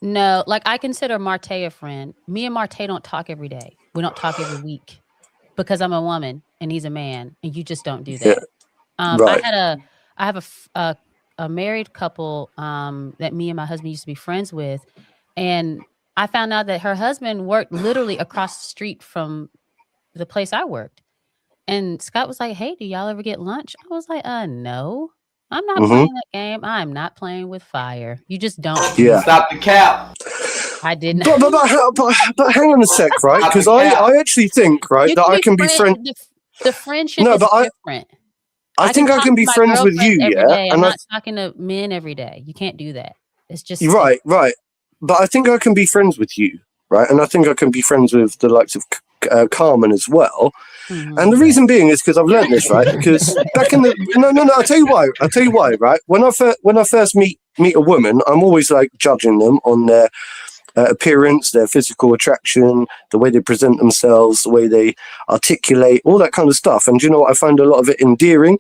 No, like I consider Marte a friend. Me and Marte don't talk every day. We don't talk every week because I'm a woman and he's a man, and you just don't do Yeah, that. I right. had a, I have a married couple that me and my husband used to be friends with, and I found out that her husband worked literally across the street from the place I worked. And Scott was like, "Hey, do y'all ever get lunch?" I was like, no. I'm not Mm-hmm. playing that game. I'm not playing with fire. You just don't do Yeah. that. Stop the cap. I did not. But hang on a sec, right? Stop Because the cap. I actually think, right, You that can I be can be friend. friend. The friendship No, is but different. I I can think I talk can to be my friends with girlfriends you, every yeah. day. I'm And not talking to men every day. You can't do that. It's just right, right. But I think I can be friends with you, right? And I think I can be friends with the likes of Carmen as well. And the Mhm. reason being is because I've learned this, right? Because back in the no, I'll tell you why. I'll tell you why, right? When I first meet a woman, I'm always like judging them on their appearance, their physical attraction, the way they present themselves, the way they articulate, all that kind of stuff. And you know what? I find a lot of it endearing,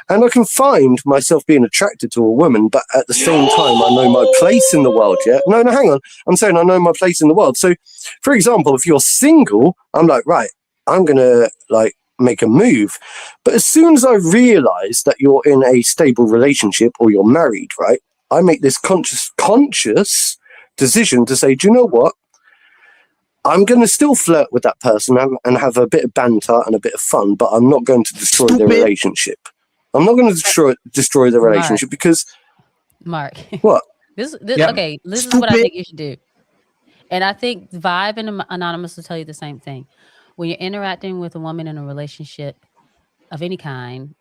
and I can find myself being attracted to a woman, but at the same time, I know my place in the world. Yeah, no, hang on. I'm saying I know my place in the world. So, for example, if you're single, I'm like, right, I'm gonna like make a move. But as soon as I realize that you're in a stable relationship or you're married, right, I make this conscious decision to say, do you know what? I'm going to still flirt with that person and have a bit of banter and a bit of fun, but I'm not going to destroy their relationship. I'm not going to destroy the Mark, relationship because Mark. what? This Yep. okay. This is what I think you should do. And I think Vibe and Anonymous will tell you the same thing. When you're interacting with a woman in a relationship of any kind,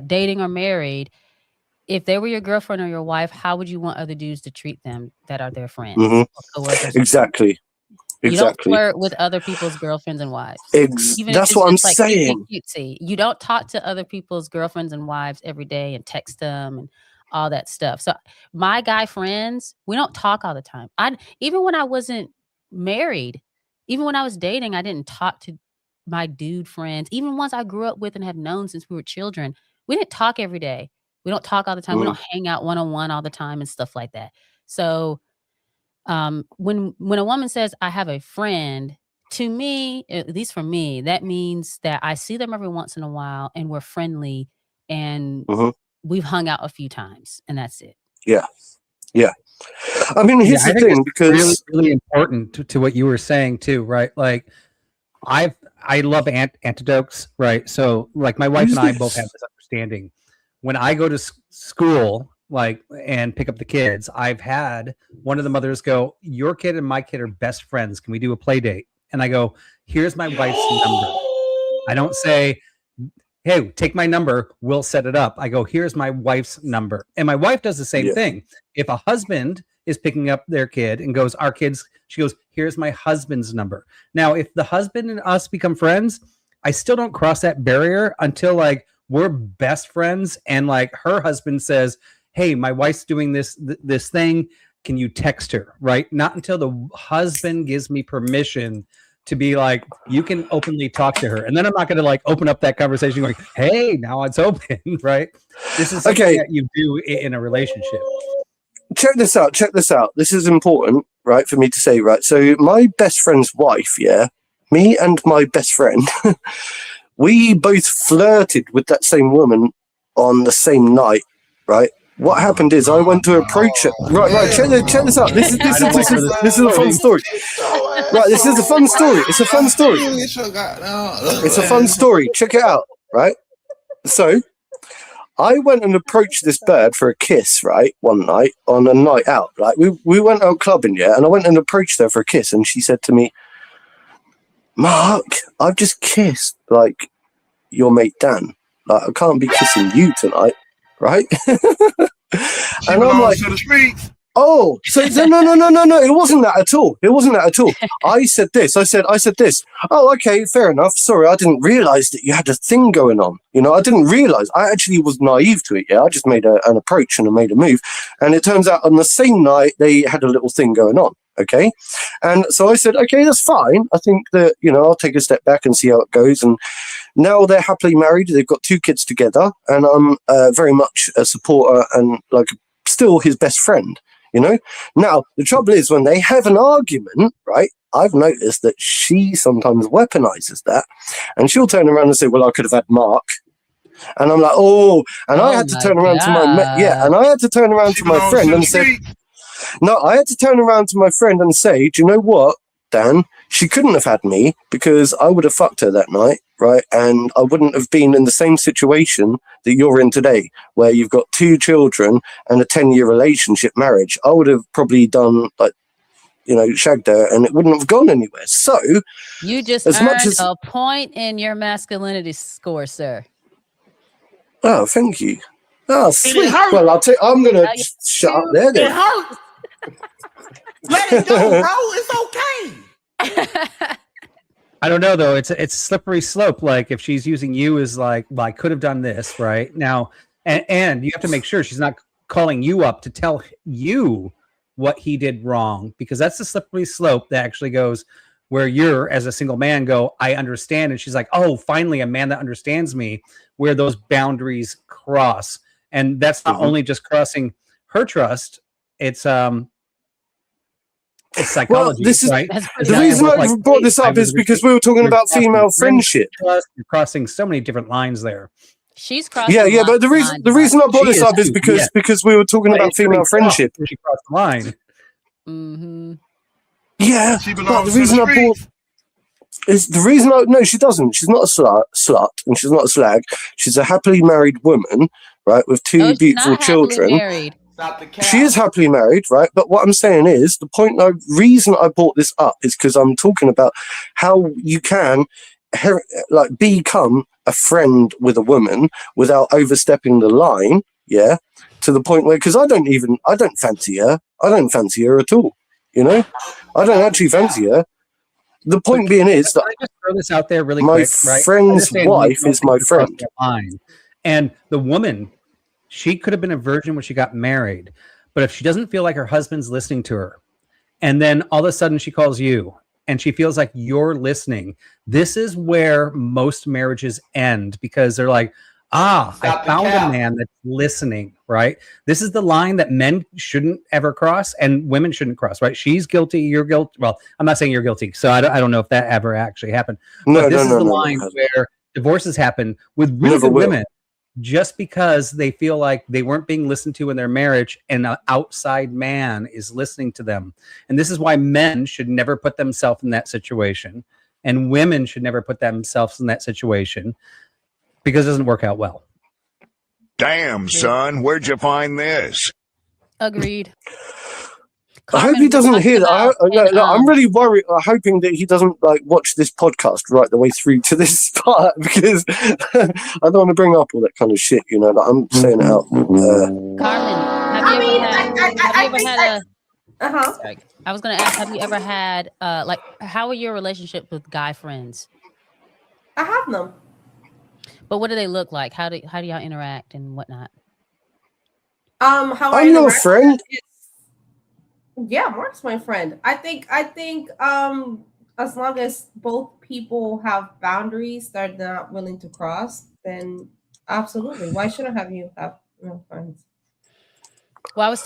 dating or married, if they were your girlfriend or your wife, how would you want other dudes to treat them that are their friends or coworkers? Exactly. You don't Exactly. flirt with other people's girlfriends and wives. Even if That's it's what I'm just like cutesy saying. cutesy. You don't talk to other people's girlfriends and wives every day and text them and all that stuff. So my guy friends, we don't talk all the time. I even when I wasn't married, even when I was dating, I didn't talk to my dude friends. Even ones I grew up with and have known since we were children, we didn't talk every day. We don't talk all the time. We don't hang out one on one all the time and stuff like that. So when a woman says I have a friend, to me, at least for me, that means that I see them every once in a while and we're friendly and we've hung out a few times and that's it. Yeah. Yeah. I mean, here's the thing, because really, really important to what you were saying too, right? Like I love antidotes, right? So like my wife and I both have this understanding. When I go to school, like, and pick up the kids, I've had one of the mothers go, your kid and my kid are best friends. Can we do a play date? And I go, here's my wife's number. I don't say, hey, take my number, we'll set it up. I go, here's my wife's number. And my wife does the same thing. If a husband is picking up their kid and goes, our kids, she goes, here's my husband's number. Now, if the husband and us become friends, I still don't cross that barrier until like we're best friends and like her husband says, hey, my wife's doing this thing. Can you text her? Right? Not until the husband gives me permission to be like, you can openly talk to her. And then I'm not going to like open up that conversation going, hey, now it's open, right? This is something that you do in a relationship. Check this out. This is important, right, for me to say, right? So my best friend's wife, me and my best friend, we both flirted with that same woman on the same night, right? What happened is I went to approach her. Right. Check this out. This is a fun story. Right, this is a fun story. It's a fun story. It's a fun story. Check it out. Right. So I went and approached this bird for a kiss. Right, one night on a night out. Like we went out clubbing, and I went and approached her for a kiss, and she said to me, "Mark, I've just kissed like your mate Dan. Like I can't be kissing you tonight." Right? And I'm like, oh, so no, it wasn't that at all. I said this. Oh, okay, fair enough. Sorry, I didn't realize that you had a thing going on. I didn't realize. I actually was naive to it. I just made an approach and I made a move. And it turns out on the same night, they had a little thing going on. Okay. And so I said, okay, that's fine. I think that, I'll take a step back and see how it goes. And now they're happily married. They've got 2 kids together. And I'm very much a supporter and like still his best friend. You know? Now, the trouble is when they have an argument, right? I've noticed that she sometimes weaponizes that, and she'll turn around and say, well, I could have had Mark. And I'm like, oh, and I had to turn around to and I had to turn around to my friend and say, no, I had to turn around to my friend and say, do you know what, Dan? She couldn't have had me because I would have fucked her that night, right? And I wouldn't have been in the same situation that you're in today, where you've got 2 children and a 10-year relationship marriage. I would have probably done, like, you know, shagged her, and it wouldn't have gone anywhere. So you just earned a point in your masculinity score, sir. Oh, thank you. Oh, sweet. Well, I'm going to shut up there then. It hurts. Let it go, bro. It's okay. I don't know though. It's a slippery slope. Like if she's using you as like, well, I could have done this right now, and you have to make sure she's not calling you up to tell you what he did wrong, because that's the slippery slope that actually goes where you're as a single man go, I understand, and she's like, oh, finally a man that understands me, where those boundaries cross, and that's not only just crossing her trust. It's psychology. Well, this is right. The reason I brought this up is because we were talking about female friendship. You're crossing so many different lines there. She's crossing. Yeah, but the reason I brought this up is because we were talking about female friendship. She crossed the line. Mm-hmm. Yeah, but the reason I brought is no, she doesn't. She's not a slut, and she's not a slag. She's a happily married woman, right, with 2 beautiful children. Married. She is happily married, right? But what I'm saying is, reason I brought this up is because I'm talking about how you can become a friend with a woman without overstepping the line, yeah, to the point where, because I don't fancy her. I don't fancy her at all, you know? I don't actually fancy her. The point being is that I just throw this out there really my quick, right? friend's wife is my friend. And the woman, she could have been a virgin when she got married, but if she doesn't feel like her husband's listening to her, and then all of a sudden she calls you and she feels like you're listening, this is where most marriages end, because they're like, I found a man that's listening, right? This is the line that men shouldn't ever cross and women shouldn't cross, right? She's guilty, you're guilty. Well, I'm not saying you're guilty, so I don't know if that ever actually happened. But this is the line where divorces happen with really good women, just because they feel like they weren't being listened to in their marriage and an outside man is listening to them. And this is why men should never put themselves in that situation, and women should never put themselves in that situation, because it doesn't work out well. Damn, son, where'd you find this? Agreed. I hope he doesn't hear that. I'm really worried, hoping that he doesn't watch this podcast right the way through to this part, because I don't want to bring up all that kind of shit, you know. I'm saying it out. Carmen, have you ever had I was going to ask, have you ever had how are your relationships with guy friends? I have them. But what do they look like? How do y'all interact and whatnot? How I'm your friend. Yeah, Mark's my friend. I think as long as both people have boundaries they're not willing to cross, then absolutely. Why shouldn't you have friends? Well, I was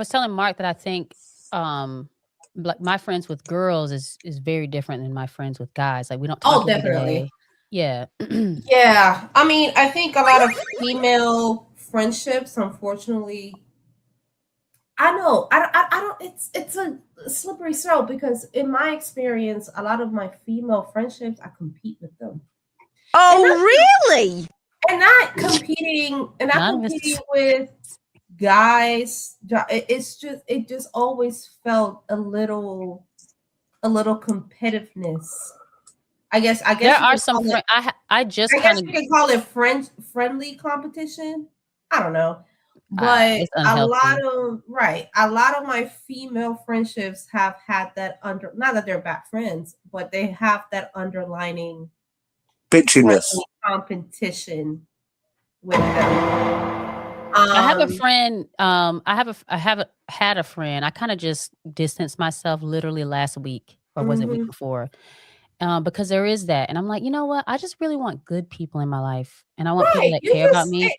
telling Mark that I think like my friends with girls is very different than my friends with guys. Like we don't talk definitely. Yeah. Yeah. I mean, I think a lot of female friendships, unfortunately, I know. I don't. It's a slippery slope, because in my experience, a lot of my female friendships, I compete with them. Oh, really? And not competing with guys. It just always felt a little competitiveness. I guess there are some. I guess you can call it friendly competition. I don't know. But a lot of my female friendships have had that not that they're bad friends, but they have that underlining bitchiness competition with them. I have a friend. I have had a friend. I kind of just distanced myself literally last week, or was it week before? Because there is that, and I'm like, you know what? I just really want good people in my life, and I want people that care about me.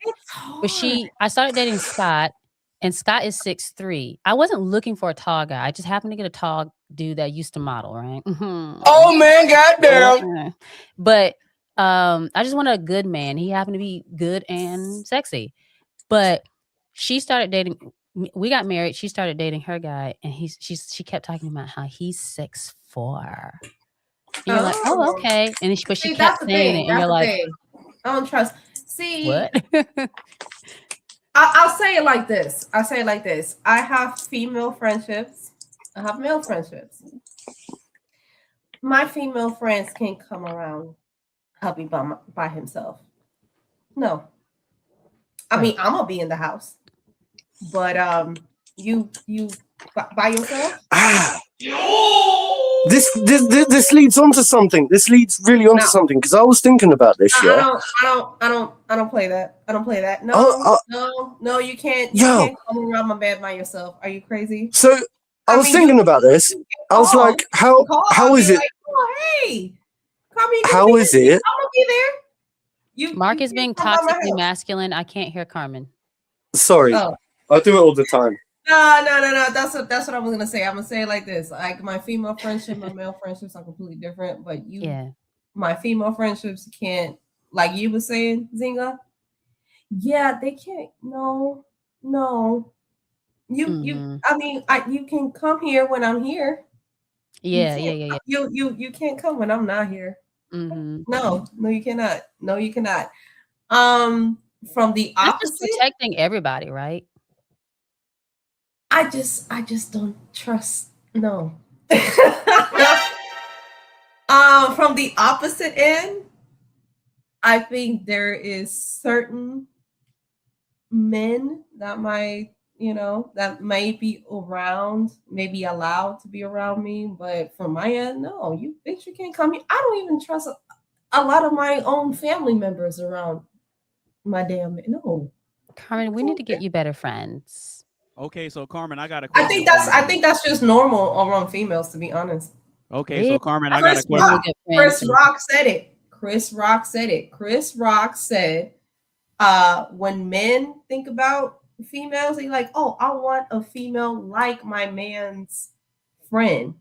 But I started dating Scott, and Scott is 6'3". I wasn't looking for a tall guy. I just happened to get a tall dude that used to model, right? Oh man, goddamn. But I just wanted a good man. He happened to be good and sexy. But she started dating. We got married. She started dating her guy, and she kept talking about how he's 6'4". And you're like, oh, okay. And she See, kept that's the saying thing. it, and you're like, I don't trust. See, what? I'll say it like this. I have female friendships. I have male friendships. My female friends can't come around hubby by himself. No. I mean, I'm gonna be in the house, but you by yourself. This leads on to something. This leads really on to something because I was thinking about this. Yeah, I don't play that. I don't play that. No, you can't. You can't come around my bed by yourself. Are you crazy? So I was thinking about this. I was like, how is it? Like, oh, hey, call me. How is it? I'm gonna be there. Mark is being toxically masculine. I can't hear Carmen. Sorry, I do it all the time. No. That's what I was gonna say. I'm gonna say it like this: like my female friendship, my male friendships are completely different. But my female friendships can't, like you were saying, Zinga. Yeah, they can't. No. You. I mean, you can come here when I'm here. Yeah. You can't come when I'm not here. Mm-hmm. No, you cannot. From the opposite, just protecting everybody, right? I just don't trust. No. From the opposite end, I think there is certain men that might be around, maybe allowed to be around me, but from my end, no, you can't come here. I don't even trust a lot of my own family members around my damn man. No. Carmen, we need to get you better friends. Okay, so Carmen, I got a question. I think that's just normal around females, to be honest. Okay, so Carmen, I got a question. Chris Rock said it. Chris Rock said, when men think about females, they're like, oh, I want a female like my man's friend.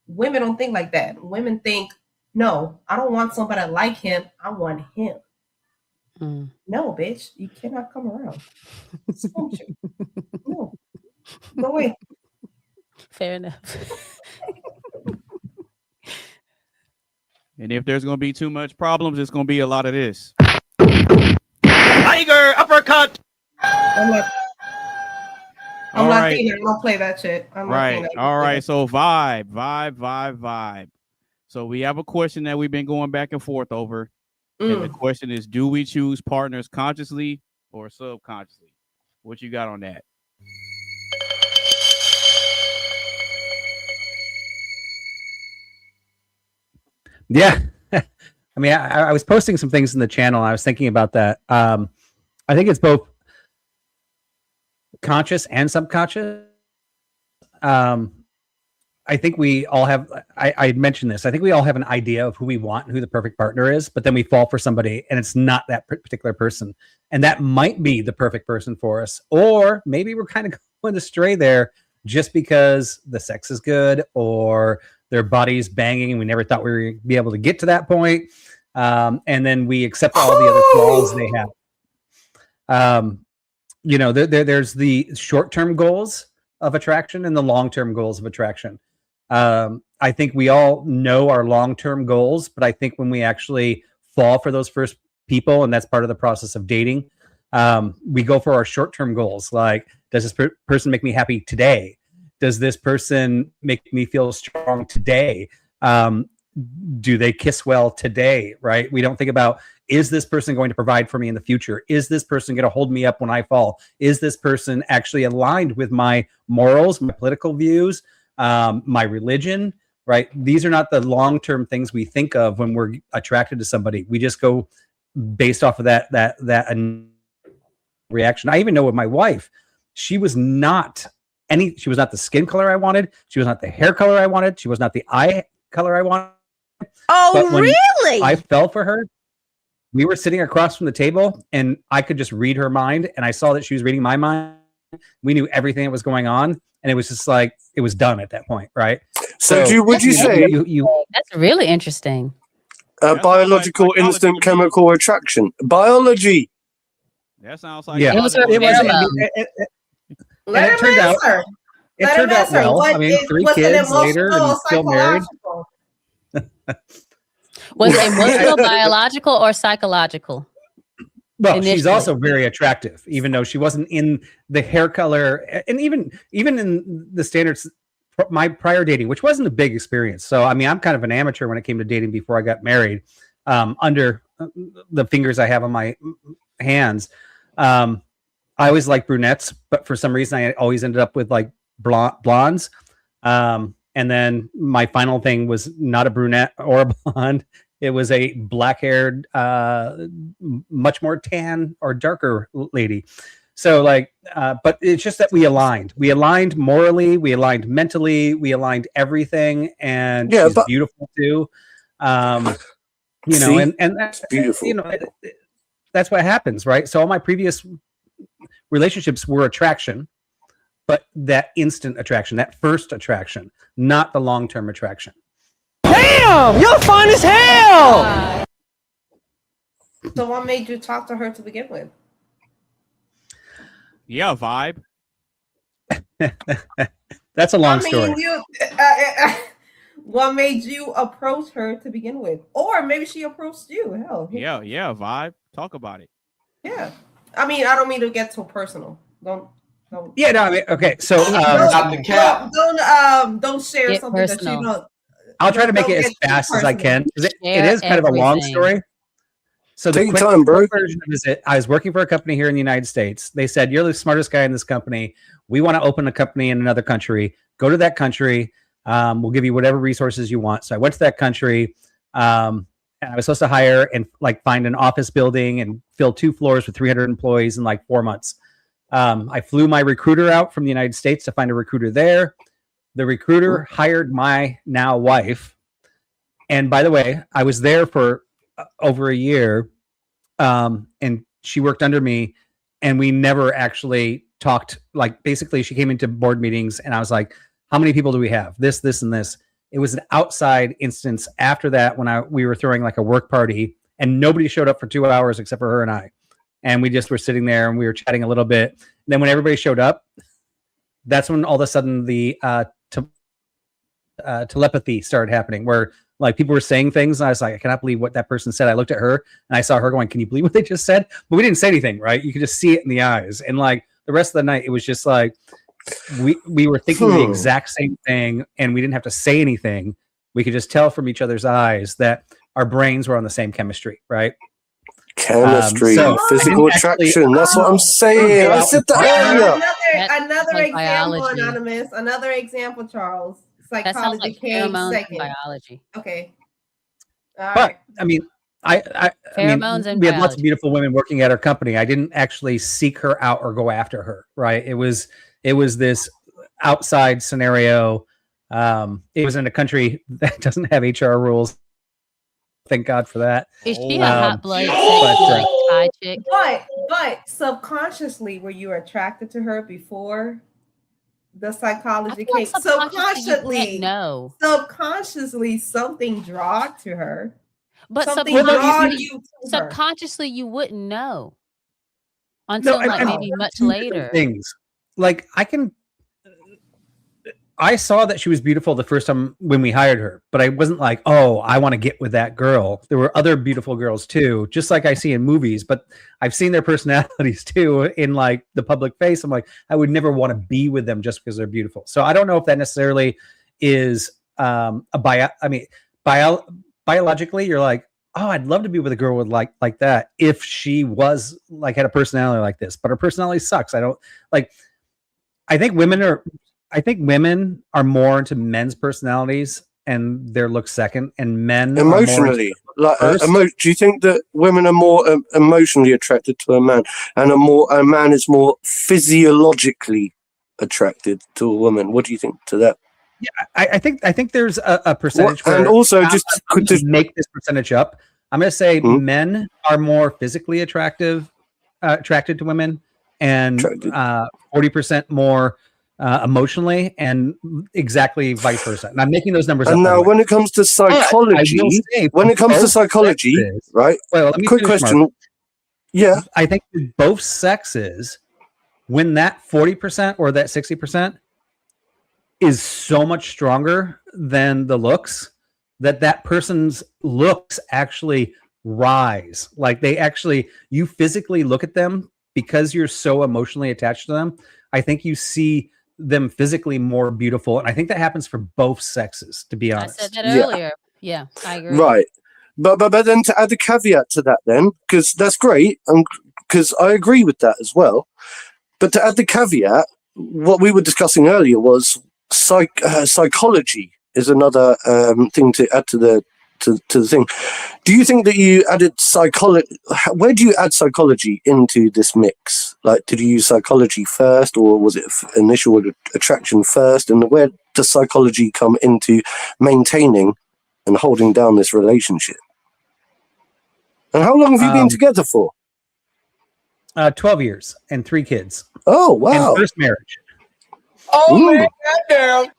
Women don't think like that. Women think, no, I don't want somebody like him. I want him. No, bitch, you cannot come around. No, go away. Fair enough. And if there's going to be too much problems, it's going to be a lot of this. Tiger uppercut. I'm not Latino. I don't play that shit. Right. All right. So vibe. So we have a question that we've been going back and forth over. And the question is, do we choose partners consciously or subconsciously? What you got on that? Yeah. I mean, I was posting some things in the channel. I was thinking about that. I think it's both conscious and subconscious. I think we all have, I mentioned this, I think we all have an idea of who we want and who the perfect partner is, but then we fall for somebody and it's not that particular person. And that might be the perfect person for us. Or maybe we're kind of going astray there just because the sex is good or their body's banging and we never thought we were going to be able to get to that point. And then we accept all the other flaws they have. There's the short-term goals of attraction and the long-term goals of attraction. I think we all know our long-term goals, but I think when we actually fall for those first people, and that's part of the process of dating, we go for our short-term goals. Like, does this person make me happy today? Does this person make me feel strong today? Do they kiss well today? Right? We don't think about, is this person going to provide for me in the future? Is this person going to hold me up when I fall? Is this person actually aligned with my morals, my political views, my religion? Right? These are not the long-term things we think of when we're attracted to somebody. We just go based off of that reaction. I even know with my wife, she was not the skin color I wanted. She was not the hair color I wanted. She was not the eye color I wanted. Oh, really? I fell for her. We were sitting across from the table and I could just read her mind. And I saw that she was reading my mind. We knew everything that was going on, and it was just like it was done at that point, right? So would you say That's really interesting. biological instant chemical attraction? Biology. That sounds like Yeah, It was her it was. pheromone. Let it him turned out. answer. It Let turned him out answer. well. What I mean, is- 3 was it kids later emotional and or still married. psychological? Was it emotional, biological, or psychological? Well, she's Initially. also very attractive, even though she wasn't in the hair color, and even in the standards. My prior dating, which wasn't a big experience, so I mean, I'm kind of an amateur when it came to dating before I got married. Under the fingers I have on my hands, I always liked brunettes, but for some reason, I always ended up with like blondes. And then my final thing was not a brunette or a blonde. It was a black-haired, much more tan or darker lady. So like, but it's just that we aligned. We aligned morally, we aligned mentally, we aligned everything, and she's beautiful too. You know, and that's beautiful. You know, that's what happens, right? So all my previous relationships were attraction, but that instant attraction, that first attraction, not the long-term attraction. Damn, you're fine as hell. So what made you talk to her to begin with? Yeah, vibe. That's a long I mean, story. What made you approach her to begin with? Or maybe she approached you. Hell. Yeah, vibe. Talk about it. Yeah. I mean, I don't mean to get so personal. Don't. Yeah, no, I mean, okay. So don't share Get something personal. that you know. I'll try to make Don't it as get too fast as I can, because it Share is kind of a long everything. story. So the Take your quick time, bro. version of it, I was working for a company here in the United States. They said, "You're the smartest guy in this company. We want to open a company in another country. Go to that country. We'll give you whatever resources you want." So I went to that country, and I was supposed to hire and like find an office building and fill 2 floors with 300 employees in like 4 months. I flew my recruiter out from the United States to find a recruiter there. The recruiter hired my now wife. And by the way, I was there for over a year, and she worked under me, and we never actually talked. Like, basically, she came into board meetings, and I was like, "How many people do we have? This, and this." It was an outside instance after that when we were throwing like a work party, and nobody showed up for 2 hours except for her and I, and we just were sitting there and we were chatting a little bit. And then when everybody showed up, that's when all of a sudden the telepathy started happening, where like people were saying things, and I was like, I cannot believe what that person said. I looked at her and I saw her going, "Can you believe what they just said?" But we didn't say anything, right? You could just see it in the eyes. And like the rest of the night, it was just like we were thinking the exact same thing, and we didn't have to say anything. We could just tell from each other's eyes that our brains were on the same chemistry, right? Chemistry, So physical I didn't actually- attraction. That's what I'm saying. I said that earlier. Another like example, biology. Anonymous. Another example, Charles. That sounds Psychology like came pheromones and second. biology. Okay. All But right. I mean, I mean, Pheromones and we had lots biology. of beautiful women working at our company. I didn't actually seek her out or go after her, right? It was this outside scenario. It was in a country that doesn't have HR rules. Thank God for that. Is she a hot blood but, like Thai chick? But subconsciously, were you attracted to her before the I psychology feel like came? subconsciously you can't know. Subconsciously, something drawed to her. But Something subconsciously, drawed you to her. subconsciously you wouldn't know until No, like maybe much two different later. things. Like I saw that she was beautiful the first time when we hired her, but I wasn't like, "Oh, I want to get with that girl." There were other beautiful girls too, just like I see in movies, but I've seen their personalities too in like the public face. I'm like, I would never want to be with them just because they're beautiful. So I don't know if that necessarily is biologically, you're like, "Oh, I'd love to be with a girl with like that if she was like had a personality like this," but her personality sucks. I don't like. I think women are more into men's personalities and their looks second, and men Emotionally, like first. do you think that women are more emotionally attracted to a man, and a man is more physiologically attracted to a woman? What do you think to that? Yeah, I think there's a percentage. And where- also, I'm just to make this percentage up, I'm going to say Mhm. men are more physically attracted to women, and Attracted. 40% more emotionally, and exactly vice versa. And I'm making those numbers up. And by the now, way. when it comes to But I will psychology, say, when it comes to both psychology, sexes- right? Well, let me Quick finish, Mark. question. Yeah. I think with both sexes, when that 40% or that 60% is so much stronger than the looks, that person's looks actually rise. Like they actually, you physically look at them because you're so emotionally attached to them. I think you see them physically more beautiful. And I think that happens for both sexes, to be I honest. said that Yeah. earlier. Yeah, I agree. Right. But then to add a caveat to that then, because that's great, because I agree with that as well. But to add the caveat, what we were discussing earlier was psychology is another thing to add to the thing. Do you think that you added psychology? Where do you add psychology into this mix? Like, did you use psychology first, or was it initial attraction first? And where does psychology come into maintaining and holding down this relationship? And how long have you been together for? 12 years and 3 kids. Oh, wow. And first marriage. Oh Ooh. man, goddamn.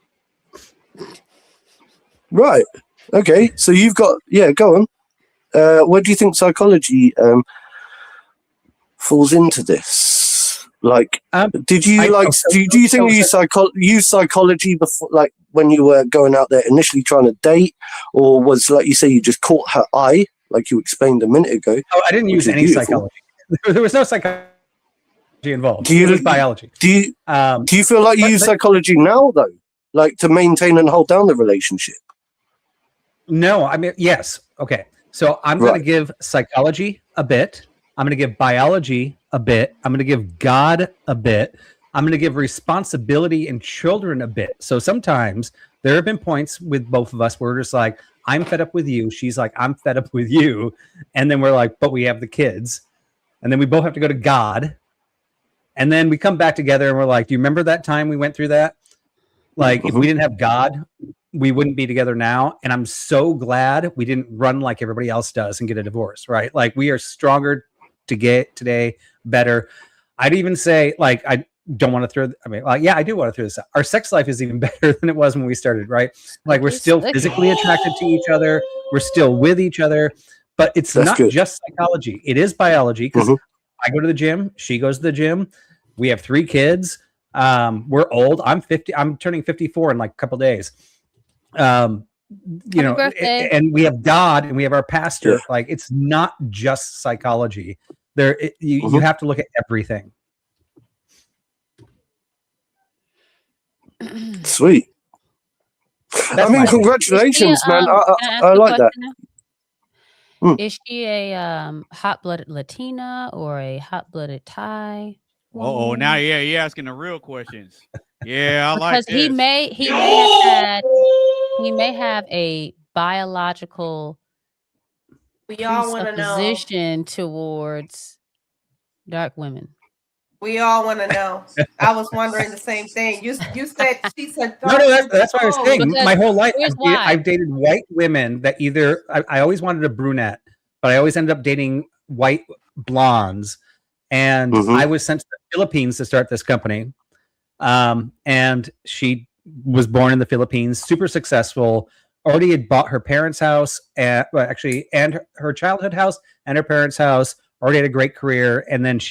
Right. Okay. So you've got, go on. Where do you think psychology falls into this? Like, did you do you think you use psychology before, like when you were going out there initially trying to date, or was, like you say, you just caught her eye, like you explained a minute ago? Oh, I didn't use any psychology. There was no psychology involved. It was biology. Do you feel like you use psychology now, though, like to maintain and hold down the relationship? No, I mean, yes. Okay. So I'm going to give psychology a bit. I'm going to give biology a bit. I'm going to give God a bit. I'm going to give responsibility and children a bit. So sometimes there have been points with both of us where we're just like, I'm fed up with you. She's like, I'm fed up with you. And then we're like, but we have the kids. And then we both have to go to God. And then we come back together and we're like, do you remember that time we went through that? Like, if we didn't have God, we wouldn't be together now. And I'm so glad we didn't run like everybody else does and get a divorce, right? Like, we are stronger to get today, better. I'd even say, like, I don't want to throw, I do want to throw this out. Our sex life is even better than it was when we started, right? Like, we're still physically attracted to each other. We're still with each other, but it's not just psychology. It is biology, because I go to the gym. She goes to the gym. We have 3 kids. We're old. I'm 50. I'm turning 54 in like a couple days. You know, and we have God and we have our pastor. Yeah. Like, it's not just psychology. You have to look at everything. Sweet. That's I mean, congratulations, man. I like that. Is she a hot-blooded Latina or a hot-blooded Thai? Oh, now you're asking the real questions. Yeah, I like because this. he may have a biological We all want to know. position towards dark women. We all want to know. I was wondering the same thing. You said she said. No, that's what I was saying. My whole life, why. I've dated white women that either I always wanted a brunette, but I always ended up dating white blondes. And I was sent to the Philippines to start this company. And she was born in the Philippines, super successful, already had bought her parents' house, and her childhood house and her parents' house, already had a great career. And then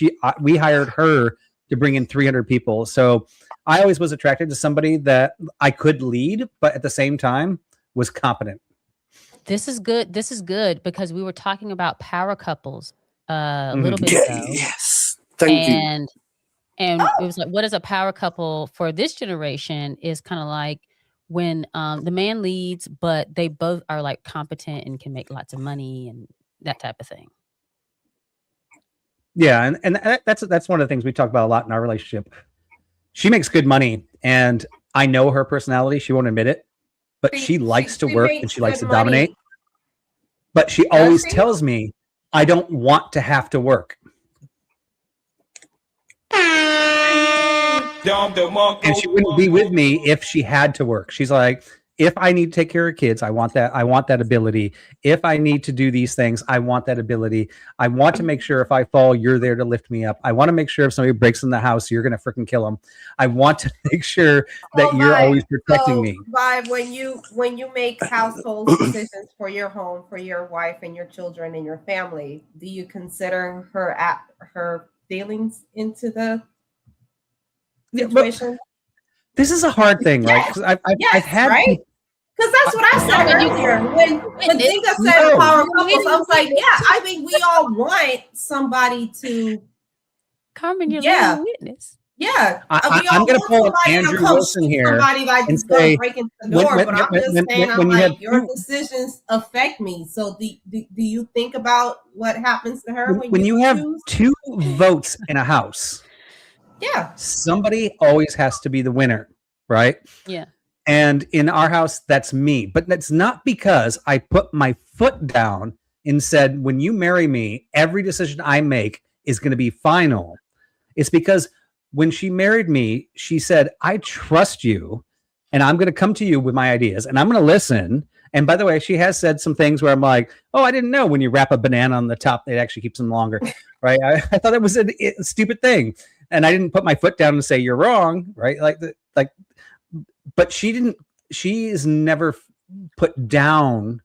we hired her to bring in 300 people. So I always was attracted to somebody that I could lead, but at the same time was competent. This is good. This is good because we were talking about power couples a little bit ago. Yes. Thank you. And it was like, what is a power couple for this generation is kind of like when the man leads, but they both are like competent and can make lots of money and that type of thing. Yeah, and that's one of the things we talk about a lot in our relationship. She makes good money, and I know her personality. She won't admit it, but she likes to work and she likes to dominate. But she always tells me, I don't want to have to work. And she wouldn't be with me if she had to work. She's like, if I need to take care of kids, I want that ability. If I need to do these things, I want that ability. I want to make sure if I fall, you're there to lift me up. I want to make sure if somebody breaks in the house, you're going to freaking kill them. I want to make sure that you're always protecting me. Vibe, when you make household decisions for your home, for your wife and your children and your family, do you consider her feelings into the situation? This is a hard thing, right? Because I've had right. Because that's what I said earlier. When Zinga said power couples, I was like, yeah, I think we all want somebody to. Carmen, you're a witness. Yeah, I'm going to pull Andrew Wilson here and say, break into the door, but I'm just saying, your decisions affect me. So do you think about what happens to her when you have 2 votes in a house? Yeah, somebody always has to be the winner, right? Yeah. And in our house, that's me. But that's not because I put my foot down and said, when you marry me, every decision I make is going to be final. It's because when she married me, she said, I trust you and I'm going to come to you with my ideas and I'm going to listen. And by the way, she has said some things where I'm like, oh, I didn't know when you wrap a banana on the top, it actually keeps them longer, right? I thought it was a stupid thing. And I didn't put my foot down and say, you're wrong, right? But she is never put down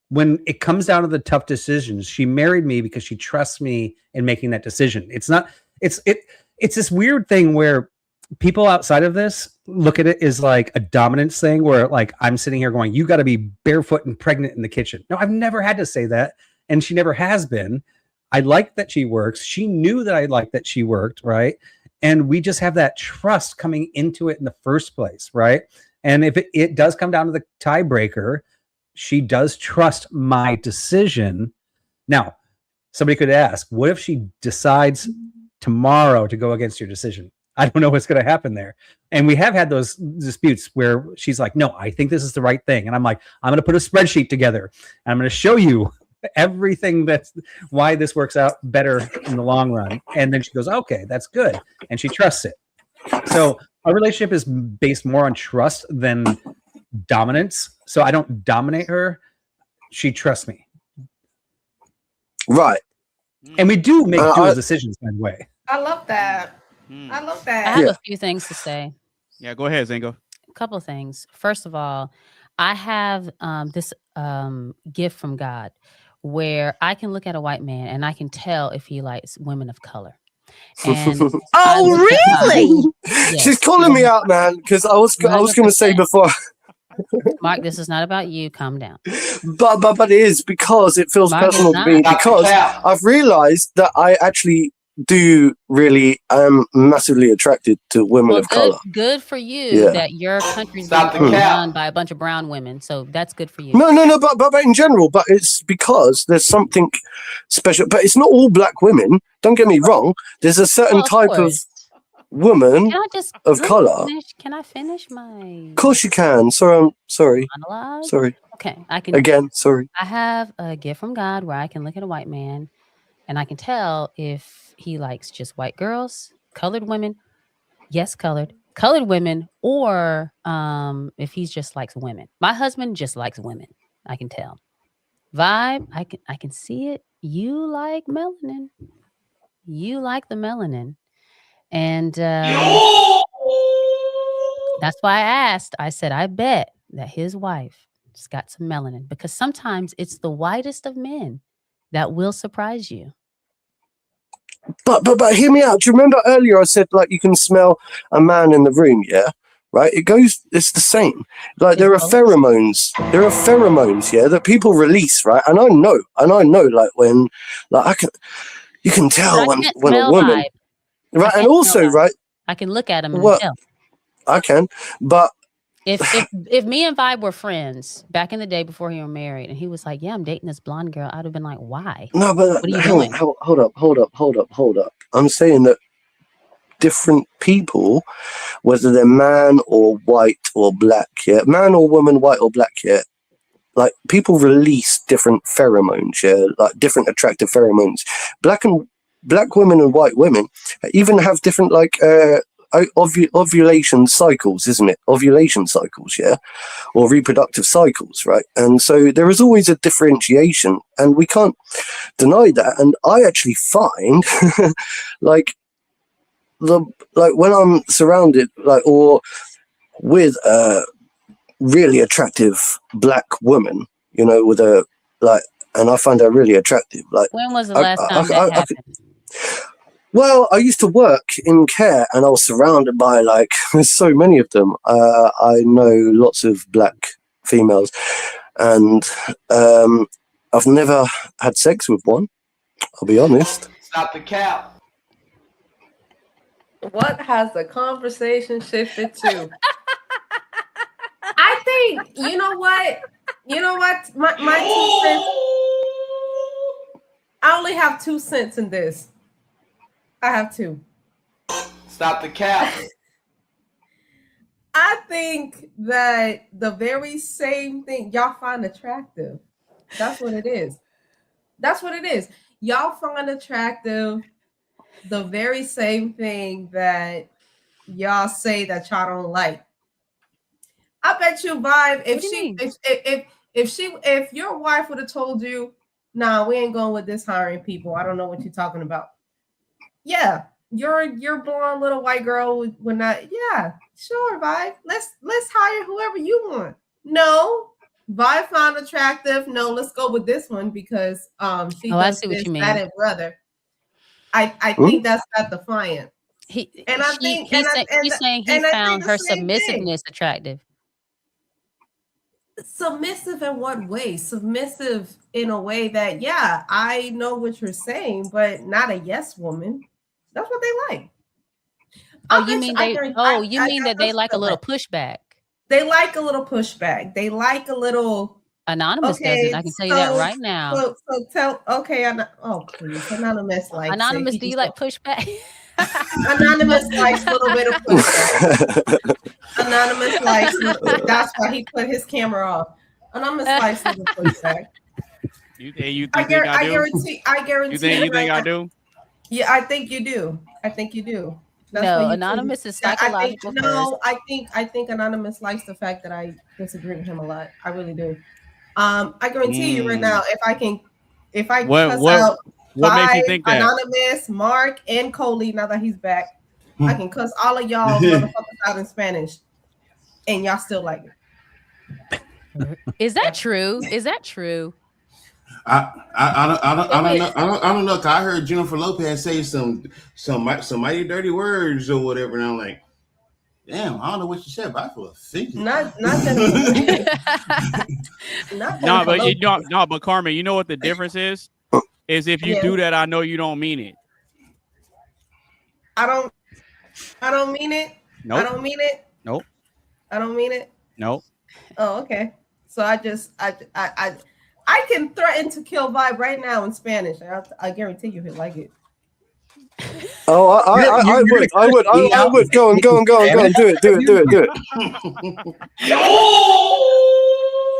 when it comes down to the tough decisions. She married me because she trusts me in making that decision. It's this weird thing where people outside of this look at it as like a dominance thing where like I'm sitting here going, you got to be barefoot and pregnant in the kitchen. No, I've never had to say that. And she never has been. I like that she works. She knew that I liked that she worked, right? And we just have that trust coming into it in the first place, right? And if it does come down to the tiebreaker, she does trust my decision. Now, somebody could ask, what if she decides tomorrow to go against your decision? I don't know what's going to happen there. And we have had those disputes where she's like, no, I think this is the right thing. And I'm like, I'm going to put a spreadsheet together. And I'm going to show you everything that's why this works out better in the long run. And then she goes, okay, that's good. And she trusts it. So our relationship is based more on trust than dominance. So I don't dominate her. She trusts me. Right. And we do make dual decisions, by the way. I love that. I love that. I have a few things to say. Yeah, go ahead, Zingo. A couple of things. First of all, I have this gift from God where I can look at a white man and I can tell if he likes women of color. And oh, really? Yes. She's calling me out, man, because I was going to say before. Mark, this is not about you. Calm down. But it is because it feels personal to me because I've realized that I actually do really am massively attracted to women of color. Good for you that your country's being run by a bunch of brown women. So that's good for you. No, but in general, but it's because there's something special. But it's not all black women. Don't get me wrong. There's a certain type of woman of color. Can I finish my? Of course you can. Sorry. Monologue? Sorry. Okay, I can. Again, sorry. I have a gift from God where I can look at a white man, and I can tell if he likes just white girls, colored women, yes, colored women, or if he just likes women. My husband just likes women. I can tell. Vibe, I can see it. You like melanin. You like the melanin. And that's why I asked. I said, I bet that his wife just got some melanin, because sometimes it's the whitest of men that will surprise you. But hear me out. Do you remember earlier I said like you can smell a man in the room? Yeah, right. It's the same. Like there are pheromones. Yeah, that people release, right? And I know, like when, like you can tell when a woman, right? And also, right, I can look at him and tell. I can, but. If me and Vibe were friends back in the day before he was married, and he was like, "Yeah, I'm dating this blonde girl," I'd have been like, "Why? No, but what are you doing?" Hold up. I'm saying that different people, whether they're man or white or black, yeah, man or woman, white or black, yeah, like people release different pheromones, yeah, like different attractive pheromones. Black women and white women even have different ovulation cycles, isn't it? Ovulation cycles, yeah, or reproductive cycles, right? And so there is always a differentiation, and we can't deny that. And I actually find, like when I'm surrounded, like, or with a really attractive black woman, you know, with a like, and I find her really attractive. Like, when was the last time that happened? Well, I used to work in care, and I was surrounded by like so many of them. I know lots of black females, and I've never had sex with one. I'll be honest. Stop the cap. What has the conversation shifted to? I think you know what. My 2 cents. I only have 2 cents in this. I have 2. Stop the cap. I think that the very same thing y'all find attractive. That's what it is. That's what it is. Y'all find attractive the very same thing that y'all say that y'all don't like. I bet you, Vibe, if your wife would have told you, nah, we ain't going with this hiring people. I don't know what you're talking about. Yeah, you're blonde little white girl would not. Yeah, sure, Vibe. Let's hire whoever you want. No, Vibe found attractive. No, let's go with this one because she I does see what this, you mean. that, and brother. I think that's not defiant. He's saying he and I found think her the same thing. submissiveness attractive. Submissive in what way? Submissive in a way that, yeah, I know what you're saying, but not a yes woman. That's what they like. Oh, you mean that they like a little pushback? They like a little pushback. They like a little. Anonymous doesn't. I can tell you that right now. So please, Anonymous likes. Anonymous, do you like pushback? Anonymous likes a little bit of pushback. Anonymous likes. That's why he put his camera off. Anonymous likes a little pushback. You think I I do? guarantee. You think I do? Yeah, I think you do. That's No, Anonymous is psychological. I think Anonymous likes the fact that I disagree with him a lot. I really do. I guarantee you right now, if I cuss out what makes you think that? Anonymous, Mark, and Coley, now that he's back, I can cuss all of y'all motherfuckers out in Spanish, and y'all still like it. Is that true? Is that true? I don't know. 'Cause I heard Jennifer Lopez say some mighty dirty words or whatever, and I'm like, damn, I don't know what she said, but I feel offended. Not but Carmen, you know what the difference is? Is if you do that, I know you don't mean it. I don't mean it. Nope. I don't mean it. Nope. I don't mean it. Nope. Oh, okay. So I can threaten to kill Vibe right now in Spanish. I guarantee you he'll like it. Oh, I would. Go on. Do it.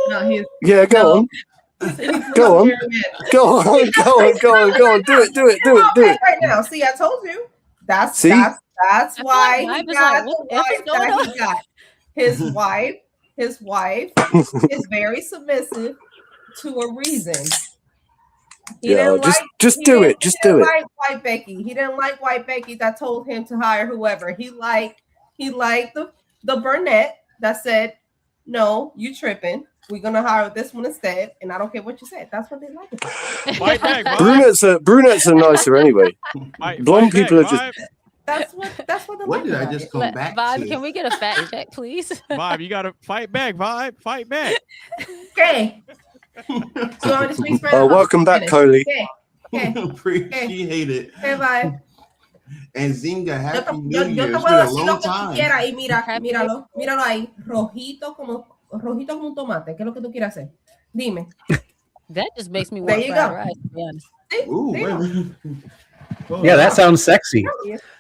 No, Yeah, go on. Go on. Do it. Right now. See, I told you. That's why he got the wife that he got. His wife is very submissive to a reason. He didn't do it. Like White Becky. He didn't like White Becky that told him to hire whoever. He liked the brunette that said, "No, you tripping. We're gonna hire this one instead." And I don't care what you said. That's what they like. Brunettes are nicer anyway. Blonde people are just. That's what they What like. did I just come back Vibe, to? can we get a fact check, please? Vibe, you gotta fight back. Vibe, fight back. Okay. So you want me to speak Spanish? Welcome back, Coley. Okay. Appreciate it. Okay, bye. And Zinga, happy New Yo Year. te It's puedo been a decir lo long que tú time. quieras y míralo ahí, rojito como un tomate. ¿Qué es lo que tú quieres hacer? Dime. That just makes me There want you fried go. rice, to be honest. Ooh, There wait a you minute. Yeah, that sounds sexy. go.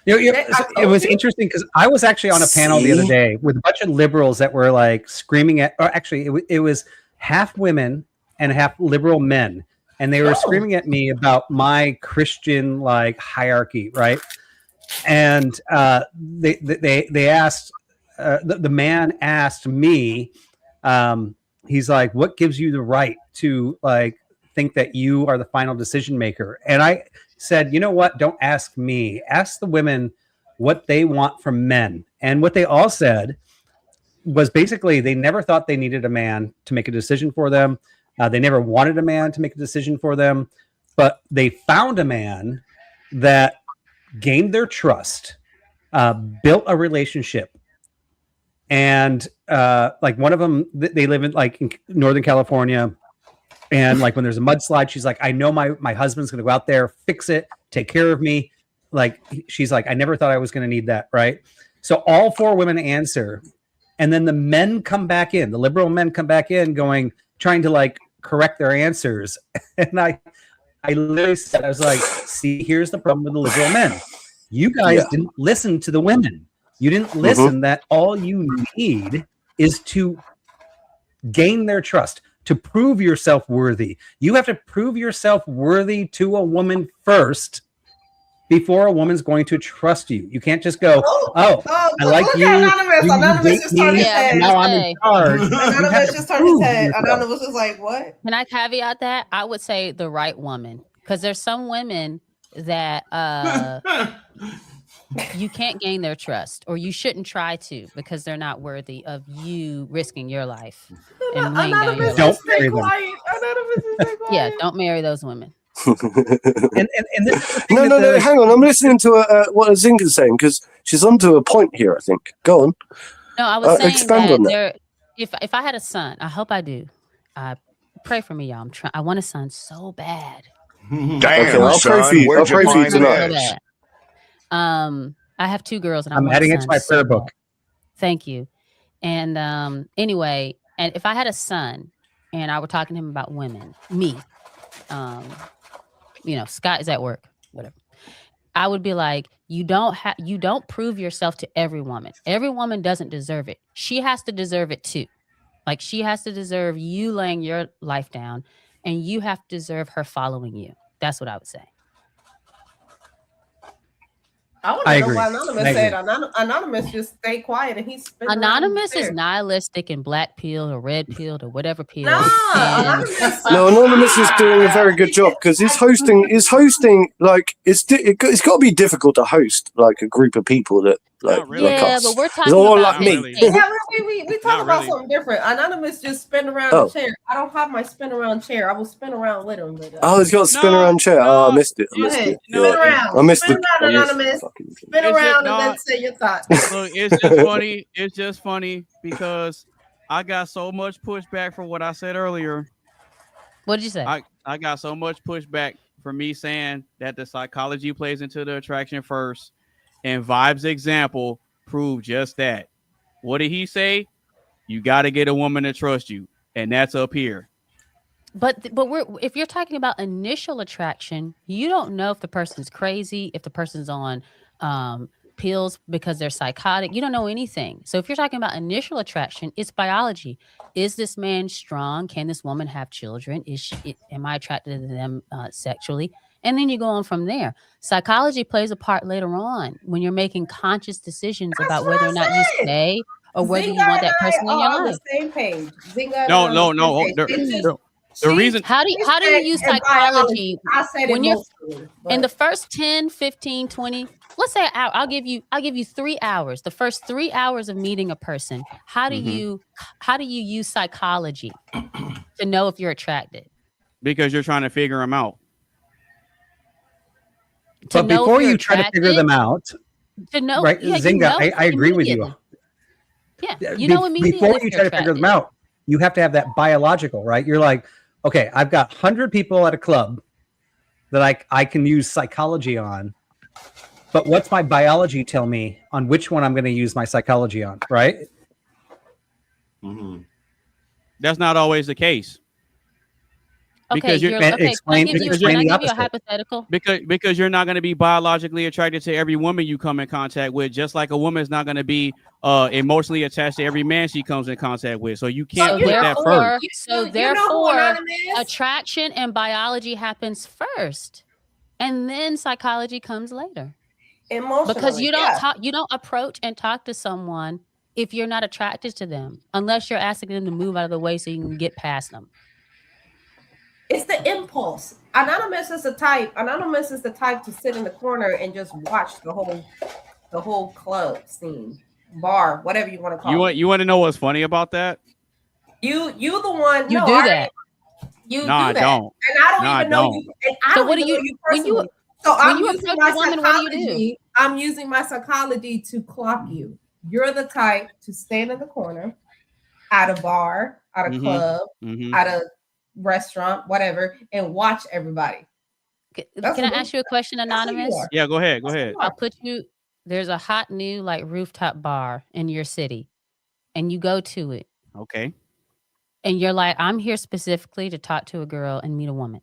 It was interesting because I was actually on a panel the other day with a bunch of liberals that were like screaming at, or actually it was half women and half liberal men. And they were screaming at me about my Christian like hierarchy, right? and they asked the man asked me, he's like, what gives you the right to like think that you are the final decision maker? And I said, you know what, don't ask me, ask the women what they want from men. And what they all said was basically they never thought they needed a man to make a decision for them. They never wanted a man to make a decision for them, but they found a man that gained their trust, built a relationship. And like one of them, they live in like in Northern California. And like when there's a mudslide, she's like, I know my husband's going to go out there, fix it, take care of me. Like, she's like, I never thought I was going to need that. Right. So all 4 women answer. And then the men come back in, the liberal men come back in trying to like correct their answers. And I literally said, I was like, see, here's the problem with the liberal men. You guys didn't listen to the women. You didn't listen that all you need is to gain their trust, to prove yourself worthy. You have to prove yourself worthy to a woman first before a woman's going to trust you. You can't just go, I like you. Anonymous just turned his head. Now I'm in charge. Anonymous just turned his head. Anonymous was like, what? Can I caveat that? I would say the right woman, because there's some women that you can't gain their trust, or you shouldn't try to, because they're not worthy of you risking your life and laying down your life. Don't marry them. Yeah, don't marry those women. and No, hang on. I'm listening to what Zinga's saying, because she's onto a point here, I think. Go on. No, I was saying expand on that. If I had a son, I hope I do. Pray for me, y'all. I want a son so bad. Damn, Okay, I'll pray for son, you. I'll where'd pray you for you find tonight. this? I have 2 girls, and I'm adding it to my prayer book. Thank you. And anyway, and if I had a son, and I were talking to him about women, Scott is at work, whatever. I would be like, you don't prove yourself to every woman. Every woman doesn't deserve it. She has to deserve it too. Like, she has to deserve you laying your life down, and you have to deserve her following you. That's what I would say. I want to know why Anonymous said Anonymous just stay quiet, and he's Anonymous is nihilistic and black pilled or red pilled or whatever pill. No, Anonymous is doing a very good job, because he's hosting like it's got to be difficult to host like a group of people that like us. But we're talking all about like me. We talk about something different. Anonymous just spin around the chair. I don't have my spin around chair. I will spin around with him. Oh, he's got a spin around chair. I missed it. Spin around. I missed spin it. Around, Anonymous. Spin around and then say your thoughts. Look, it's just funny. It's just funny because I got so much pushback for what I said earlier. What did you say? I got so much pushback for me saying that the psychology plays into the attraction first, and Vibe's example proved just that. What did he say? You got to get a woman to trust you, and that's up here. But if you're talking about initial attraction, you don't know if the person's crazy, if the person's on pills because they're psychotic. You don't know anything. So if you're talking about initial attraction, it's biology. Is this man strong? Can this woman have children? Am I attracted to them sexually? And then you go on from there. Psychology plays a part later on when you're making conscious decisions about whether or not you stay or whether you want that person in your life. The same page. No. The reason how do you use psychology when you're in the first 10, 15, 20, let's say I'll give you 3 hours. The first 3 hours of meeting a person, how do you use psychology to know if you're attracted? Because you're trying to figure them out. But before you try to figure them out, to know, right, Zinga, I agree with you. Yeah, you know immediately. Before you try to figure them out, you have to have that biological, right? You're like, okay, I've got 100 people at a club that I can use psychology on, but what's my biology tell me on which one I'm going to use my psychology on, right? Mm-hmm. That's not always the case. Because you're explain the opposite. A hypothetical? Because you're not going to be biologically attracted to every woman you come in contact with, just like a woman's not going to be emotionally attached to every man she comes in contact with. So you can't put that first. So therefore, attraction and biology happens first, and then psychology comes later. Emotionally, because you don't talk, you don't approach and talk to someone if you're not attracted to them, unless you're asking them to move out of the way so you can get past them. It's the impulse. Anonymous is the type. Anonymous is the type to sit in the corner and just watch the whole club scene, bar, whatever you want to call it. You want to know what's funny about that? You the one. You no, do I that. You No, I do that. don't. And I don't No, I even know don't. you. And I So don't what even do know you- you when you- personally. So when I'm you using approach my a woman, what do you do? psychology. I'm using my psychology to clock you. You're the type to stand in the corner at a bar, at a Mhm. club, Mhm. at a restaurant, whatever, and watch everybody. That's Can I who you- ask you a question, That's who you Anonymous? are. Yeah, go ahead. Go That's who ahead. you are. I'll put you. There's a hot new like rooftop bar in your city, and you go to it, Okay. and you're like, I'm here specifically to talk to a girl and meet a woman.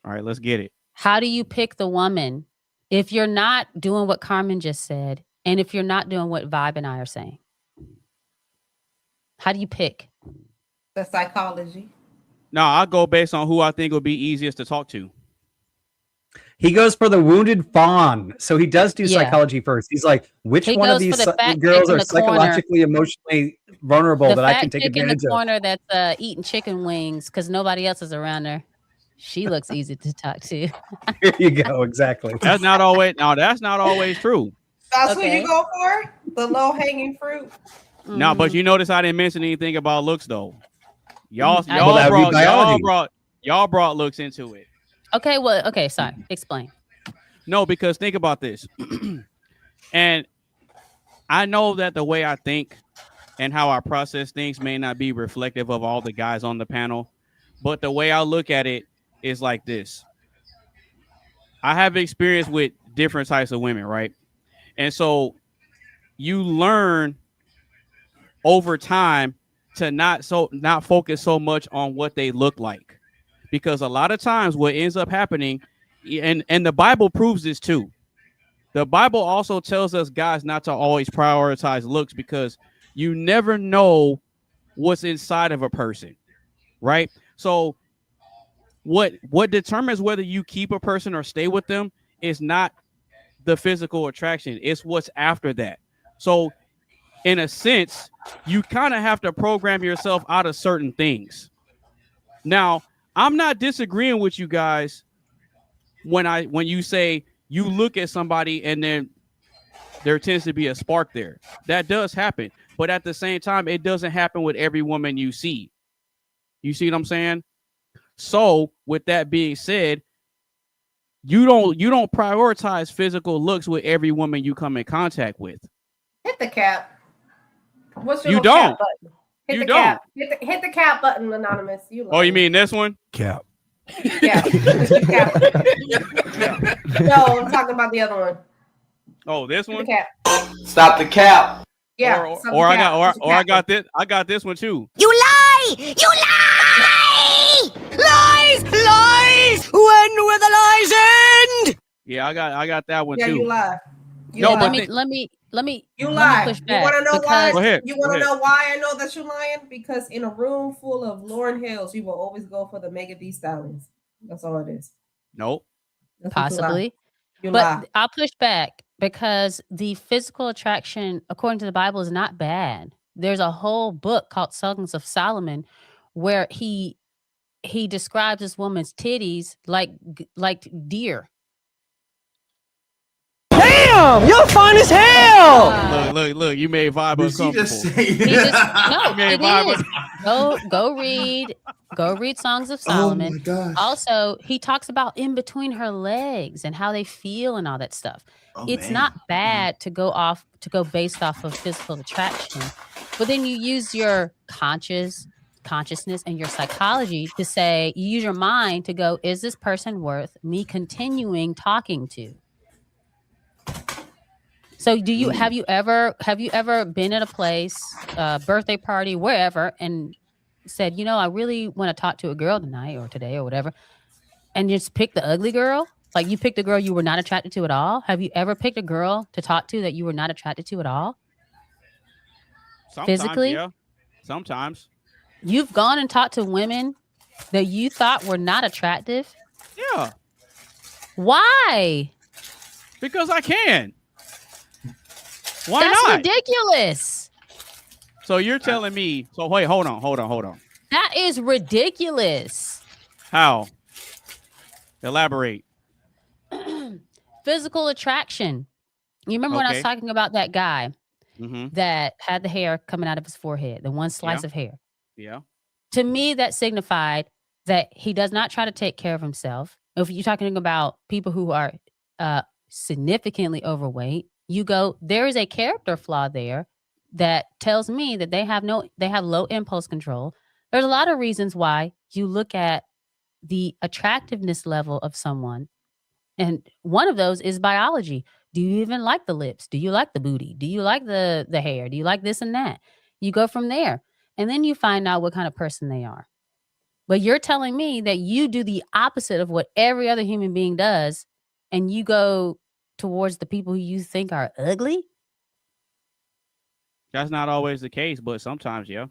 All right, let's get it. How do you pick the woman if you're not doing what Carmen just said, and if you're not doing what Vibe and I are saying? How do you pick? The psychology. No, I'll go based on who I think would be easiest to talk to. He goes for the wounded fawn. So he does do Yeah. psychology first. He's like, which He one of goes for these the fat girls chick in are the corner. psychologically, emotionally vulnerable The that I fat can take chick in advantage the of? corner that's eating chicken wings because nobody else is around her. She looks easy to talk to. Here you go. Exactly. That's not always. No, that's not always true. That's who Okay. you go for? The low hanging fruit. No, but Mhm. you notice I didn't mention anything about looks though. Y'all, I- y'all Well, that would be brought, y'all biology. brought, y'all brought looks into it. Okay, well, okay, sorry. Explain. No, because think about this. And I know that the way I think and how I process things may not be reflective of all the guys on the panel, but the way I look at it is like this. I have experience with different types of women, right? And so you learn over time to not focus so much on what they look like. Because a lot of times what ends up happening, and the Bible proves this too. The Bible also tells us guys not to always prioritize looks because you never know what's inside of a person, right? So what determines whether you keep a person or stay with them is not the physical attraction, it's what's after that. So in a sense, you kind of have to program yourself out of certain things. Now, I'm not disagreeing with you guys when you say you look at somebody and then there tends to be a spark there. That does happen. But at the same time, it doesn't happen with every woman you see. You see what I'm saying? So with that being said, you don't prioritize physical looks with every woman you come in contact with. Hit the cap. What's your You little don't. cap button? Hit You the don't. cap. Hit the cap button, Anonymous. You Oh, you mean this one? Cap. Yeah. Hit the cap. No, I'm talking about the other one. Oh, this Hit the one? cap. Stop the cap. Yeah. Or, stop or the I cap. got Hit the or I cap got this. I got this one too. You lie! You lie! Lies! Lies! When will the lies end? Yeah, I got that one Yeah, too. you lie. You No, lie. but Let me You let lie. me push You back want to know because Go why? ahead, You go want to ahead. know why I know that you're lying? Because in a room full of Lauryn Hills, you will always go for the Mega D Stallions. That's all it is. Nope. That's what you lie. possibly. You But lie. I'll push back because the physical attraction, according to the Bible, is not bad. There's a whole book called Songs of Solomon where he describes this woman's titties like deer. Damn, you're fine as hell. Look! You made Vibe Did she uncomfortable. just say He just no, You made it Vibe is. Go read Songs of Oh my Solomon. gosh. Also, he talks about in between her legs and how they feel and all that stuff. Oh, It's man. not bad to go based off of physical attraction, but then you use your consciousness and your psychology to say, you use your mind to go, is this person worth me continuing talking to? So have you ever been at a place, birthday party, wherever, and said, I really want to talk to a girl tonight or today or whatever, and just pick the ugly girl? Like you picked a girl you were not attracted to at all? Have you ever picked a girl to talk to that you were not attracted to at all? Sometimes, physically? yeah. Sometimes. You've gone and talked to women that you thought were not attractive? Yeah. Why? Because I can. Why That's not? ridiculous. So you're telling me? So wait, hold on. That is ridiculous. How? Elaborate. Physical attraction. You remember when I was Okay. talking about that guy Mm-hmm. that had the hair coming out of his forehead, the one slice of hair? Yeah. To me, that signified that he does not try to take care of himself. If you're talking about people who are significantly overweight, there is a character flaw there that tells me that they have low impulse control. There's a lot of reasons why you look at the attractiveness level of someone, and one of those is biology. Do you even like the lips? Do you like the booty? Do you like the hair? Do you like this and that? You go from there, and then you find out what kind of person they are. But you're telling me that you do the opposite of what every other human being does, and you go towards the people who you think are ugly? That's not always the case, but sometimes, yeah.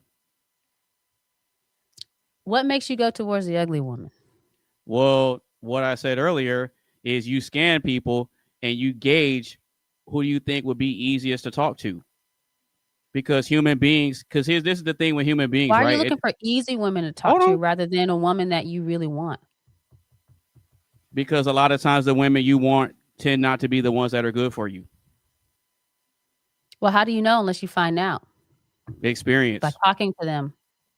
What makes you go towards the ugly woman? Well, what I said earlier is you scan people and you gauge who you think would be easiest to talk to. Because human beings, this is the thing with human beings, Why are right? you looking for easy women to talk to rather than a woman that you really want? Because a lot of times the women you want tend not to be the ones that are good for you. Well, how do you know unless you find out? Experience. By talking to them.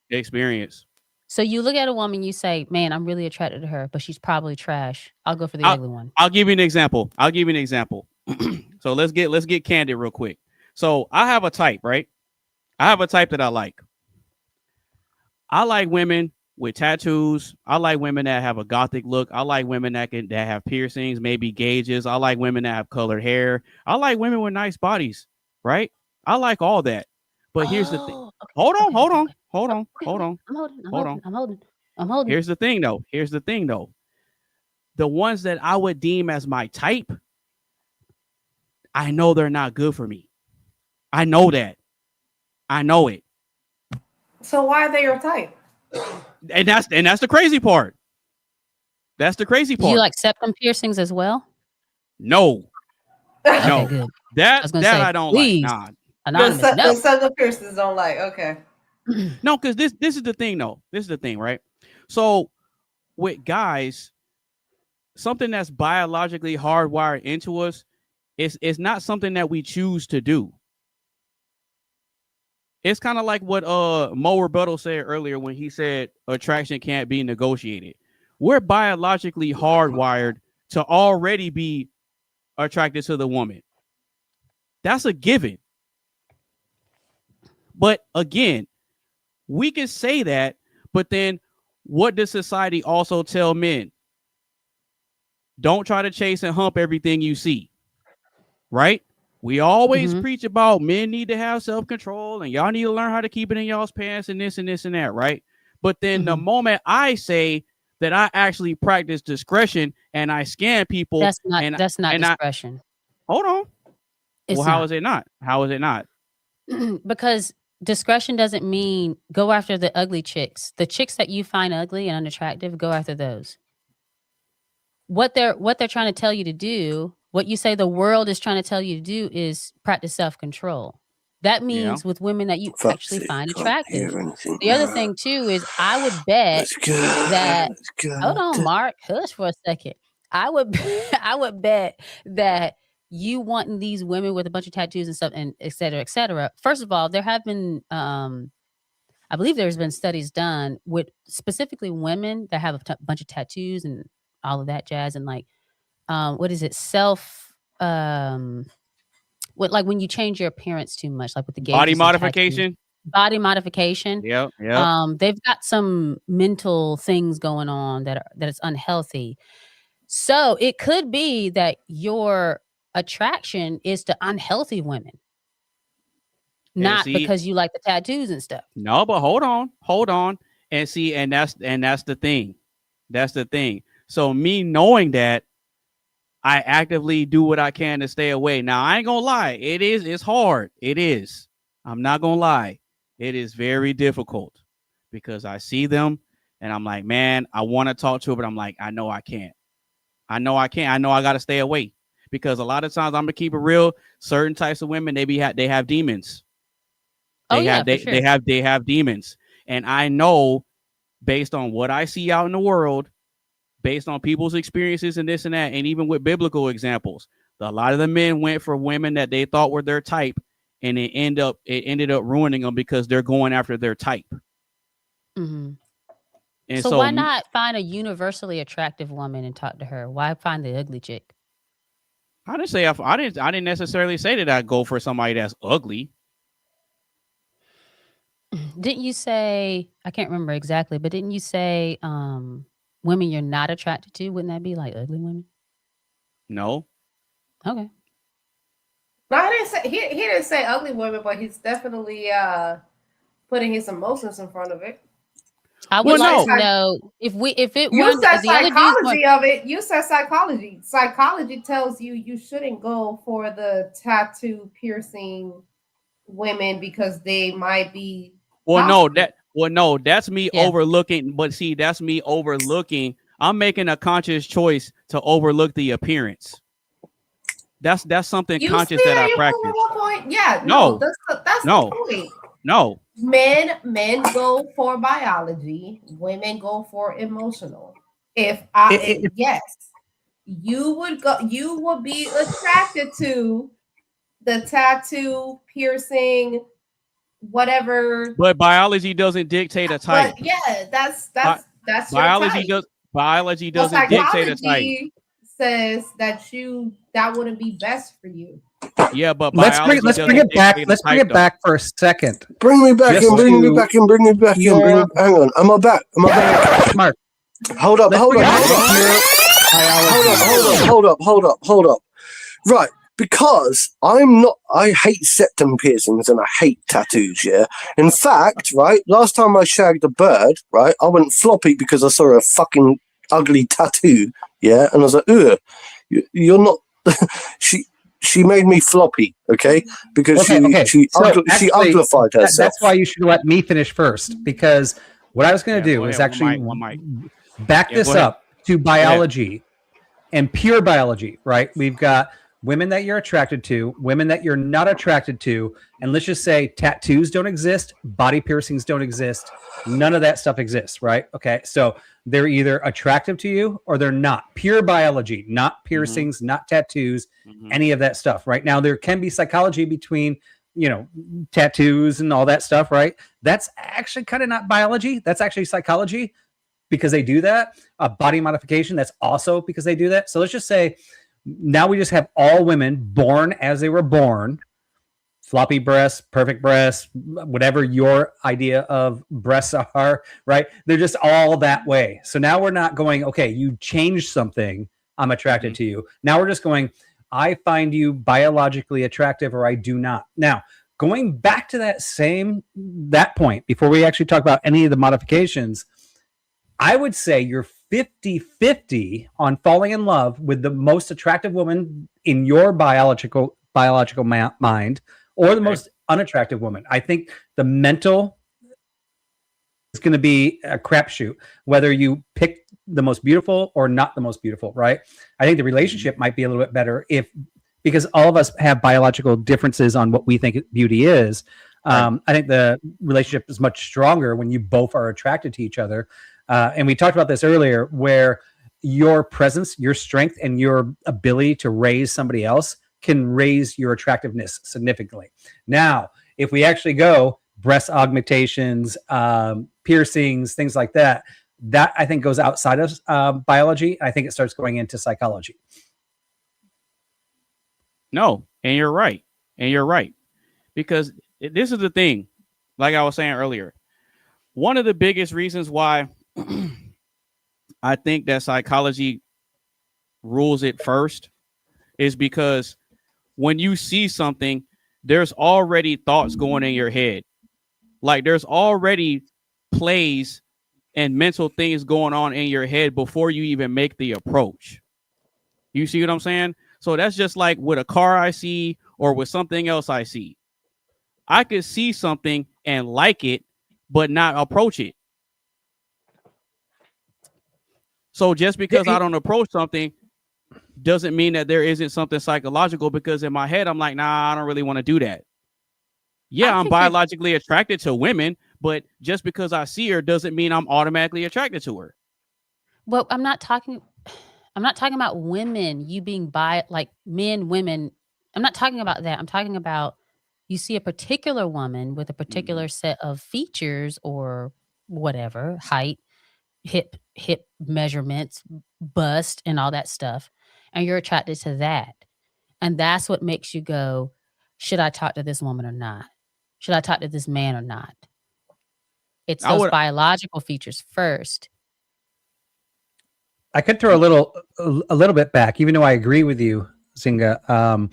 Experience. So you look at a woman, you say, man, I'm really attracted to her, but she's probably trash. I'll go for the ugly one. I'll give you an example. So let's get candid real quick. So I have a type, right? I have a type that I like. I like women with tattoos. I like women that have a gothic look. I like women that have piercings, maybe gauges. I like women that have colored hair. I like women with nice bodies, right? I like all that. But here's the thing. Hold on. I'm holding. Here's the thing though. The ones that I would deem as my type, I know they're not good for me. I know that. I know it. So why are they your type? And that's the crazy part. That's the crazy part. Do you like septum piercings as well? No. Okay, No. good. That I don't please. like. Nah. Anonymous, The no. septum piercings don't like. Okay. No, because this is the thing, though. This is the thing, right? So with guys, something that's biologically hardwired into us is not something that we choose to do. It's kind of like what Mo Rebuttal said earlier when he said attraction can't be negotiated. We're biologically hardwired to already be attracted to the woman. That's a given. But again, we can say that, but then what does society also tell men? Don't try to chase and hump everything you see, right? We always preach about men need to have self-control and y'all need to learn how to keep it in y'all's pants and this and this and that, right? But then the moment I say that I actually practice discretion and I scan people, that's not discretion. Hold on. It's well, how not. is it not? How is it not? Because discretion doesn't mean go after the ugly chicks. The chicks that you find ugly and unattractive, go after those. What they're trying to tell you to do, what you say the world is trying to tell you to do, is practice self-control. That means with women that you actually find attractive. The other thing too is I would bet that hold on, Mark, hush for a second. I would bet that you wanting these women with a bunch of tattoos and stuff and et cetera, et cetera. First of all, there have been I believe there's been studies done with specifically women that have a bunch of tattoos and all of that jazz, and like what is it, what, like when you change your appearance too much, like with the body modification. Body modification. Yep. They've got some mental things going on that it's unhealthy. So it could be that your attraction is to unhealthy women, not because you like the tattoos and stuff. No, but hold on, and see, and that's the thing. That's the thing. So me knowing that, I actively do what I can to stay away. Now, I ain't gonna lie. It's hard. It is. I'm not gonna lie. It is very difficult because I see them and I'm like, man, I want to talk to her, but I'm like, I know I can't. I know I got to stay away because a lot of times I'm gonna keep it real. Certain types of women, they have demons. They have demons, and I know based on what I see out in the world, based on people's experiences and this and that, and even with biblical examples, a lot of the men went for women that they thought were their type, and it ended up ruining them because they're going after their type. Mm-hmm. And so why not find a universally attractive woman and talk to her? Why find the ugly chick? I didn't necessarily say that I'd go for somebody that's ugly. Didn't you say, I can't remember exactly, but didn't you say women you're not attracted to? Wouldn't that be like ugly women? No. Okay. No, he didn't say ugly women, but he's definitely putting his emotions in front of it. I would like to know if it you said psychology of it. You said psychology. Psychology tells you shouldn't go for the tattoo piercing women because they might be. That's me overlooking. But see, that's me overlooking. I'm making a conscious choice to overlook the appearance. That's something conscious that I practice. Yeah, no, that's the point. No. Men go for biology, women go for emotional. Yes, you would be attracted to the tattoo, piercing, whatever. But biology doesn't dictate a type. But yeah, that's biology doesn't dictate a type. Says that wouldn't be best for you. Yeah, but let's bring it back. Let's bring it back for a second. Bring me back in. Bring me back in. Hang on. Am I back? Mark. Hold up. Right. Because I hate septum piercings and I hate tattoos, yeah? In fact, right, last time I shagged a bird, right, I went floppy because I saw a fucking ugly tattoo, yeah? And I was like, ugh, you're not... She made me floppy, okay? Because she uglified herself. That's why you should let me finish first, because what I was going to do is actually back this up to biology and pure biology, right? We've got women that you're attracted to, women that you're not attracted to, and let's just say tattoos don't exist, body piercings don't exist, none of that stuff exists, right? Okay, so they're either attractive to you or they're not. Pure biology, not piercings, not tattoos, any of that stuff. Right now, there can be psychology between, tattoos and all that stuff, right? That's actually kind of not biology. That's actually psychology because they do that. Body modification, that's also because they do that. So let's just say now we just have all women born as they were born, floppy breasts, perfect breasts, whatever your idea of breasts are, right? They're just all that way. So now we're not going, okay, you changed something, I'm attracted to you. Now we're just going, I find you biologically attractive or I do not. Now, going back to that point, before we actually talk about any of the modifications, I would say you're 50-50 on falling in love with the most attractive woman in your biological mind or the most unattractive woman. I think the mental is going to be a crapshoot, whether you pick the most beautiful or not the most beautiful, right? I think the relationship might be a little bit better because all of us have biological differences on what we think beauty is. I think the relationship is much stronger when you both are attracted to each other. And we talked about this earlier, where your presence, your strength, and your ability to raise somebody else can raise your attractiveness significantly. Now, if we actually go breast augmentations, piercings, things like that, that I think goes outside of biology. I think it starts going into psychology. No, and you're right. Because this is the thing, like I was saying earlier, one of the biggest reasons why I think that psychology rules it first is because when you see something, there's already thoughts going in your head. Like there's already plays and mental things going on in your head before you even make the approach. You see what I'm saying? So that's just like with a car I see or with something else I see. I could see something and like it, but not approach it. So just because I don't approach something, doesn't mean that there isn't something psychological, because in my head, I'm like, nah, I don't really want to do that. Yeah, I'm biologically attracted to women, but just because I see her doesn't mean I'm automatically attracted to her. Well, I'm not talking about women, you being like men, women. I'm not talking about that. I'm talking about you see a particular woman with a particular set of features or whatever, height, hip measurements, bust, and all that stuff, and you're attracted to that. And that's what makes you go, should I talk to this woman or not? Should I talk to this man or not? It's those biological features first. I could throw a little bit back, even though I agree with you, Zinga,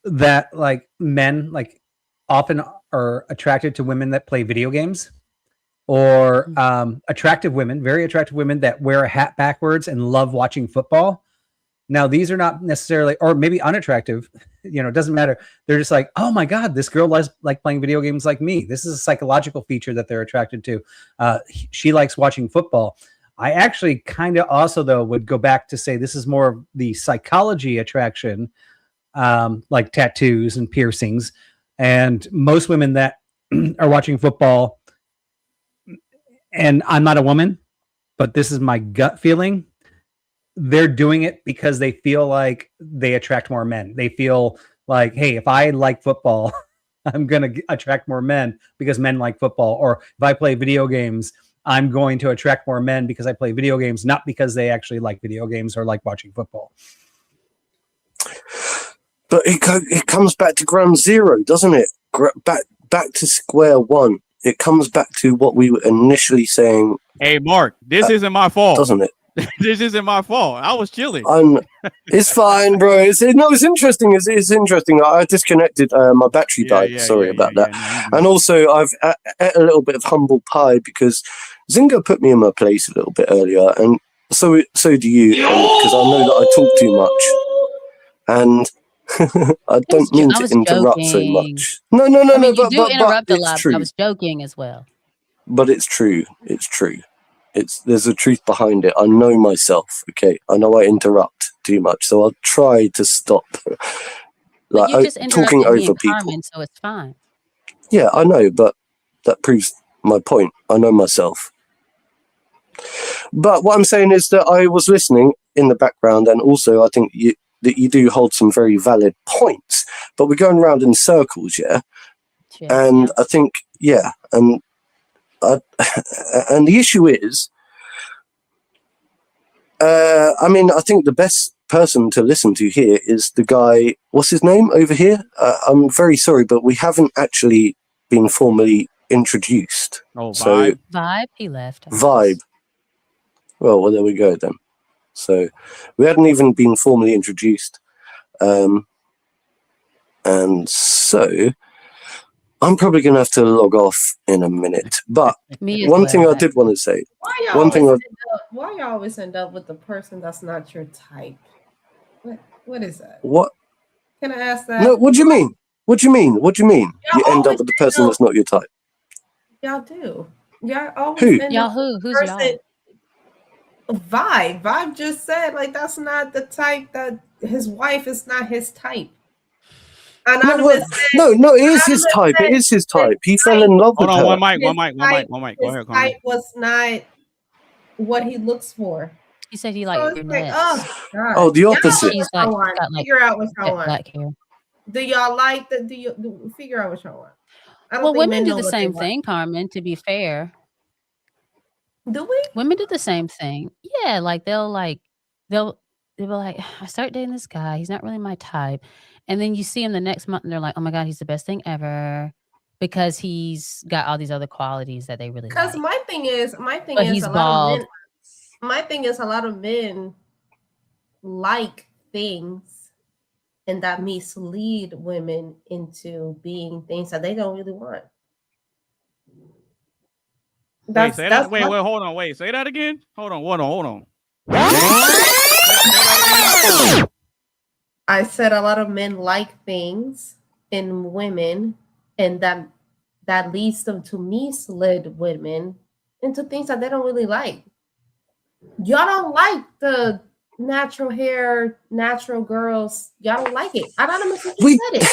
that like men like often are attracted to women that play video games, or attractive women, very attractive women that wear a hat backwards and love watching football. Now, these are not necessarily, or maybe unattractive, it doesn't matter. They're just like, oh my God, this girl likes like playing video games like me. This is a psychological feature that they're attracted to. She likes watching football. I actually kind of also, though, would go back to say this is more of the psychology attraction, like tattoos and piercings. And most women that are watching football, and I'm not a woman, but this is my gut feeling, they're doing it because they feel like they attract more men. They feel like, hey, if I like football, I'm going to attract more men because men like football. Or if I play video games, I'm going to attract more men because I play video games, not because they actually like video games or like watching football. But it comes back to ground zero, doesn't it? Back to square one. It comes back to what we were initially saying. Hey, Mark, this isn't my fault. Doesn't it? This isn't my fault. I was chilling. It's fine, bro. It's interesting. It's interesting. I disconnected. My battery died. Sorry about that. And also, I've ate a little bit of humble pie because Zinga put me in my place a little bit earlier, and so do you, because I know that I talk too much, and I don't mean to interrupt so much. No. You do interrupt a lot. But I was joking as well. But it's true. It's true. There's a truth behind it. I know myself. Okay, I know I interrupt too much, so I'll try to stop. Like you just talking over people. Carmen, so it's fine. Yeah, I know, but that proves my point. I know myself. But what I'm saying is that I was listening in the background, and also I think that you do hold some very valid points. But we're going around in circles, yeah. And I think, and the issue is, I think the best person to listen to here is the guy, what's his name over here? I'm very sorry, but we haven't actually been formally introduced. Oh, so, Vibe, he left. Vibe. Well, there we go then. So we hadn't even been formally introduced. And so I'm probably going to have to log off in a minute. But one thing I did want to say. Why you always end up with the person that's not your type? What is that? What? Can I ask that? No, what do you mean? What do you mean? You end up with the person that's not your type. Y'all do. Y'all always Who? end Y'all up who? with the Who's person. y'all? Vibe just said like that's not the type, that his wife is not his type. No, it is his type. It is his type. He fell in love with her. Hold on, one mic. Go ahead, His type was not what he looks for. He said he liked brunettes. The opposite. She's got figure out what y'all want. black hair. Do y'all like the? Do you figure out what y'all want? I don't Well, think women men do know the what they same want. thing, Carmen, to be fair. Do we? Women do the same thing. Yeah, like they'll be like, I start dating this guy. He's not really my type. And then you see him the next month and they're like, oh my God, he's the best thing ever. Because he's got all these other qualities that they really like. Because my thing is he's bald. My thing is a lot of men like things, and that mislead women into being things that they don't really want. Wait, hold on. Wait, say that again. Hold on. I said a lot of men like things in women, and that leads them to mislead women into things that they don't really like. Y'all don't like the natural hair, natural girls, y'all don't like it. Anonymous just We- said it.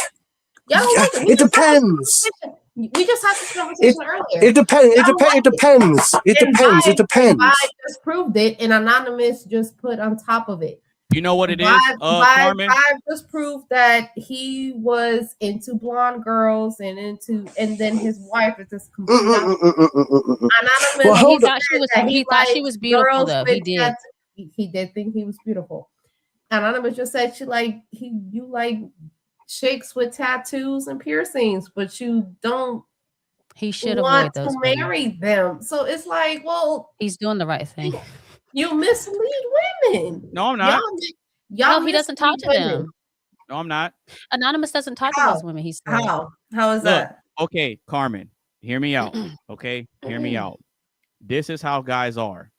Y'all don't like it. It depends. We just had this conversation earlier. It depends. It depends. It depends. It And depends. It depends. Vibe just proved it, and Anonymous just put on top of it. You know what it is, Vibe Carmen? just proved that he was into blonde girls and then his wife is just complete. Anonymous. Well, he hold thought she was he thought she was beautiful girls though. with He did. tattoos. He did think he was beautiful. Anonymous just said you like chicks with tattoos and piercings, but you don't He should avoid want those. to women. marry them. So it's like, well, He's doing the right thing. you mislead women. No, I'm not. Y'all No, he doesn't talk to mislead women. them. No, I'm not. Anonymous doesn't talk How? to those women. He said. How is Look, that? okay, Carmen, hear me out. Okay, hear me out. This is how guys are.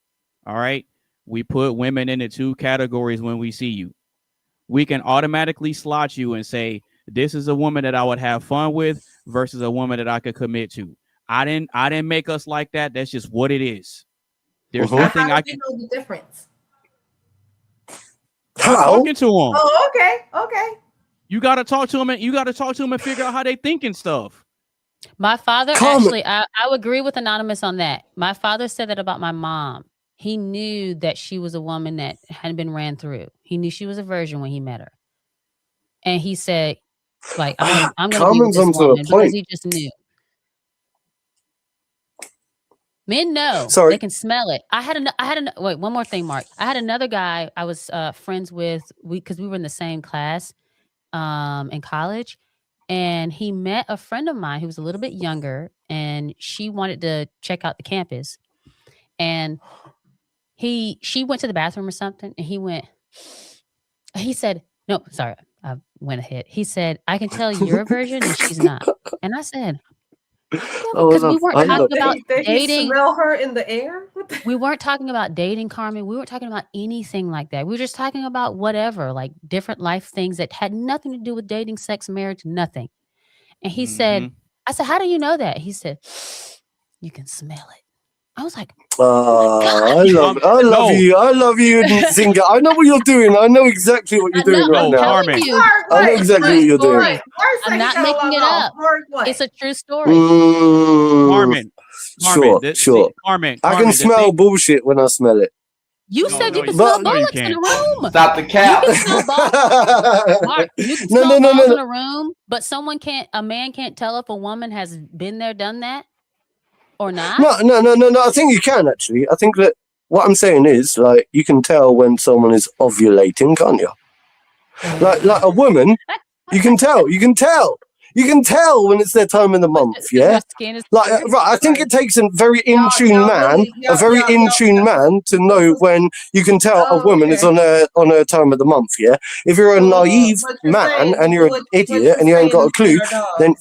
All right. We put women into two categories when we see you. We can automatically slot you and say, this is a woman that I would have fun with versus a woman that I could commit to. I didn't make us like that. That's just what it is. There's nothing How I do you can know the difference? I'm talking to them. Oh, okay. You gotta talk to them and figure out how they think and stuff. My father Carmen. actually, I would agree with Anonymous on that. My father said that about my mom. He knew that she was a woman that hadn't been ran through. He knew she was a virgin when he met her. And he said, like, I'm going to be with Carmen's this onto a woman because point. he just knew. Men know. Sorry. They can smell it. Wait, one more thing, Mark. I had another guy I was friends with because we were in the same class in college. And he met a friend of mine who was a little bit younger, and she wanted to check out the campus. And she went to the bathroom or something, and he said, no, sorry, I went ahead. He said, I can tell you're a virgin and she's not. And I said, because we weren't talking about dating. Smell her in the air? We weren't talking about dating, Carmen. We weren't talking about anything like that. We were just talking about whatever, like different life things that had nothing to do with dating, sex, marriage, nothing. And he said, I said, how do you know that? He said, you can smell it. I was like, I love you, Zinga. I know what you're doing. I know exactly what you're doing right now. Carmen. I know exactly what you're doing. I'm not making it up. It's a true story. Carmen. Sure. Carmen. I can smell bullshit when I smell it. You said you can But- smell bullets in a room. Stop the cap. You can smell balls. Mark, you can No, smell no, balls no. in a room, but a man can't tell if a woman has been there, done that, or not. No. I think you can actually. I think that what I'm saying is like you can tell when someone is ovulating, can't you? Like a woman, you can tell. You can tell when it's their time in the month. Yeah. Her skin is Like right, I think it takes a very in tune man to know when you can tell a woman is on her time of the month. Yeah. If you're a naive man and you're an idiot and you ain't got a clue, then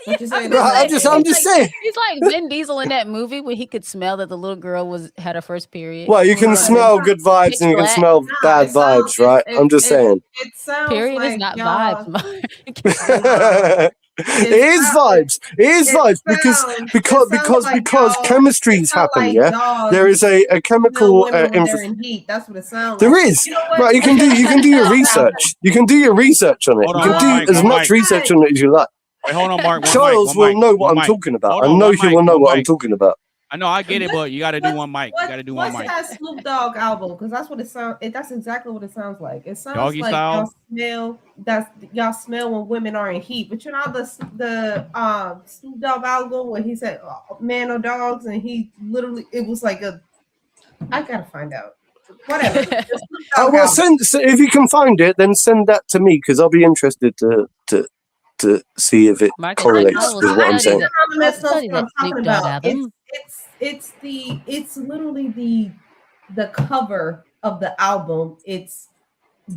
What you saying? right, I'm just saying. He's like Vin Diesel in that movie where he could smell that the little girl had her first period. Well, you can smell good vibes and you can smell bad vibes, right? I'm just saying. It sounds Period like is not y'all- vibes. Mark. It is vibes. It is vibes because chemistries happen. Yeah, there is a chemical heat. That's what it sounds. There like. is You know what? right. You can do your research. You can do your research on it. Hold You on, can Mike, do as Mike. much research on it as you like. Wait, hold on, Mark. Charles will know what I'm talking about. Hold I on, know one he mic, will know one what I'm mic. talking about. I know, I get it, but you got to do one mic. You got to do one What's mic. that Snoop Dogg album? Because that's what it sounds. That's exactly what it sounds like. It sounds Doggy like Style? y'all smell when women are in heat. But you know the Snoop Dogg album where he said "man or dogs" and he literally it was like I gotta find out. Whatever. Well, if you can find it, then send that to me because I'll be interested to see if it Mark, correlates I will with what I'm study saying. that. That's Study what I'm that talking Snoop Dogg about. album. It's literally the cover of the album. It's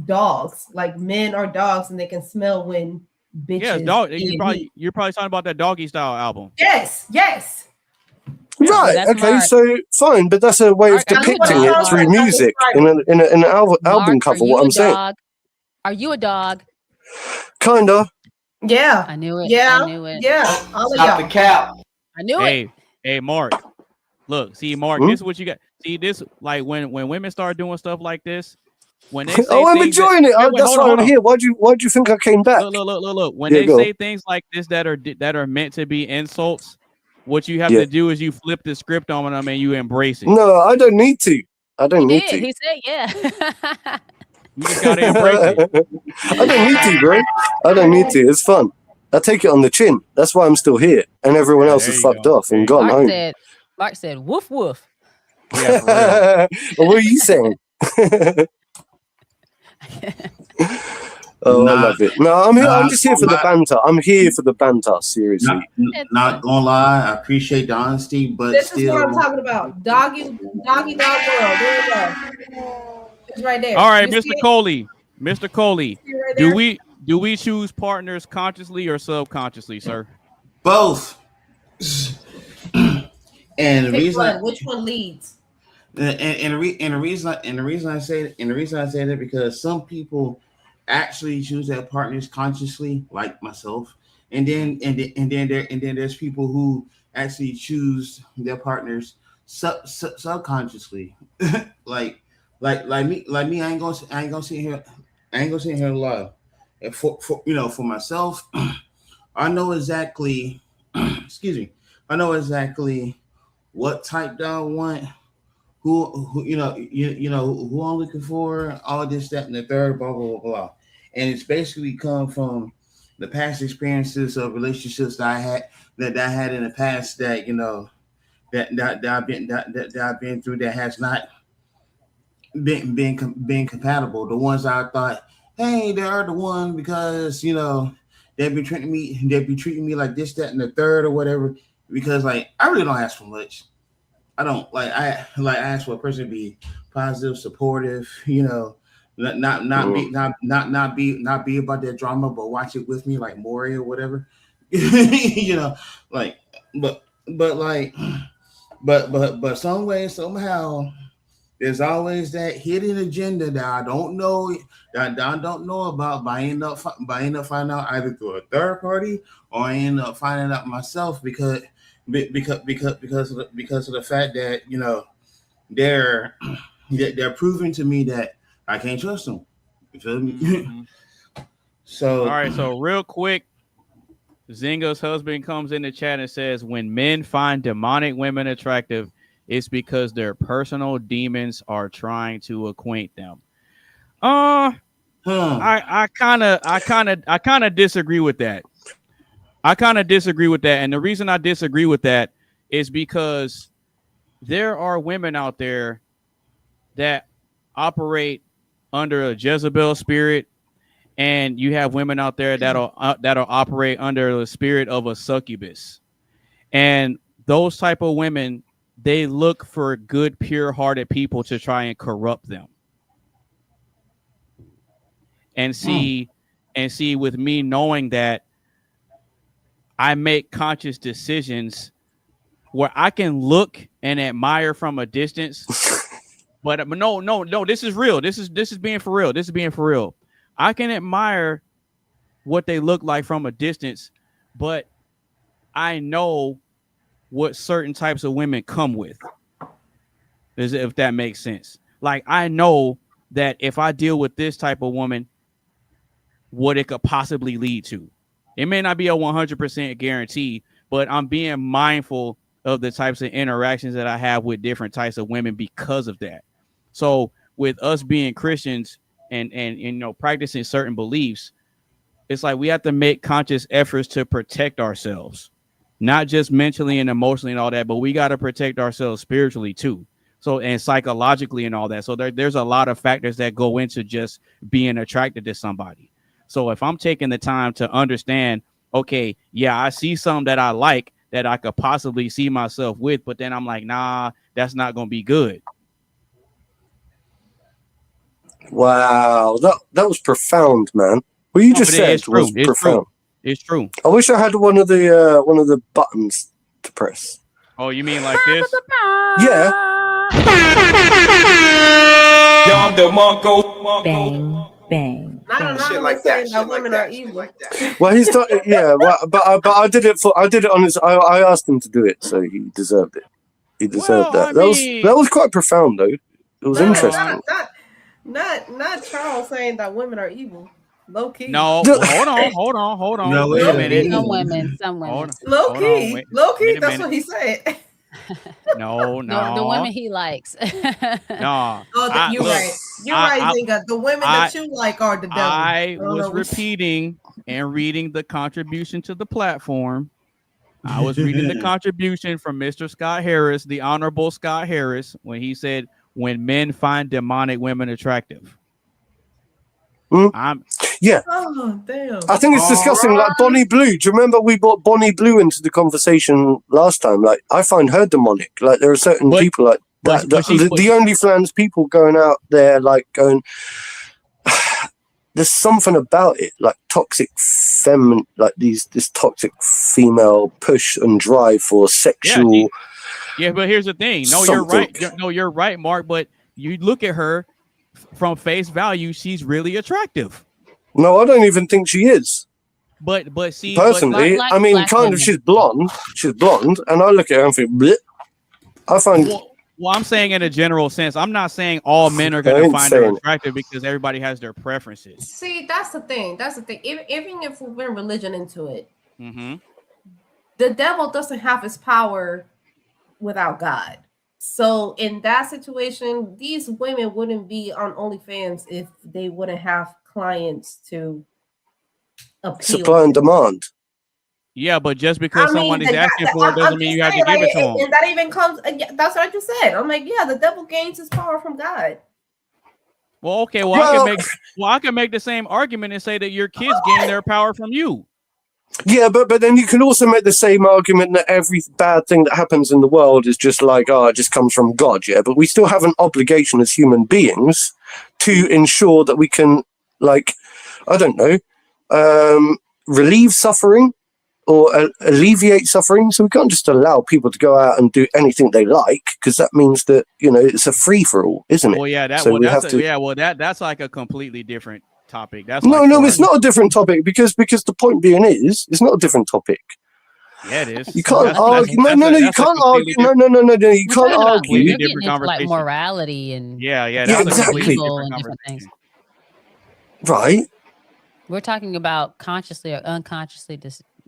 dogs, like men are dogs, and they can smell when bitches. Yeah, dog. in heat. You're probably talking about that Doggy Style album. Yes. Right. that's Okay. Mark. So fine, but that's a way of Mark, are you a depicting dog? it through music in an album Mark, cover. are you What a I'm saying, dog? Are you a dog? kinda. Yeah. I knew it. Yeah. I knew it. Yeah. All of Stop the y'all. cap. I knew it. Hey, Mark. Look, see, Mark, this is what you got. See, this like when women start doing stuff like this, when they say Oh, I'm things enjoying it. Wait, That's hold on, why hold I'm on. here. Why do you think I came back? Look. When Yeah, they go say on. things like this that are meant to be insults, what you have Yeah. to do is you flip the script on them and you embrace it. No, I don't need to. I don't He need did. to. He said, yeah. You just gotta embrace it. I don't need to, bro. I don't need to. It's fun. I take it on the chin. That's why I'm still here, and everyone else there has you fucked go. off There and you gone Mark home. said, woof, woof. Yeah, for real. What are you saying? Oh, I Nah, love it. No, I'm here. I'm nah, just here for the banter. I'm here for the banter. Seriously. not gonna lie. I appreciate the honesty, but This still, is what I'm talking about. Doggy dog world. There you go. It's right there. All right, You Mr. see it? Coley. Mr. Coley, See it right do there? we choose partners consciously or subconsciously, sir? both. And the Pick reason, one. Which one leads? and the reason I say that because some people actually choose their partners consciously, like myself, and then there's people who actually choose their partners subconsciously, like me. I ain't gonna sit here and lie. And for myself, I know exactly. Excuse me. I know exactly what type that I want. Who you know who I'm looking for, all this, that, and the third, blah blah blah blah, and it's basically come from the past experiences of relationships that I had in the past that that I've been through that has not been compatible. The ones I thought, hey, they are the one because they've been treating me like this, that, and the third or whatever. Because like I really don't ask for much. I don't I ask for a person to be positive, supportive, not be about that drama, but watch it with me like Maury or whatever. But some way, somehow there's always that hidden agenda that I don't know about, but I end up finding out either through a third party or I end up finding out myself because of the fact that they're proving to me that I can't trust them. You feel me? Mm-hmm. So all right, so real quick, Zinga's husband comes in the chat and says, when men find demonic women attractive, it's because their personal demons are trying to acquaint them. I kind of disagree with that. And the reason I disagree with that is because there are women out there that operate under a Jezebel spirit, and you have women out there that'll operate under the spirit of a succubus. And those type of women, they look for good, pure-hearted people to try and corrupt them. And see, with me knowing that, I make conscious decisions where I can look and admire from a distance. But no, this is real. This is being for real. This is being for real. I can admire what they look like from a distance, but I know what certain types of women come with. If that makes sense. Like I know that if I deal with this type of woman, what it could possibly lead to. It may not be a 100% guarantee, but I'm being mindful of the types of interactions that I have with different types of women because of that. So with us being Christians and practicing certain beliefs, it's like we have to make conscious efforts to protect ourselves, not just mentally and emotionally and all that, but we got to protect ourselves spiritually too. So, and psychologically and all that. So there's a lot of factors that go into just being attracted to somebody. So if I'm taking the time to understand, okay, yeah, I see something that I like that I could possibly see myself with, but then I'm like, nah, that's not going to be good. Wow, that was profound, man. What you just said was profound. It's true. I wish I had one of the buttons to press. Oh, you mean like this? Yeah. Bang, bang. Shit like that. That women are evil. Well, he's talking. Yeah, well, but I did it on his. I asked him to do it, so he deserved it. He deserved that. That was quite profound, though. It was interesting. Not Charles saying that women are evil. Low key. No, hold on. No, Wait wait a a minute. minute. Some women. Low Hold on, key. wait. Low key. Wait a That's minute. what he said. No. The women he likes. No. Oh, you're right. You're right, Zinga. The women that you like are the devil. I was repeating and reading the contribution to the platform. I was reading the contribution from Mr. Scott Harris, the Honorable Scott Harris, when he said, "When men find demonic women attractive." Yeah. Oh, damn. I think it's disgusting. Like Bonnie Blue. Do you remember we brought Bonnie Blue into the conversation last time? Like, I find her demonic. Like, there are certain people like that. The OnlyFans people going out there, like, going, there's something about it, like toxic feminine, like this toxic female push and drive for sexual. Yeah, but here's the thing. No, you're right. You're right, Mark. But you look at her from face value, she's really attractive. No, I don't even think she is. But see, personally, I mean, kind of. She's blonde, and I look at her and think, bleh. I find. Well, I'm saying in a general sense. I'm not saying all men are going to find her attractive because everybody has their preferences. See, that's the thing. Even if we bring religion into it, mm-hmm. the devil doesn't have his power without God. So in that situation, these women wouldn't be on OnlyFans if they wouldn't have clients to appeal. Supply and demand. Yeah, but just because someone is asking for it doesn't mean you have to give it to them. And that even comes, that's what I just said. I'm like, yeah, the devil gains his power from God. Well, okay, I can make the same argument and say that your kids gain their power from you. Yeah, but then you can also make the same argument that every bad thing that happens in the world is just like, it just comes from God, yeah? But we still have an obligation as human beings to ensure that we can, like, I don't know, relieve suffering or alleviate suffering. So we can't just allow people to go out and do anything they like, because that means that, it's a free-for-all, isn't it? Well, yeah, that's like a completely different topic. That's no, it's not a different topic because the point being is, it's not a different topic. Yeah, it is. You can't argue. No, you can't argue. No, you can't argue. You're getting into like morality and exactly. And different things. Right. We're talking about consciously or unconsciously.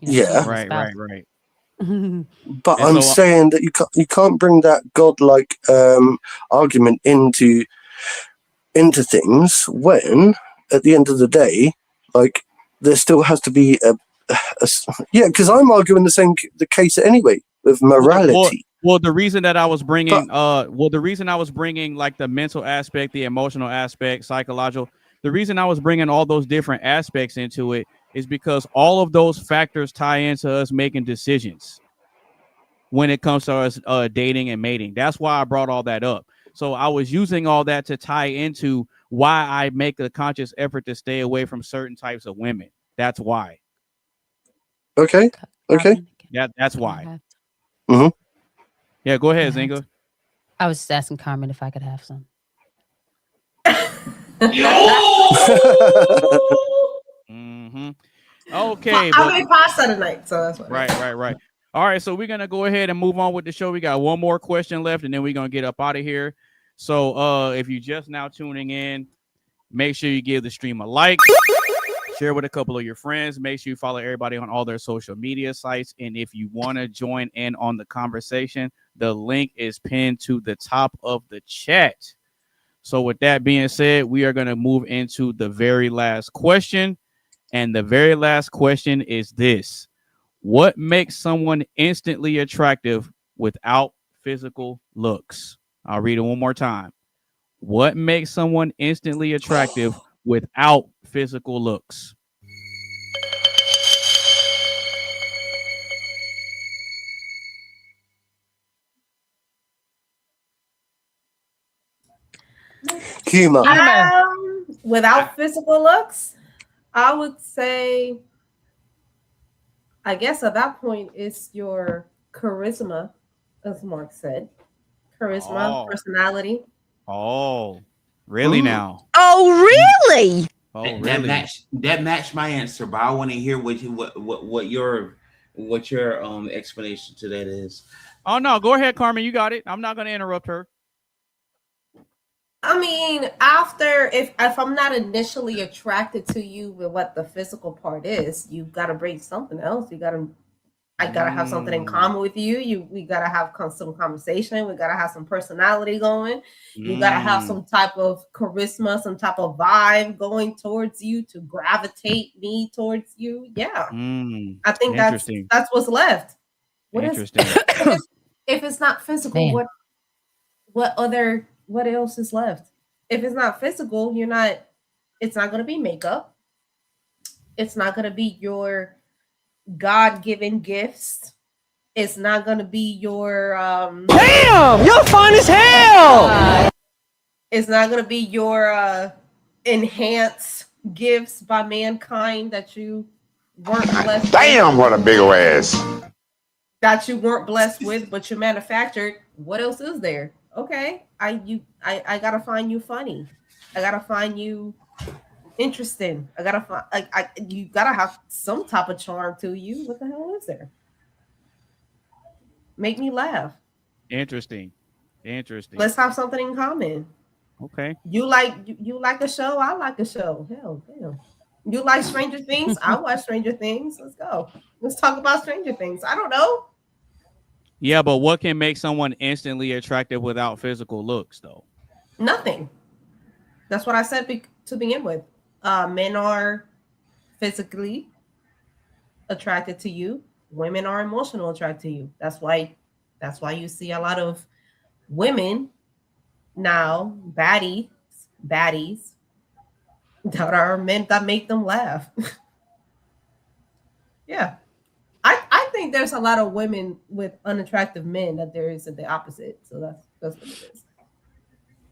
Right. But I'm saying that you can't bring that godlike argument into things when, at the end of the day, like, there still has to be because I'm arguing the case anyway with morality. Well, the reason that I was bringing like the mental aspect, the emotional aspect, psychological, the reason I was bringing all those different aspects into it is because all of those factors tie into us making decisions when it comes to us dating and mating. That's why I brought all that up. So I was using all that to tie into why I make a conscious effort to stay away from certain types of women. That's why. Okay. That's why. Mm-hmm. Yeah, go ahead, Zinga. I was just asking Carmen if I could have some. Mm-hmm. Okay. I made pasta tonight, so that's why. Right. All right, so we're gonna go ahead and move on with the show. We got one more question left, and then we're gonna get up out of here. So if you're just now tuning in, make sure you give the stream a like, share with a couple of your friends, make sure you follow everybody on all their social media sites. And if you want to join in on the conversation, the link is pinned to the top of the chat. So with that being said, we are going to move into the very last question. And the very last question is this: what makes someone instantly attractive without physical looks? I'll read it one more time. What makes someone instantly attractive without physical looks? Humor. Without physical looks, I would say, I guess at that point, it's your charisma, as Mark said. Charisma, personality. Oh, really now? Oh, really? Oh, really? That matched my answer, but I want to hear what your explanation to that is. Oh no, go ahead, Carmen. You got it. I'm not going to interrupt her. I mean, after if I'm not initially attracted to you with what the physical part is, you got to bring something else. I gotta have something in common with you. We gotta have some conversation. We gotta have some personality going. You gotta have some type of charisma, some type of vibe going towards you to gravitate me towards you. Yeah, I think that's what's left. What Interesting. If it's not physical, Man. what else is left? If it's not physical, it's not gonna be makeup. It's not gonna be your God-given gifts. It's not gonna be your Damn, you're fine as hell. It's not gonna be your enhanced gifts by mankind that you weren't blessed. Damn, what a big ol' ass. That you weren't blessed with, but you manufactured. What else is there? Okay, I gotta find you funny. I gotta find you interesting. I gotta find you gotta have some type of charm to you. What the hell is there? Make me laugh. Interesting. Let's have something in common. Okay. You like a show, I like a show. Hell, damn. You like Stranger Things? I watch Stranger Things. Let's go. Let's talk about Stranger Things. I don't know. Yeah, but what can make someone instantly attractive without physical looks, though? Nothing. That's what I said to begin with. Men are physically attracted to you. Women are emotional attracted to you. That's why you see a lot of women now, baddies that are men that make them laugh. Yeah. I think there's a lot of women with unattractive men that there is the opposite. So that's what it is.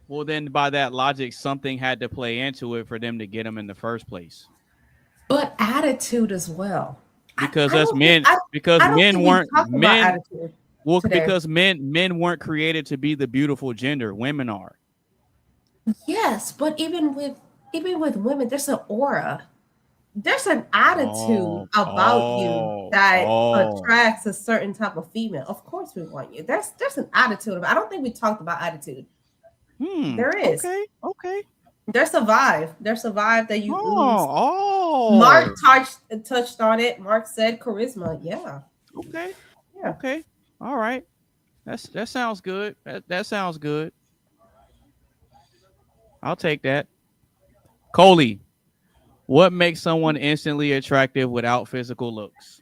Well, then by that logic, something had to play into it for them to get them in the first place. But attitude as well. Because men weren't weren't created to be the beautiful gender. Women are. Yes, but even with women, there's an aura. There's an attitude about you that attracts a certain type of female. Of course we want you. There's an attitude. I don't think we talked about attitude. There is. Okay. There's a vibe. There's a vibe that you lose. Mark touched on it. Mark said charisma. Yeah. Okay. Yeah. Okay. All right. That sounds good. That sounds good. I'll take that. Coley, what makes someone instantly attractive without physical looks?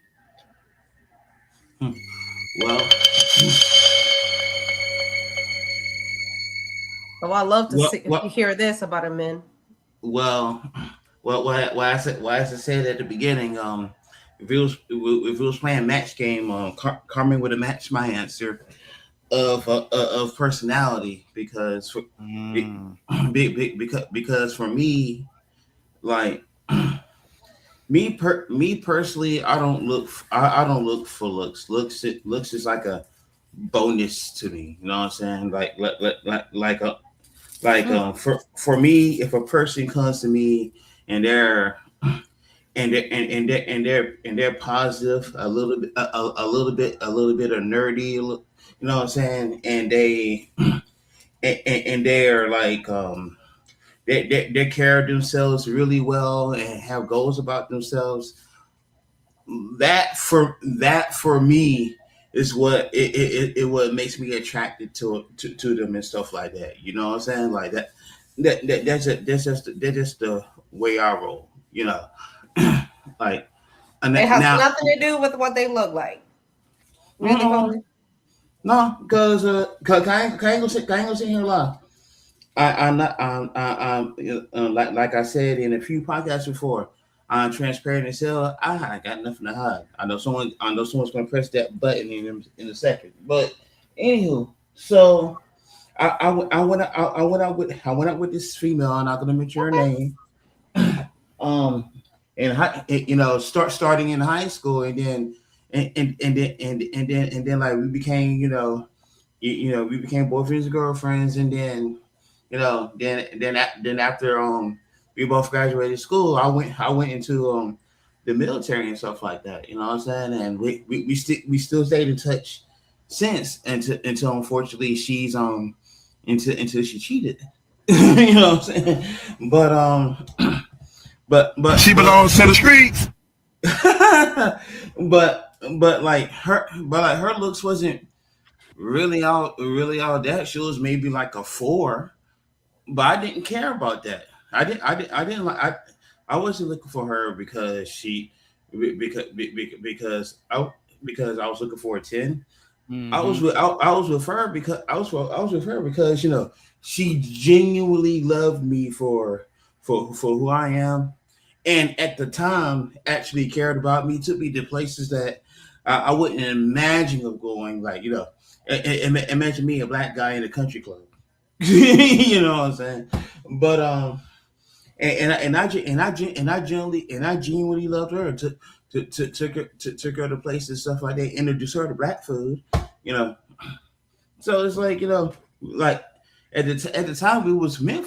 Well, I love to hear this about a man. Well, why I said at the beginning, if it was playing match game, Carmen would have matched my answer of personality because for me, like me personally, I don't look for looks. Looks is like a bonus to me. You know what I'm saying? For me, if a person comes to me and they're positive, a little bit of nerdy, you know what I'm saying, and they're like they carry themselves really well and have goals about themselves. That for me is what it what makes me attracted to them and stuff like that. You know what I'm saying? Like that's just the way I roll. You know, like it has nothing to do with what they look like. Really? No, because I ain't gonna sit here and lie. I'm not. Like I said in a few podcasts before, I'm transparent as hell. I got nothing to hide. I know someone's gonna press that button in a second. But anywho, so I went out with this female. I'm not gonna mention her name. Starting in high school, and then like we became, we became boyfriends and girlfriends, and then after we both graduated school, I went into the military and stuff like that. You know what I'm saying? And we still stayed in touch since until unfortunately she's until she cheated. You know what I'm saying? But She belongs to the streets. but like her looks wasn't really all that. She was maybe like a 4, but I didn't care about that. I didn't like. I wasn't looking for her because I was looking for a 10. Mhm. I was with her because I was with her because, you know, she genuinely loved me for who I am, and at the time actually cared about me, took me to places that I wouldn't imagine of going. Like, you know, imagine me, a black guy in a country club. You know what I'm saying? But I genuinely loved her. Took her to places and stuff like that. Introduced her to black food. You know, so it's like, you know, like at the time we were meant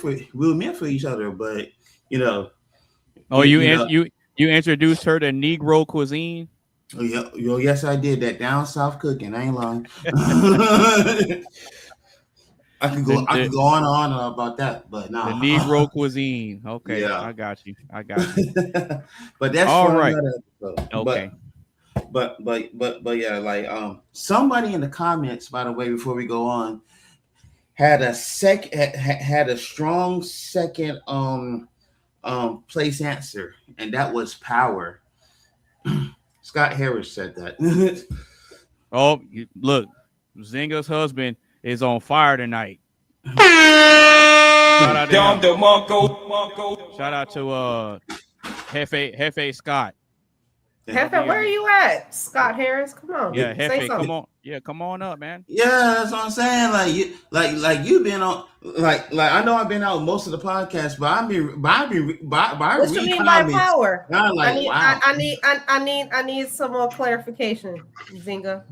for each other. But, you know, Oh, you introduced her to Negro cuisine? Oh, yeah, yes, I did that down south cooking. I ain't lying. I could go on and on about that, but no. The Negro cuisine. Okay, Yeah. I got you. But that's all for right. another episode. Okay. But yeah, like somebody in the comments, by the way, before we go on, had a strong second place answer, and that was power. Scott Harris said that. Oh, look, Zinga's husband is on fire tonight. Shout out to Hefe Scott. Hefe, where are you at? Scott Harris, come on. Yeah, Hefe, Say something. come on. Yeah, come on up, man. Yeah, that's what I'm saying. Like you've been on, like I know I've been out most of the podcast, but I What you mean by power? I'm like, wow. I need some more clarification, Zinga.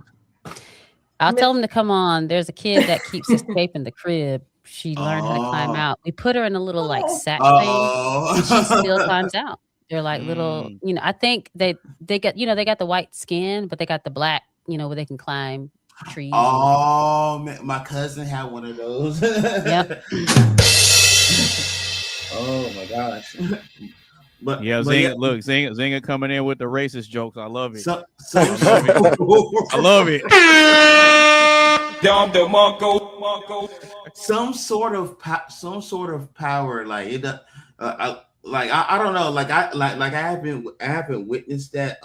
I'll tell him to come on. There's a kid that keeps escaping the crib. She learned how to climb out. We put her in a little like sack thing, and she still climbs out. They're like little, you know, I think they got, you know, they got the white skin, but they got the black, you know, where they can climb trees. Oh, man, my cousin had one of those. Yep. Oh my gosh. But Zinga coming in with the racist jokes. I love it. I love it. Some sort of power, like it. I don't know. Like I haven't witnessed that.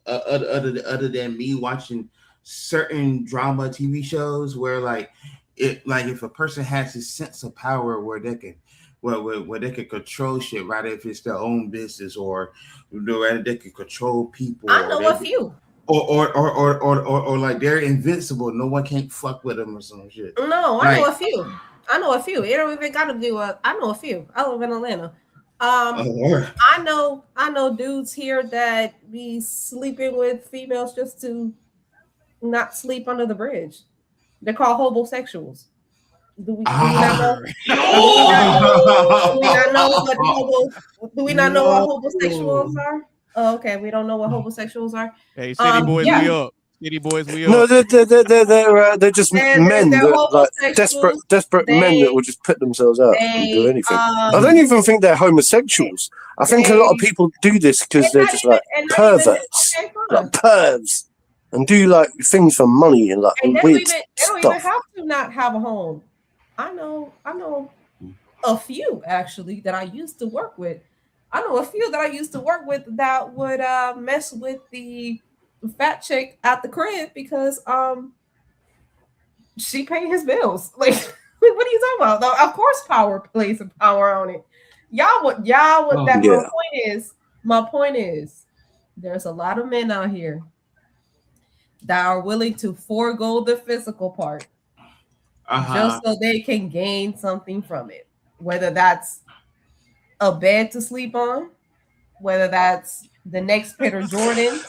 Other than me watching certain drama TV shows where like if a person has this sense of power where they can. Where they can control shit, right? If it's their own business, or whether they can control people. I know a few. Or like they're invincible. No one can't fuck with them or some shit. No, I know a few. It don't even gotta do. I know a few. I live in Atlanta. I know dudes here that be sleeping with females just to not sleep under the bridge. They're called homosexuals. Do we not know what homosexuals are? Oh, okay, we don't know what homosexuals are. Hey, city boys, we up. City boys, we up. No, they're just men that like desperate men that will just put themselves out and do anything. I don't even think they're homosexuals. I think a lot of people do this because they're just like perverts, like pervs, and do like things for money and like weird they don't stuff. even have to not have a home. I know a few actually that I used to work with. I know a few that I used to work with that would mess with the fat chick at the crib because she paid his bills. Like, what are you talking about? Though, of course, power plays a power on it. My point is, there's a lot of men out here that are willing to forego the physical part. Just so they can gain something from it, whether that's a bed to sleep on, whether that's the next pair of Jordans.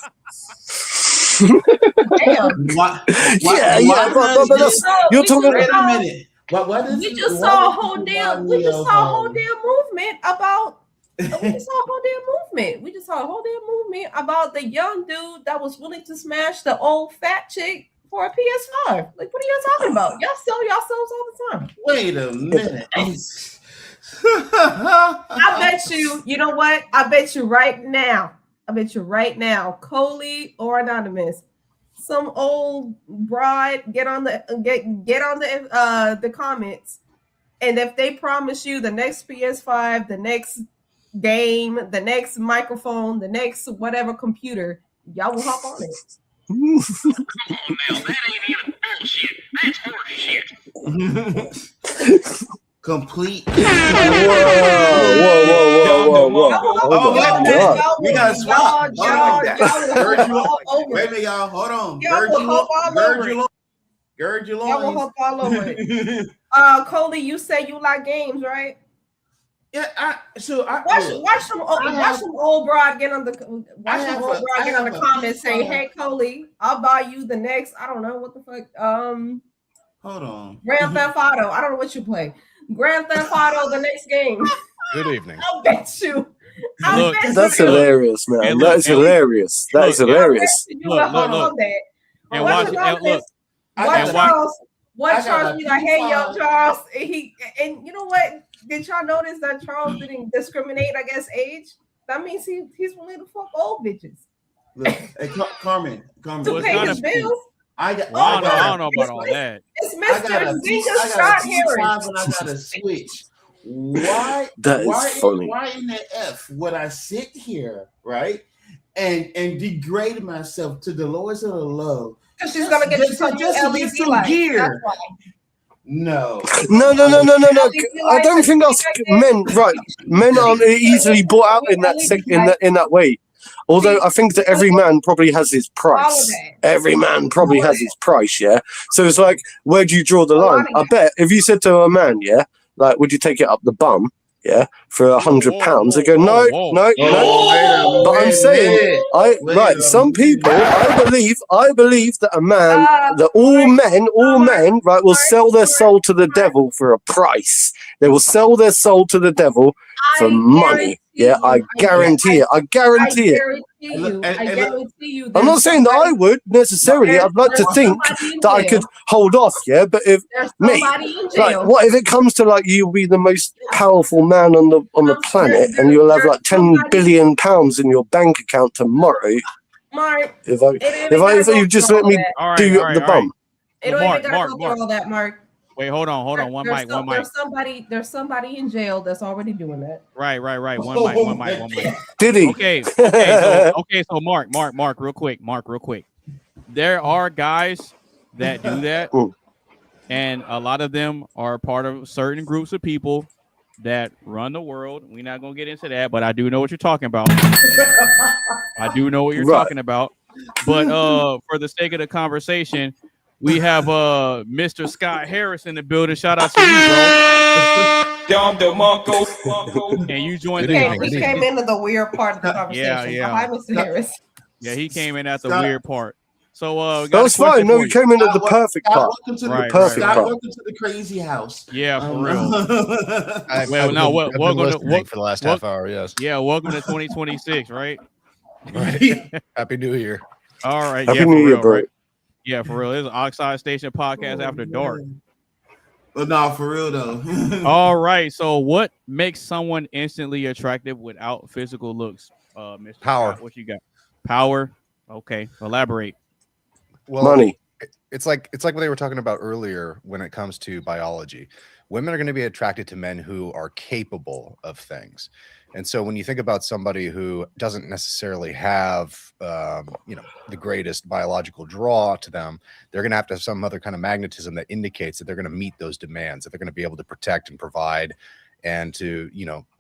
Damn. You're talking. Wait a minute. We just saw a whole damn movement about. We just saw a whole damn movement about the young dude that was willing to smash the old fat chick for a PS5. Like, what are y'all talking about? Y'all sell yourselves all the fine. Wait a minute. I bet you. You know what? I bet you right now. Coley or Anonymous, some old broad get on the comments, and if they promise you the next PS5, the next game, the next microphone, the next whatever computer, y'all will hop on it. Come on now, that ain't even bullshit. That's horseshit. Complete. Whoa. Oh, my God. We got to swap. Y'all Wait a minute, y'all. Hold on. Y'all will hop all over it. Gird your Y'all will loins. hop all over it. Coley, you say you like games, right? Yeah, Watch some old broad get on the comments say, "Hey, Coley, I'll buy you the next." I don't know what the fuck. Hold on. Grand Theft Auto. I don't know what you play. Grand Theft Auto, the next game. Good evening. I'll bet you. Look, That's hilarious, man. Hey, That look, is hilarious. That is hilarious. Look. And watch. What Charles be like, "Hey, yo, Charles." And you know what? Did y'all notice that Charles didn't discriminate against age? That means he's willing to fuck old bitches. Look, hey, Carmen. To pay his bills. I don't know about all that. It's Mr. Zinga Scott Harris. And I got a switch. Why? That is funny. Why in the F would I sit here, right, and degrade myself to the lowest of the low? Because she's gonna get you some LED gear. No. I don't think us men, right? Men aren't easily brought out in that way. Although I think that every man probably has his price. Every man probably has his price, yeah. So it's like, where do you draw the line? I bet if you said to a man, yeah, like, would you take it up the bum? Yeah, for £100, they go, no. But I'm saying, some people, I believe that a man, that all men, right, will sell their soul to the devil for a price. They will sell their soul to the devil for money. Yeah, I guarantee it. I guarantee it. I'm not saying that I would necessarily. I'd like to think that I could hold off, yeah. But if me, like, what if it comes to like you'll be the most powerful man on the planet, and you'll have like £10 billion in your bank account tomorrow? Mark, if you just let me do the bum. It don't even gotta go through all that, Mark. Wait, hold on. One mic. There's somebody in jail that's already doing that. Right. One mic. Did he? Okay. So Mark, real quick. There are guys that do that, and a lot of them are part of certain groups of people that run the world. We're not gonna get into that, but I do know what you're talking about. Talking about. But for the sake of the conversation, we have Mr. Scott Harris in the building. Shout out to you, bro. And you joined He came into the weird part of the conversation. Yeah. Hi, Mr. Harris. Yeah, he came in at the weird part. So that was fine. No, he came in at the perfect part. Welcome to the crazy house. Yeah, for real. Welcome for the last half hour. Yes. Yeah, welcome to 2026. Right. Happy New Year. All right. Happy New Year, bro. Right? Yeah, for real. This is Oxide Station Podcast After Dark. But no, for real though. All right. So, what makes someone instantly attractive without physical looks? Mr. Power. Scott, what you got? Power. Okay. Elaborate. Well, money. It's like what they were talking about earlier when it comes to biology. Women are going to be attracted to men who are capable of things. And so when you think about somebody who doesn't necessarily have, the greatest biological draw to them, they're going to have some other kind of magnetism that indicates that they're going to meet those demands, that they're going to be able to protect and provide and to,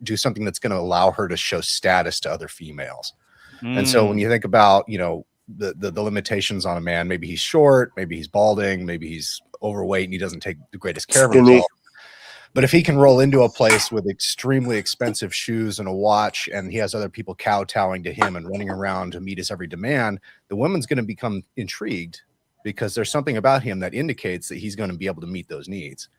do something that's going to allow her to show status to other females. And so when you think about, the limitations on a man, maybe he's short, maybe he's balding, maybe he's overweight and he doesn't take the greatest care of himself. But if he can roll into a place with extremely expensive shoes and a watch, and he has other people kowtowing to him and running around to meet his every demand, the woman's going to become intrigued because there's something about him that indicates that he's going to be able to meet those needs.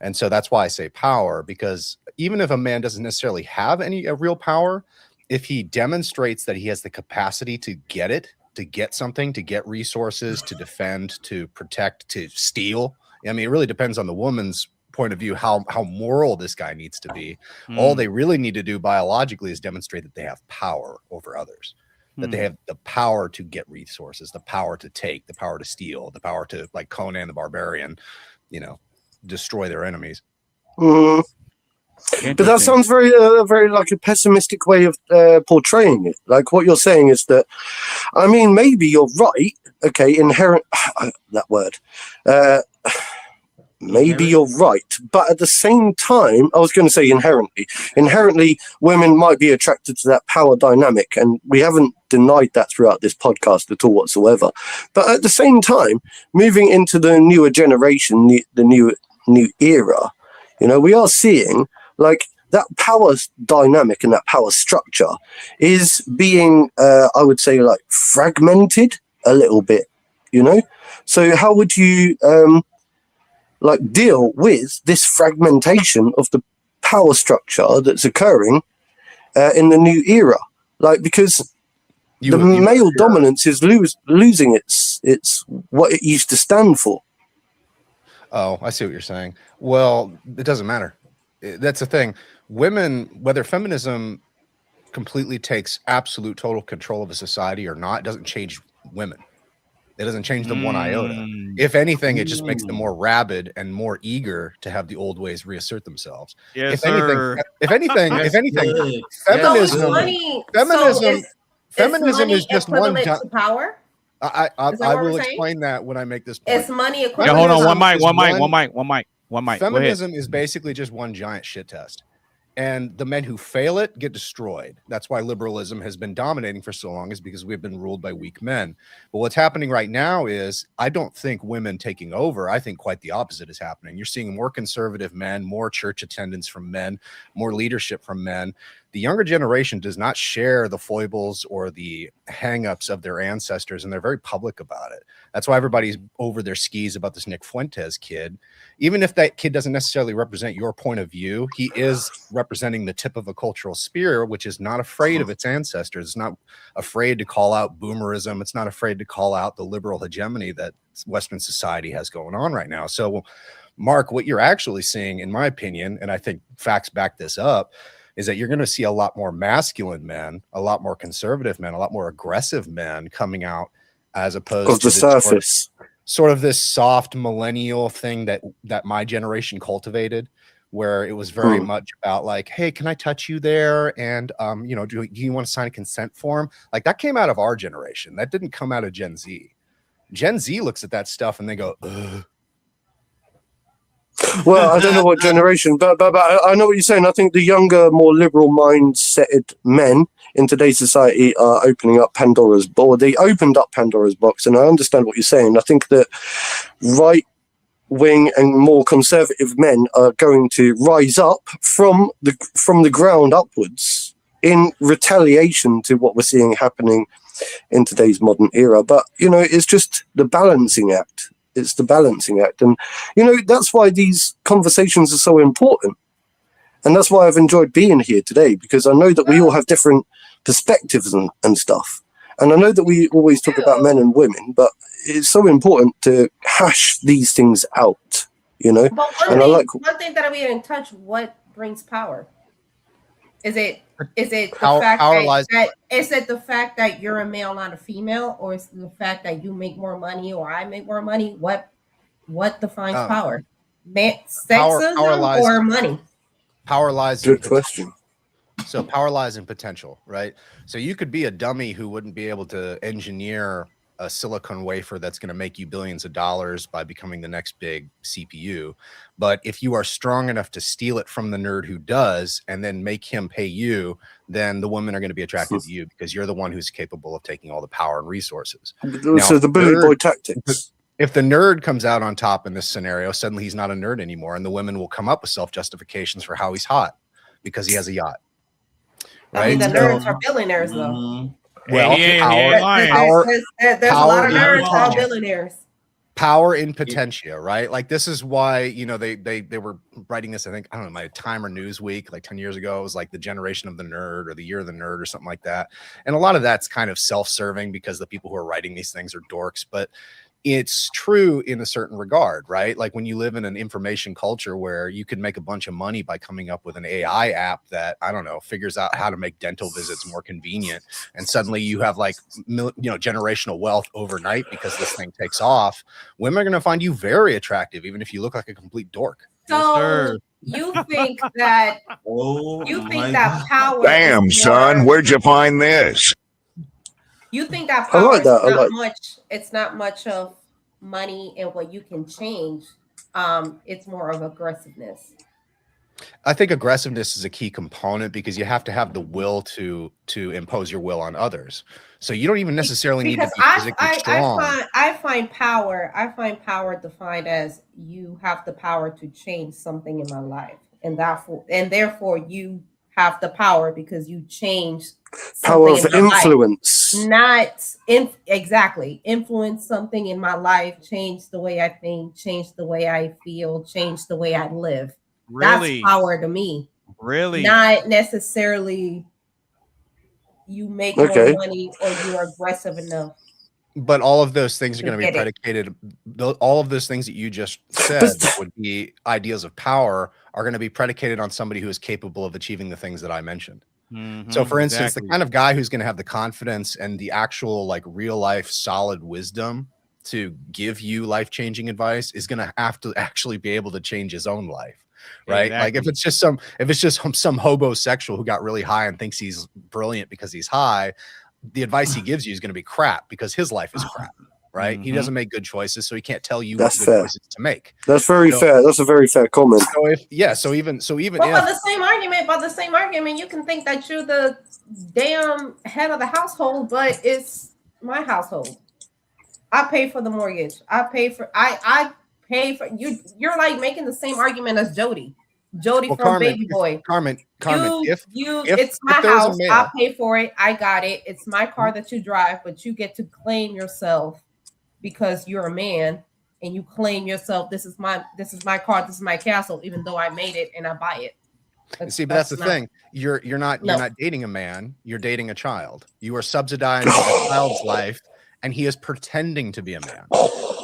And so that's why I say power, because even if a man doesn't necessarily have any real power, if he demonstrates that he has the capacity to get it, to get something, to get resources, to defend, to protect, to steal, I mean, it really depends on the woman's point of view how moral this guy needs to be. All they really need to do biologically is demonstrate that they have power over others, that they have the power to get resources, the power to take, the power to steal, the power to, like Conan the Barbarian, you know, destroy their enemies. But that sounds very like a pessimistic way of portraying it. Like what you're saying is that, I mean, maybe you're right. Okay, inherent that word. Maybe you're right, but at the same time, I was going to say inherently, women might be attracted to that power dynamic, and we haven't denied that throughout this podcast at all whatsoever. But at the same time, moving into the newer generation, the new era, you know, we are seeing like that power dynamic and that power structure is being, I would say, like fragmented a little bit, you know. So how would you like deal with this fragmentation of the power structure that's occurring in the new era? Like, because the male dominance is losing its what it used to stand for. Oh, I see what you're saying. Well, it doesn't matter. That's the thing. Women, whether feminism completely takes absolute total control of a society or not, it doesn't change women. It doesn't change them one iota. If anything, it just makes them more rabid and more eager to have the old ways reassert themselves. Yes, if sir. anything, feminism is just one. Power. I will explain that when I make this point. It's money equivalent. Yeah, hold on, one mic. Feminism is basically just one giant shit test. And the men who fail it get destroyed. That's why liberalism has been dominating for so long, is because we've been ruled by weak men. But what's happening right now is, I don't think women taking over. I think quite the opposite is happening. You're seeing more conservative men, more church attendance from men, more leadership from men. The younger generation does not share the foibles or the hangups of their ancestors, and they're very public about it. That's why everybody's over their skis about this Nick Fuentes kid. Even if that kid doesn't necessarily represent your point of view, he is representing the tip of a cultural spear, which is not afraid of its ancestors. It's not afraid to call out boomerism. It's not afraid to call out the liberal hegemony that Western society has going on right now. So, Mark, what you're actually seeing, in my opinion, and I think facts back this up, is that you're going to see a lot more masculine men, a lot more conservative men, a lot more aggressive men coming out, as opposed to the surface. Sort of this soft millennial thing that my generation cultivated, where it was very much about like, hey, can I touch you there? And you know, do you want to sign a consent form? Like, that came out of our generation. That didn't come out of Gen Z. Gen Z looks at that stuff and they go, ugh. Well, I don't know what generation, but I know what you're saying. I think the younger, more liberal mindseted men in today's society are opening up Pandora's box. They opened up Pandora's box, and I understand what you're saying. I think that right-wing and more conservative men are going to rise up from the ground upwards in retaliation to what we're seeing happening in today's modern era. But, you know, it's just the balancing act. It's the balancing act. And, you know, that's why these conversations are so important. And that's why I've enjoyed being here today, because I know that we all have different perspectives and stuff. And I know that we always talk about men and women, but it's so important to hash these things out, you know? But one thing that we didn't touch, what brings power? Is it the fact that you're a male, not a female, or is it the fact that you make more money or I make more money? What defines power? Sexism or money? Power lies. Good question. So power lies in potential, right? So you could be a dummy who wouldn't be able to engineer a silicon wafer that's going to make you billions of dollars by becoming the next big CPU. But if you are strong enough to steal it from the nerd who does and then make him pay you, then the women are going to be attracted to you because you're the one who's capable of taking all the power and resources. So the bully boy tactics. If the nerd comes out on top in this scenario, suddenly he's not a nerd anymore, and the women will come up with self-justifications for how he's hot because he has a yacht. Right? I mean, the nerds are billionaires, though. Well, there's a lot of nerds called billionaires. Power in potentia, right? Like, this is why, you know, they were writing this, I think, I don't know, my Time or Newsweek, like 10 years ago. It was like the generation of the nerd or the year of the nerd or something like that. And a lot of that's kind of self-serving because the people who are writing these things are dorks. But it's true in a certain regard, right? Like when you live in an information culture where you could make a bunch of money by coming up with an AI app that, I don't know, figures out how to make dental visits more convenient, and suddenly you have like generational wealth overnight because this thing takes off. Women are going to find you very attractive, even if you look like a complete dork. So you think that power? Damn, son, where'd you find this? You think that I power like that. is I not like- much? It's not much of money and what you can change. It's more of aggressiveness. I think aggressiveness is a key component because you have to have the will to impose your will on others. So you don't even necessarily need to be physically strong. I find power defined as you have the power to change something in my life, and therefore you have the power because you change Power of something in my influence. life. Not exactly influence something in my life, change the way I think, change the way I feel, change the way I live. Really? That's power to me. Really? Not necessarily you make more money or you're aggressive enough. But all of those things are going to be Get it. predicated. All of those things that you just said would be ideas of power are going to be predicated on somebody who is capable of achieving the things that I mentioned. So for instance, the kind of guy who's going to have the confidence and the actual like real life solid wisdom to give you life-changing advice is going to have to actually be able to change his own life. Right. Exactly. Like if it's just some homosexual who got really high and thinks he's brilliant because he's high, the advice he gives you is going to be crap because his life is crap. Right. He doesn't make good choices, so he can't tell you what good choices to make. That's very fair. That's a very fair comment. So even Well, by the same argument, you can think that you're the damn head of the household, but it's my household. I pay for the mortgage. I pay for you. You're like making the same argument as Jody from Carmen, Baby Boy. Carmen, if it's my house, I pay for it. I got it. It's my car that you drive, but you get to claim yourself because you're a man and you claim yourself. This is my car. This is my castle, even though I made it and I buy it. But that's the thing. You're not dating a man. You're dating a child. You are subsidizing a child's life, and he is pretending to be a man.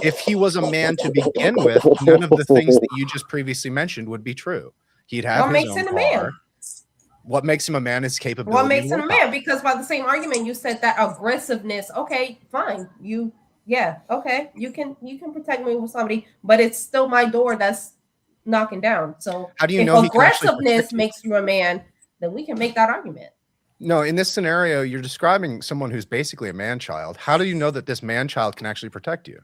If he was a man to begin with, none of the things that you just previously mentioned would be true. He'd have his own car. What makes him a man is capability. What makes him a man? Because by the same argument, you said that aggressiveness. Okay, fine. You can protect me with somebody, but it's still my door that's knocking down. So how do you if know aggressiveness makes you a man, then we can make that argument. No, in this scenario, you're describing someone who's basically a man-child. How do you know that this man-child can actually protect you?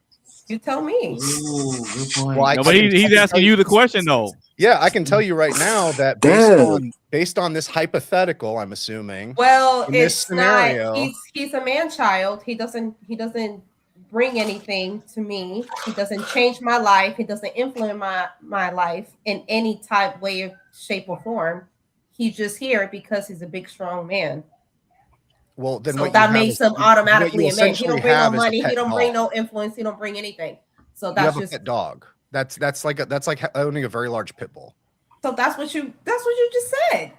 You tell me. Ooh, good point. Well, but he's asking you the question, though. Yeah, I can tell you right now that based on this hypothetical, I'm assuming. Well, in this scenario, he's a man-child. He doesn't bring anything to me. He doesn't change my life. He doesn't influence my life in any type, way, shape, or form. He's just here because he's a big, strong man. Well, then so that makes him automatically a man. He don't bring no money. He don't bring no influence. He don't bring anything. So that's just a pet dog. That's like owning a very large pit bull. So that's what you just said.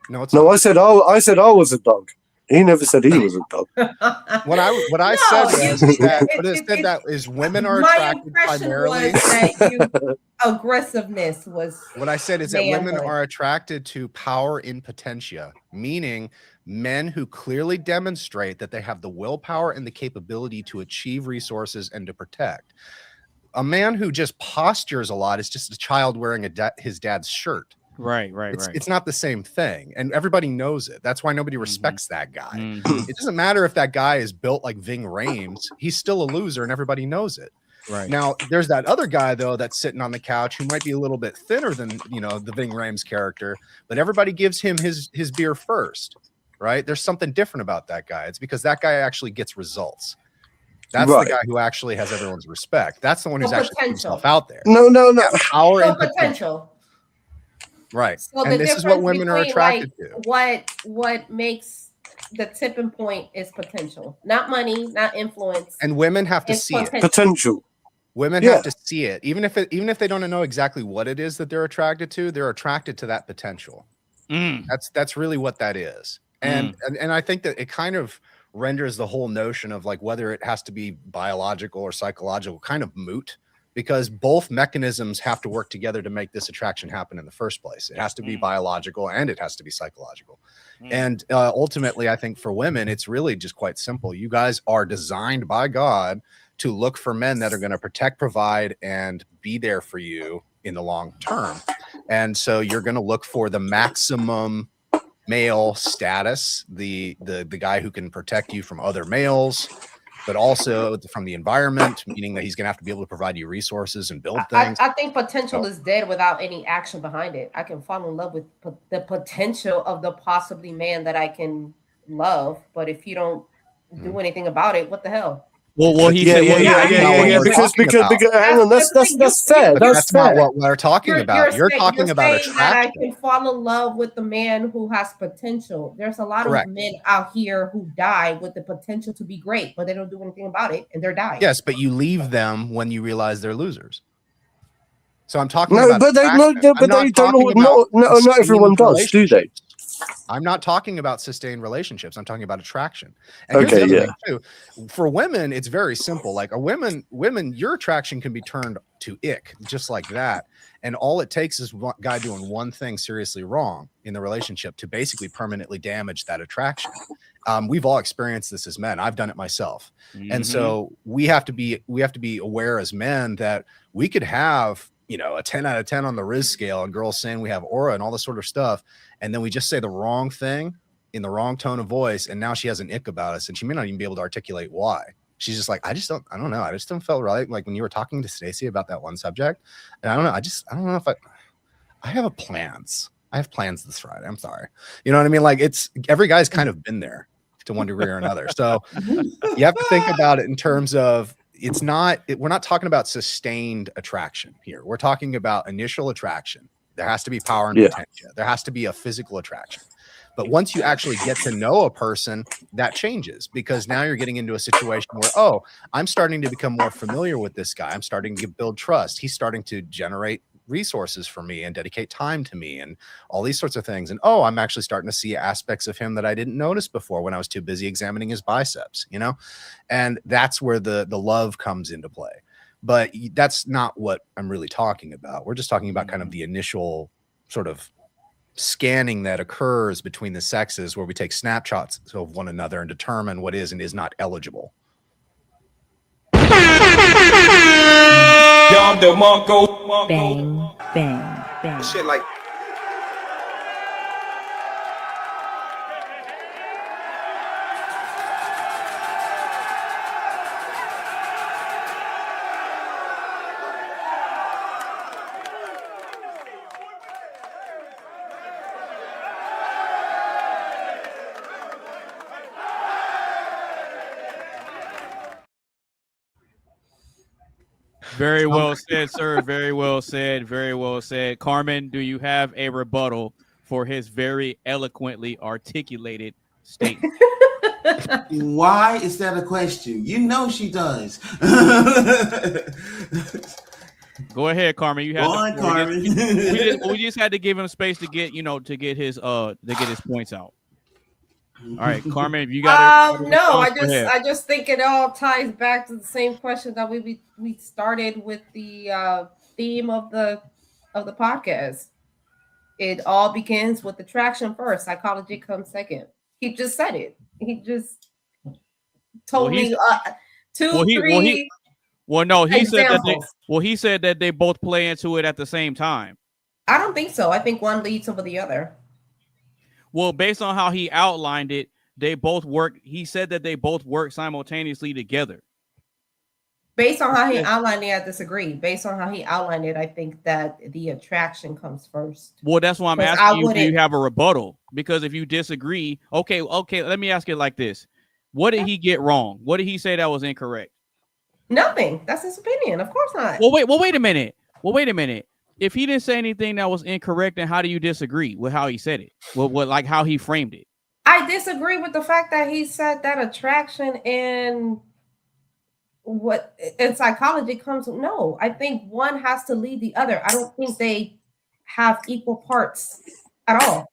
No, it's no. I said I was a dog. He never said he was a dog. What I said is women are attracted primarily. Aggressiveness was. What I said is that women are attracted to power in potentia, meaning men who clearly demonstrate that they have the willpower and the capability to achieve resources and to protect. A man who just postures a lot is just a child wearing his dad's shirt. Right. It's not the same thing, and everybody knows it. That's why nobody respects that guy. It doesn't matter if that guy is built like Ving Rhames; he's still a loser, and everybody knows it. Right now, there's that other guy though that's sitting on the couch who might be a little bit thinner than the Ving Rhames character, but everybody gives him his beer first. Right? There's something different about that guy. It's because that guy actually gets results. That's the guy who actually has everyone's respect. That's the one who's actually putting himself out there. No. Power and potential. Right. So and this is what women are attracted to. What makes the tipping point is potential, not money, not influence. And women have to see it. Potential. Women have to see it. Even if they don't know exactly what it is that they're attracted to, they're attracted to that potential. That's really what that is. And I think that it kind of renders the whole notion of like whether it has to be biological or psychological kind of moot, because both mechanisms have to work together to make this attraction happen in the first place. It has to be biological and it has to be psychological. And ultimately, I think for women, it's really just quite simple. You guys are designed by God to look for men that are going to protect, provide, and be there for you in the long term. And so you're going to look for the maximum male status, the guy who can protect you from other males, but also from the environment, meaning that he's going to have to be able to provide you resources and build things. I think potential is dead without any action behind it. I can fall in love with the potential of the possibly man that I can love, but if you don't do anything about it, what the hell? Well, Yeah, because hang on, that's fair. That's not what we're talking about. You're talking about saying that I attraction. can fall in love with the man who has potential. There's a lot Correct. of men out here who die with the potential to be great, but they don't do anything about it, and they're dying. Yes, but you leave them when you realize they're losers. So I'm talking No, about but they attraction. but I'm they not don't. talking about Not everyone does, do they? I'm not talking about sustained relationships. I'm talking about attraction. And here's Okay, the other yeah. thing too. For women, it's very simple. Like women, your attraction can be turned to ick just like that. And all it takes is one guy doing one thing seriously wrong in the relationship to basically permanently damage that attraction. We've all experienced this as men. I've done it myself. And so we have to be aware as men that we could have, you know, a 10 out of 10 on the Riz scale and girls saying we have aura and all this sort of stuff. And then we just say the wrong thing in the wrong tone of voice. And now she has an ick about us and she may not even be able to articulate why. She's just like, I don't know. I just don't feel right. Like when you were talking to Stacey about that one subject, and I don't know. I don't know if I have plans. I have plans this Friday. I'm sorry. You know what I mean? Like every guy's kind of been there to one degree or another. So you have to think about it in terms of, we're not talking about sustained attraction here. We're talking about initial attraction. There has to be power and potential. There has to be a physical attraction. But once you actually get to know a person, that changes, because now you're getting into a situation where, oh, I'm starting to become more familiar with this guy. I'm starting to build trust. He's starting to generate resources for me and dedicate time to me and all these sorts of things. And oh, I'm actually starting to see aspects of him that I didn't notice before when I was too busy examining his biceps, you know? And that's where the love comes into play. But that's not what I'm really talking about. We're just talking about kind of the initial sort of scanning that occurs between the sexes, where we take snapshots of one another and determine what is and is not eligible. Bang, bang, bang. Shit like Very well said, sir. Very well said. Very well said. Carmen, do you have a rebuttal for his very eloquently articulated statement? Why is that a question? You know she does. Go ahead, Carmen. You have Go on, Carmen. we just had to give him space to get his points out. All right, Carmen, if you got it. No, I just think it all ties back to the same question that we started with the theme of the podcast. It all begins with attraction first. Psychology comes second. He just said it. He just told me three. He said that they both play into it at the same time. I don't think so. I think one leads over the other. Well, based on how he outlined it, they both work. He said that they both work simultaneously together. Based on how he outlined it, I disagree. Based on how he outlined it, I think that the attraction comes first. Well, that's why I'm asking you, do you have a rebuttal? Because if you disagree, okay, let me ask it like this. What did he get wrong? What did he say that was incorrect? Nothing. That's his opinion. Of course not. Well, wait a minute. If he didn't say anything that was incorrect, then how do you disagree with how he said it? What like how he framed it? I disagree with the fact that he said that attraction and psychology comes. No, I think one has to lead the other. I don't think they have equal parts at all.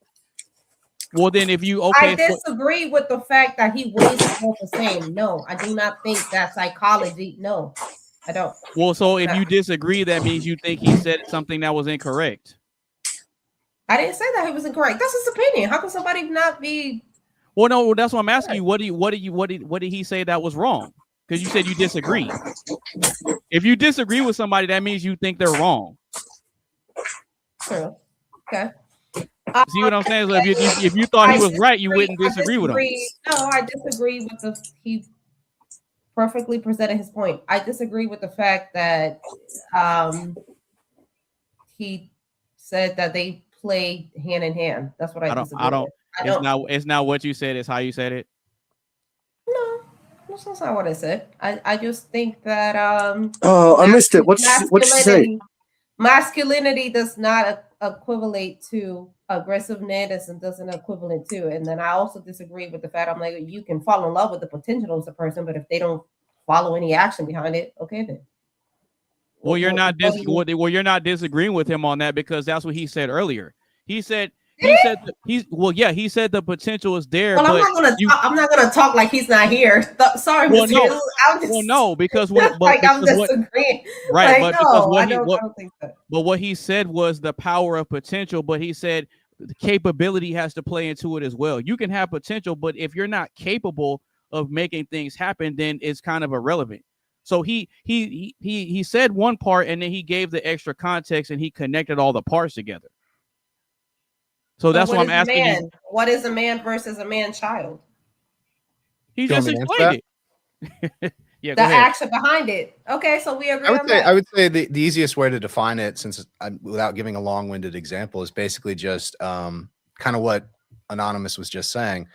Well, then if you I disagree with the fact that he weighs both the same. No, I do not think that psychology. No, I don't. Well, so if you disagree, that means you think he said something that was incorrect. I didn't say that he was incorrect. That's his opinion. How can somebody not be? Well, no, that's what I'm asking you. What did he say that was wrong? Because you said you disagree. If you disagree with somebody, that means you think they're wrong. True. Okay. See what I'm saying? So if you thought he was right, you wouldn't disagree with him. No, I disagree with he perfectly presented his point. I disagree with the fact that he said that they play hand in hand. That's what I disagree with. It's not what you said, it's how you said it. No, that's not what I said. I just think that I missed it. What'd you say? Masculinity does not equivalent to aggressiveness and doesn't equivalent to. And then I also disagree with the fact I'm like, you can fall in love with the potential of the person, but if they don't follow any action behind it, okay then. Well, you're not disagreeing with him on that because that's what he said earlier. He said he said the potential is there. Well, but I'm not gonna talk like he's not here. Sorry, well, Mr. no. I'm just, well, no, because I'm disagreeing. Right, like, but no, I don't think so. But what he said was the power of potential. But he said the capability has to play into it as well. You can have potential, but if you're not capable of making things happen, then it's kind of irrelevant. So he said one part and then he gave the extra context and he connected all the parts together. So that's what I'm asking you. What is a man versus a man-child? He just explained it. Yeah, the action behind it. Okay, so we agree on that. I would say the easiest way to define it, since without giving a long-winded example, is basically just kind of what Anonymous was just saying.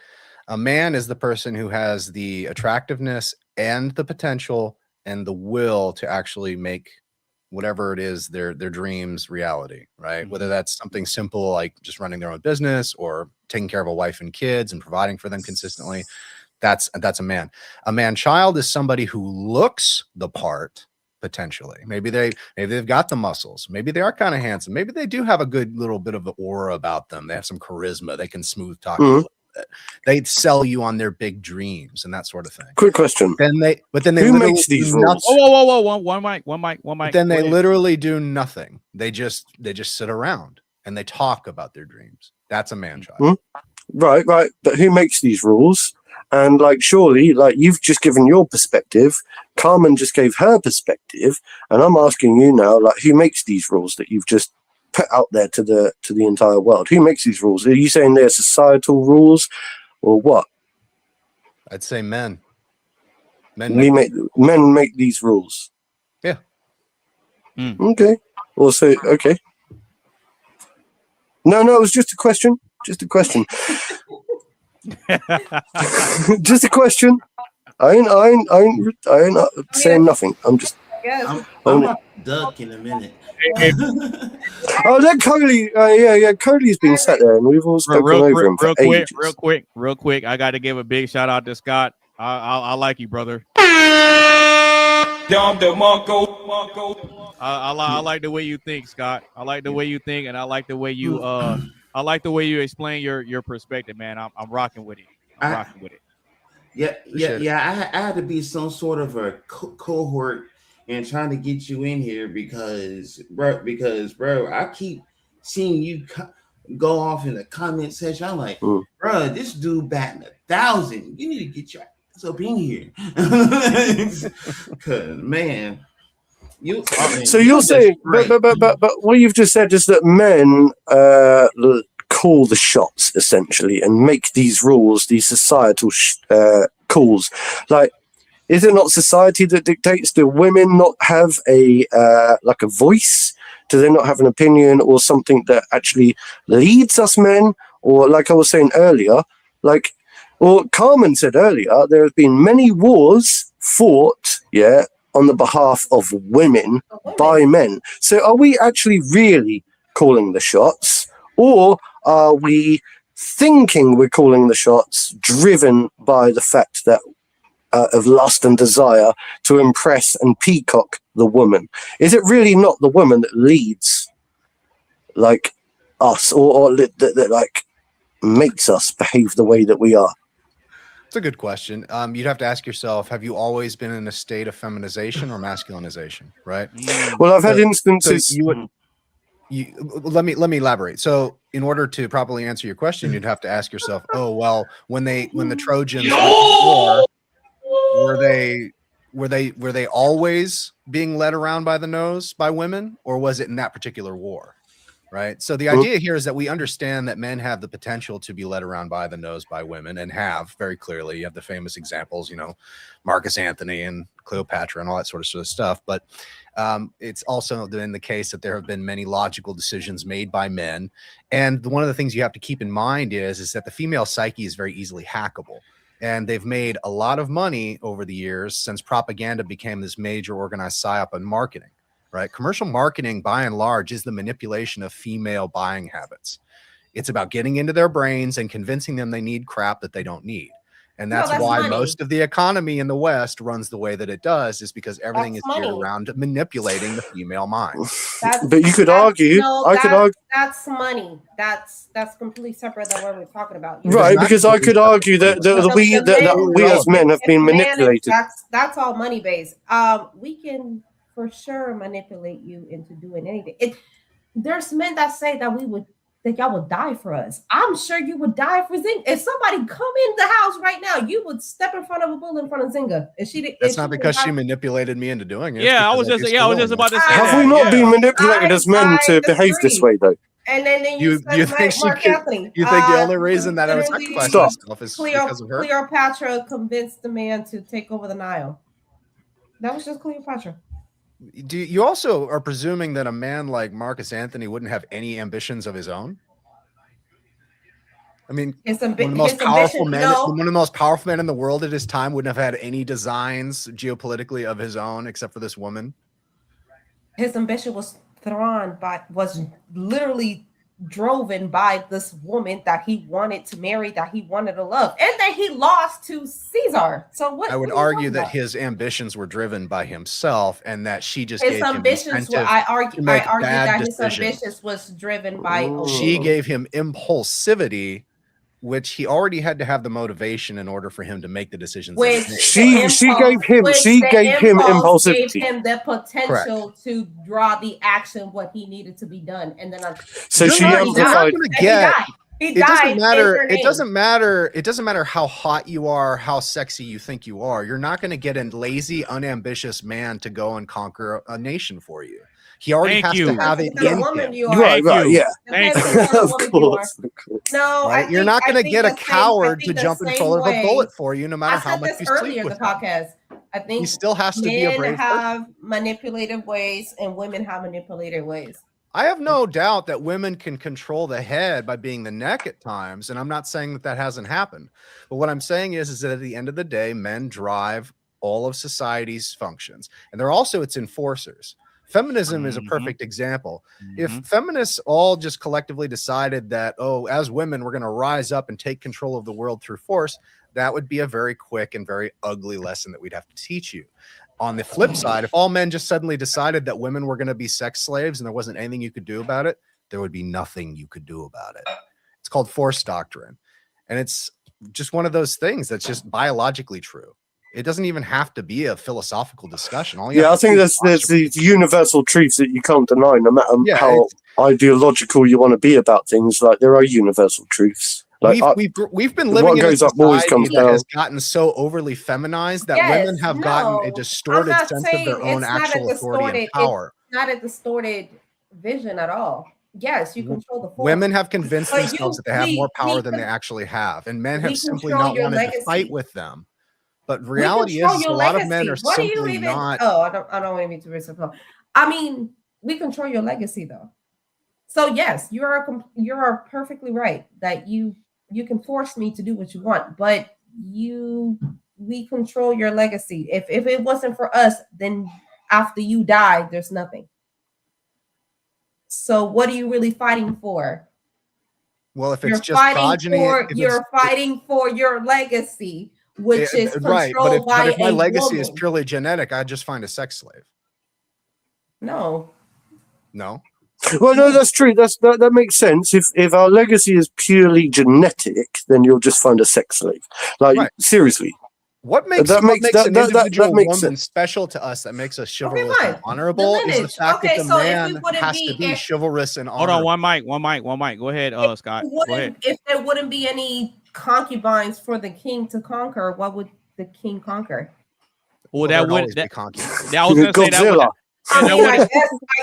A man is the person who has the attractiveness and the potential and the will to actually make whatever it is their dreams reality, right? Mm-hmm. Whether that's something simple like just running their own business or taking care of a wife and kids and providing for them consistently, that's a man. A man-child is somebody who looks the part potentially. Maybe they've got the muscles, maybe they are kind of handsome, maybe they do have a good little bit of the aura about them, they have some charisma, they can smooth talk. Mm-hmm. They sell you on their big dreams and that sort of thing. Quick question. But then they who makes these rules? Whoa! One mic. But then they literally do nothing. They just sit around and they talk about their dreams. That's a man-child. Mm-hmm. Right. But who makes these rules? And like, surely, like you've just given your perspective, Carmen just gave her perspective, and I'm asking you now, like, who makes these rules that you've just put out there to the entire world? Who makes these rules? Are you saying they're societal rules or what? I'd say men. Men make these rules. Yeah. Okay. Also, okay. No, it was just a question. Just a question. Just a question. I ain't saying nothing. I'm just. I'm a duck in a minute. Oh, that Cody. Cody's been sat there, and we've all spoken over him for ages. Real quick. I got to give a big shout out to Scott. I like you, brother. I like the way you think, Scott. I like the way you think, and I like the way you explain your perspective, man. I'm rocking with it. I'm rocking with it. Yeah. I had to be some sort of a cohort and trying to get you in here because bro, I keep seeing you go off in the comment section. I'm like, bro, this dude batting 1,000. You need to get your ass up in here, cause man, So you're saying, but what you've just said is that men call the shots essentially and make these rules, these societal calls. Like, is it not society that dictates? Do women not have a voice? Do they not have an opinion or something that actually leads us men? Or like I was saying earlier, Carmen said earlier, there have been many wars fought, on the behalf of women by men. So are we actually really calling the shots, or are we thinking we're calling the shots driven by the fact that of lust and desire to impress and peacock the woman? Is it really not the woman that leads like us, or that like makes us behave the way that we are? It's a good question. You'd have to ask yourself, have you always been in a state of feminization or masculinization, right? Well, I've had instances. So let me elaborate. So in order to properly answer your question, you'd have to ask yourself, oh, well, when the Trojans went to war, were they always being led around by the nose by women, or was it in that particular war? Right. So the idea here is that we understand that men have the potential to be led around by the nose by women, and have very clearly. You have the famous examples, Marcus Antony and Cleopatra and all that sort of stuff. But it's also been the case that there have been many logical decisions made by men. And one of the things you have to keep in mind is that the female psyche is very easily hackable. And they've made a lot of money over the years since propaganda became this major organized psyop in marketing. Right? Commercial marketing, by and large, is the manipulation of female buying habits. It's about getting into their brains and convincing them they need crap that they don't need. And that's why money. Most of the economy in the West runs the way that it does, is because everything is geared around manipulating the female mind. But you could argue, I could argue that's money. That's completely separate than what we're talking about. Right, because I could argue that we as men have been manipulated. That's all money based. We can for sure manipulate you into doing anything. There's men that say that y'all would die for us. I'm sure you would die for Zynga. If somebody come in the house right now, you would step in front of a bull in front of Zynga. That's not because she manipulated me into doing it. Yeah, I was just about to say. Have we not been manipulated as men to behave this way, though? And then you think Mark Anthony. You think the only reason that I was sacrificing myself is because of her? Cleopatra convinced the man to take over the Nile. That was just Cleopatra. You also are presuming that a man like Marcus Anthony wouldn't have any ambitions of his own? I mean, one of the most powerful men in the world at his time wouldn't have had any designs geopolitically of his own except for this woman. His ambition was literally driven by this woman that he wanted to marry, that he wanted to love, and that he lost to Caesar. So what? I would argue that his ambitions were driven by himself, and that she just his ambitions were. I argue that his ambitions was driven by. She gave him impulsivity, which he already had to have the motivation in order for him to make the decisions. She gave him impulsivity. Gave him the potential to draw the action what he needed to be done, and then she amplified. It doesn't matter. It doesn't matter. It doesn't matter how hot you are, how sexy you think you are. You're not going to get a lazy, unambitious man to go and conquer a nation for you. He already has to have it in him. Right, yeah. Of course. No, right? You're not going to get a coward to jump in front of a bullet for you, no matter how much you sleep with him. I think he still has to be a brave men have manipulative ways and women have manipulative ways. I have no doubt that women can control the head by being the neck at times, and I'm not saying that hasn't happened. But what I'm saying is that at the end of the day, men drive all of society's functions, and they're also its enforcers. Feminism is a perfect example. If feminists all just collectively decided that, as women, we're going to rise up and take control of the world through force, that would be a very quick and very ugly lesson that we'd have to teach you. On the flip side, if all men just suddenly decided that women were going to be sex slaves and there wasn't anything you could do about it, there would be nothing you could do about it. It's called force doctrine. And it's just one of those things that's just biologically true. It doesn't even have to be a philosophical discussion. I think there's these universal truths that you can't deny, no matter how ideological you want to be about things. Like, there are universal truths. Like, we've been living in a society that has gotten so overly feminized that women have gotten a distorted sense of their own actual authority and power. It's not a distorted vision at all. Yes, you control the force. Women have convinced themselves that they have more power than they actually have, and men have simply not wanted to fight with them. But reality is, a lot of men are simply not. Oh, I don't want to be too racist. I mean, we control your legacy, though. So yes, you are perfectly right that you can force me to do what you want, but we control your legacy. If it wasn't for us, then after you die, there's nothing. So what are you really fighting for? Well, if it's just progeny, you're fighting for your legacy, which is controlled by a woman. But if my legacy is purely genetic, I'd just find a sex slave. No. Well, no, that's true. That makes sense. If our legacy is purely genetic, then you'll just find a sex slave. Like Right. seriously, What makes That an makes- that- individual that makes woman sense. special to us, that makes us chivalrous fine. and honorable, The is the lineage. fact Okay, that the so if we man wouldn't has be- to be if- chivalrous and Hold honorable. on, one mic. Go ahead, Scott. Go ahead. If there wouldn't be any concubines for the king to conquer, what would the king conquer? Well, there'd that would always be that, concubines. that I was gonna say that would Godzilla. I that mean, would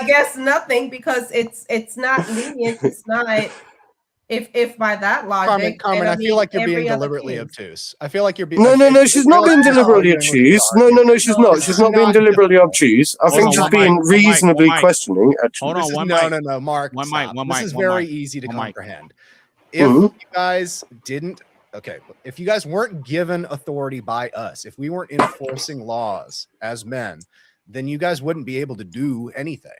I guess nothing, because it's not lineage. It's not. If by that logic, Carmen, then, I feel like you're every being other deliberately king. obtuse. I feel like you're being. No, I she's feel not like being you're deliberately arguing with the obtuse. No, argument. she's not. She's not being not- deliberately obtuse. I Hold think on, she's one being mic, one mic, reasonably one mic. questioning. Actually, Hold This on, is, one no, mic. no, Mark. One mic, stop. one This mic, is one very mic. easy to One mic. comprehend. If Mhm. you guys didn't, okay, if you guys weren't given authority by us, if we weren't enforcing laws as men, then you guys wouldn't be able to do anything.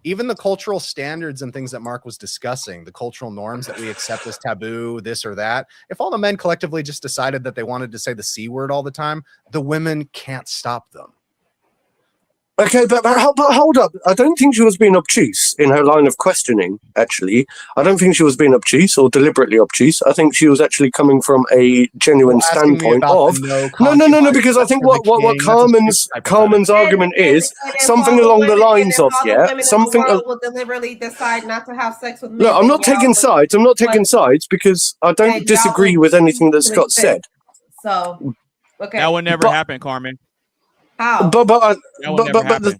Even the cultural standards and things that Mark was discussing, the cultural norms that we accept as taboo, this or that, if all the men collectively just decided that they wanted to say the C word all the time, the women can't stop them. Okay, but hold up. I don't think she was being obtuse in her line of questioning, actually. I don't think she was being obtuse or deliberately obtuse. I think she was actually coming from a genuine You're asking me standpoint about of... the No, concubines because I think after the what king, that's a Carmen's stupid hypothetical. Carmen's argument is And if something all the along the women- lines and of, if all the yeah, women in something... the world will deliberately decide not to have sex with men. Look, I'm then not y'all taking would- sides. I'm not taking but- sides because I then don't y'all disagree would with anything that choose to Scott exist. said. So, okay. That would never But- happen, Carmen. How? But That would never but happen. the,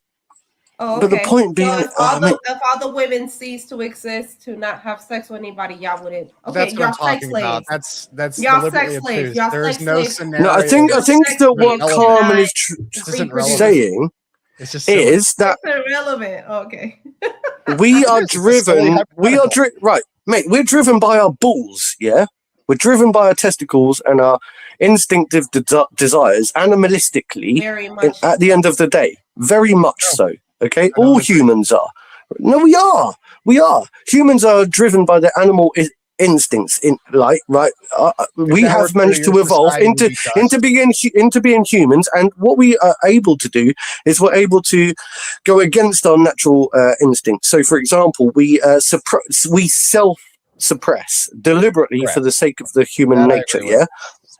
Oh, but the okay. point being, so if I mean- if all the women cease to exist to not have sex with anybody, y'all wouldn't. Okay, That's what y'all I'm sex talking about. slaves. That's Y'all deliberately sex slaves. obtuse. Y'all There's sex no slaves. scenario. no, I think Y'all that sex what slaves Carmen not is This isn't reproduce. relevant. saying It's just silly. is that It's irrelevant. Okay. we are It's a silly driven. We are hypothetical. right, mate. We're driven by our balls. Yeah, we're driven by our testicles and our instinctive desires, animalistically. Very much. At the end of the day, very much so. Okay, don't all agree. humans are. No, we are. We are. Humans are driven by their animal instincts. In right. We that were have true, managed to your evolve society would into be dust. into being humans, and what we are able to do is we're able to go against our natural instincts. So, for example, we self-suppress deliberately Correct. for the sake of the human That I nature. agree with. Yeah.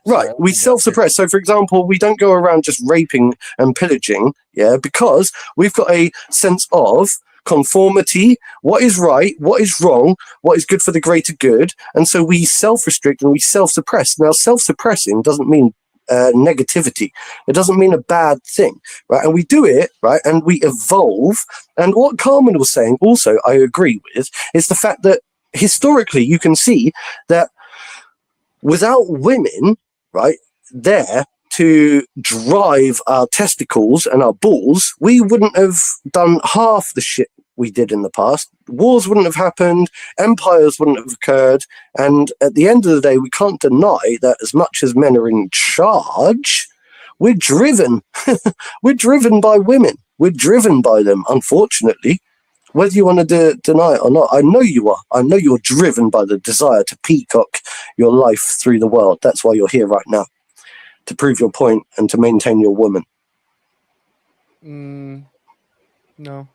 Right, So, we self-suppress. So, for example, we don't go around just raping and pillaging, yeah, because we've got a sense of conformity, what is right, what is wrong, what is good for the greater good, and so we self-restrict and we self-suppress. Now, self-suppressing doesn't mean negativity. It doesn't mean a bad thing, right? And we do it, right, and we evolve. And what Carmen was saying, also, I agree with, is the fact that historically you can see that without women, right, there to drive our testicles and our balls, we wouldn't have done half the shit we did in the past. Wars wouldn't have happened, empires wouldn't have occurred, and at the end of the day, we can't deny that as much as men are in charge, we're driven. We're driven by women. We're driven by them, unfortunately. Whether you want to deny it or not, I know you are. I know you're driven by the desire to peacock your life through the world. That's why you're here right now, to prove your point and to maintain your woman. No.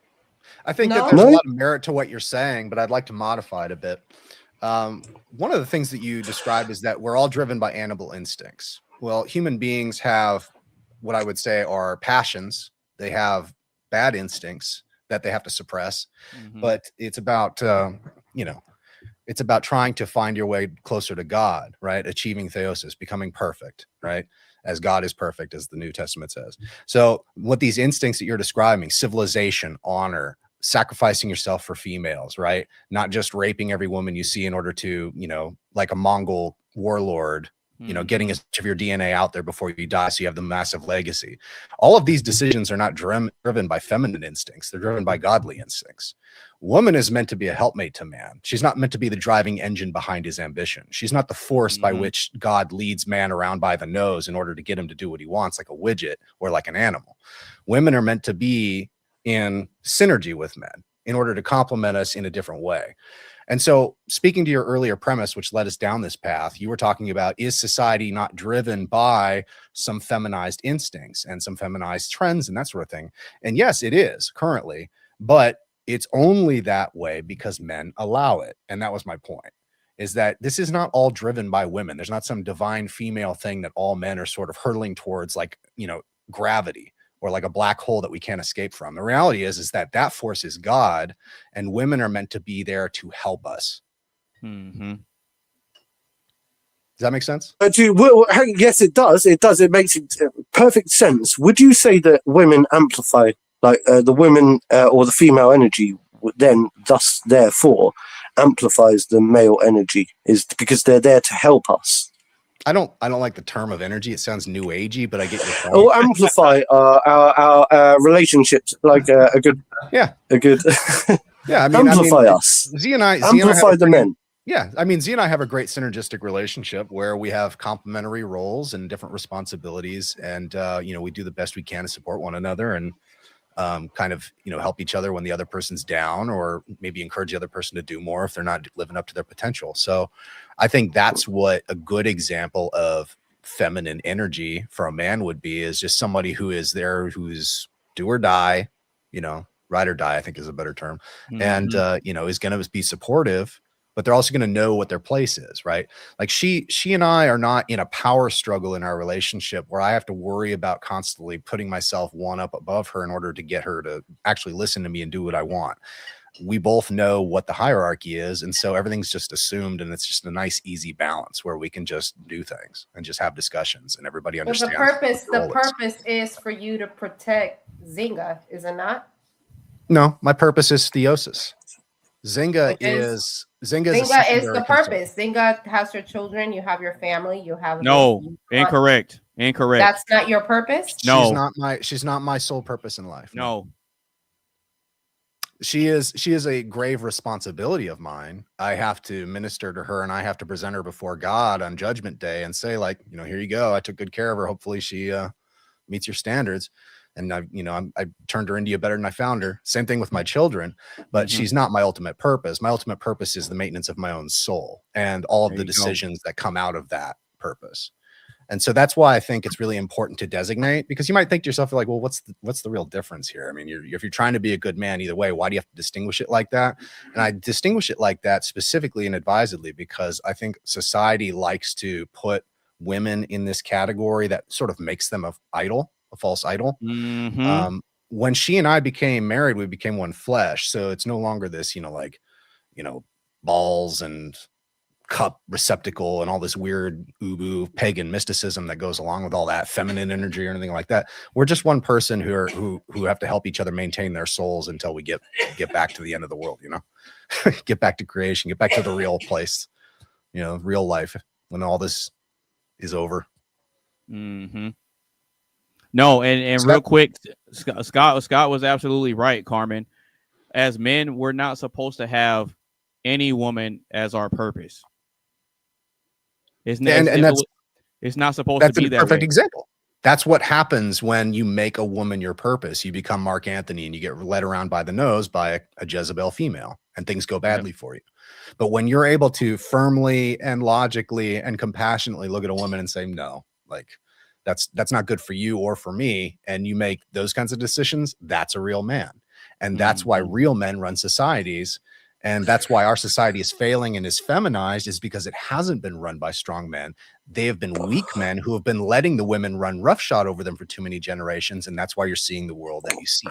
I think that No? there's a No? lot of merit to what you're saying, but I'd like to modify it a bit. One of the things that you described is that we're all driven by animal instincts. Well, human beings have what I would say are passions. They have bad instincts that they have to suppress, but it's about, it's about trying to find your way closer to God, right? Achieving theosis, becoming perfect, right? As God is perfect, as the New Testament says. So what these instincts that you're describing, civilization, honor, sacrificing yourself for females, right? Not just raping every woman you see in order to, like a Mongol warlord, getting as much of your DNA out there before you die so you have the massive legacy. All of these decisions are not driven by feminine instincts. They're driven by godly instincts. Woman is meant to be a helpmate to man. She's not meant to be the driving engine behind his ambition. She's not the force by which God leads man around by the nose in order to get him to do what he wants, like a widget or like an animal. Women are meant to be in synergy with men in order to complement us in a different way. And so, speaking to your earlier premise, which led us down this path, you were talking about, is society not driven by some feminized instincts and some feminized trends and that sort of thing? And yes, it is currently. But It's only that way because men allow it. And that was my point, is that this is not all driven by women. There's not some divine female thing that all men are sort of hurtling towards, like, you know, gravity or like a black hole that we can't escape from. The reality is that that force is God, and women are meant to be there to help us. Mm-hmm. Does that make sense? Yes, it does. It does. It makes perfect sense. Would you say that women amplify, like the women or the female energy, then thus therefore amplifies the male energy, is because they're there to help us? I don't like the term of energy. It sounds new agey, but I get your point. Or amplify our relationships, like a good yeah. I mean, amplify us. Z and I amplify the men. Yeah, I mean, Z and I have a great synergistic relationship where we have complementary roles and different responsibilities, and you know, we do the best we can to support one another and kind of, you know, help each other when the other person's down, or maybe encourage the other person to do more if they're not living up to their potential. So I think that's what a good example of feminine energy for a man would be, is just somebody who is there, who's do or die, you know, ride or die, I think is a better term. Mm-hmm. And, you know, is going to be supportive, but they're also going to know what their place is, right? Like she and I are not in a power struggle in our relationship where I have to worry about constantly putting myself one up above her in order to get her to actually listen to me and do what I want. We both know what the hierarchy is, and so everything's just assumed, and it's just a nice, easy balance where we can just do things and just have discussions, and everybody understands. The purpose is for you to protect Zynga, is it not? No, my purpose is theosis. Zynga is the purpose. Zynga has your children, you have your family, you have incorrect. That's not your purpose? No. She's not my sole purpose in life. No. She is a grave responsibility of mine. I have to minister to her, and I have to present her before God on Judgment Day and say, like, you know, here you go. I took good care of her. Hopefully she meets your standards. And I turned her into you better than I found her. Same thing with my children, but she's not my ultimate purpose. My ultimate purpose is the maintenance of my own soul and all of the decisions that come out of that purpose. And so that's why I think it's really important to designate, because you might think to yourself, like, well, what's the real difference here? I mean, if you're trying to be a good man either way, why do you have to distinguish it like that? And I distinguish it like that specifically and advisedly because I think society likes to put women in this category that sort of makes them a false idol. Mm-hmm. When she and I became married, we became one flesh. So it's no longer this, balls and cup receptacle and all this weird ubu pagan mysticism that goes along with all that feminine energy or anything like that. We're just one person who have to help each other maintain their souls until we get back to the end of the world, get back to creation, get back to the real place, real life when all this is over. Mm-hmm. No, and real quick, Scott was absolutely right, Carmen. As men, we're not supposed to have any woman as our purpose. It's not supposed to be that way. That's a perfect example. That's what happens when you make a woman your purpose. You become Mark Anthony and you get led around by the nose by a Jezebel female, and things go badly for you. But when you're able to firmly and logically and compassionately look at a woman and say, no, like, that's not good for you or for me, and you make those kinds of decisions, that's a real man. And that's why real men run societies. And that's why our society is failing and is feminized, is because it hasn't been run by strong men. They have been weak men who have been letting the women run roughshod over them for too many generations. And that's why you're seeing the world that you see.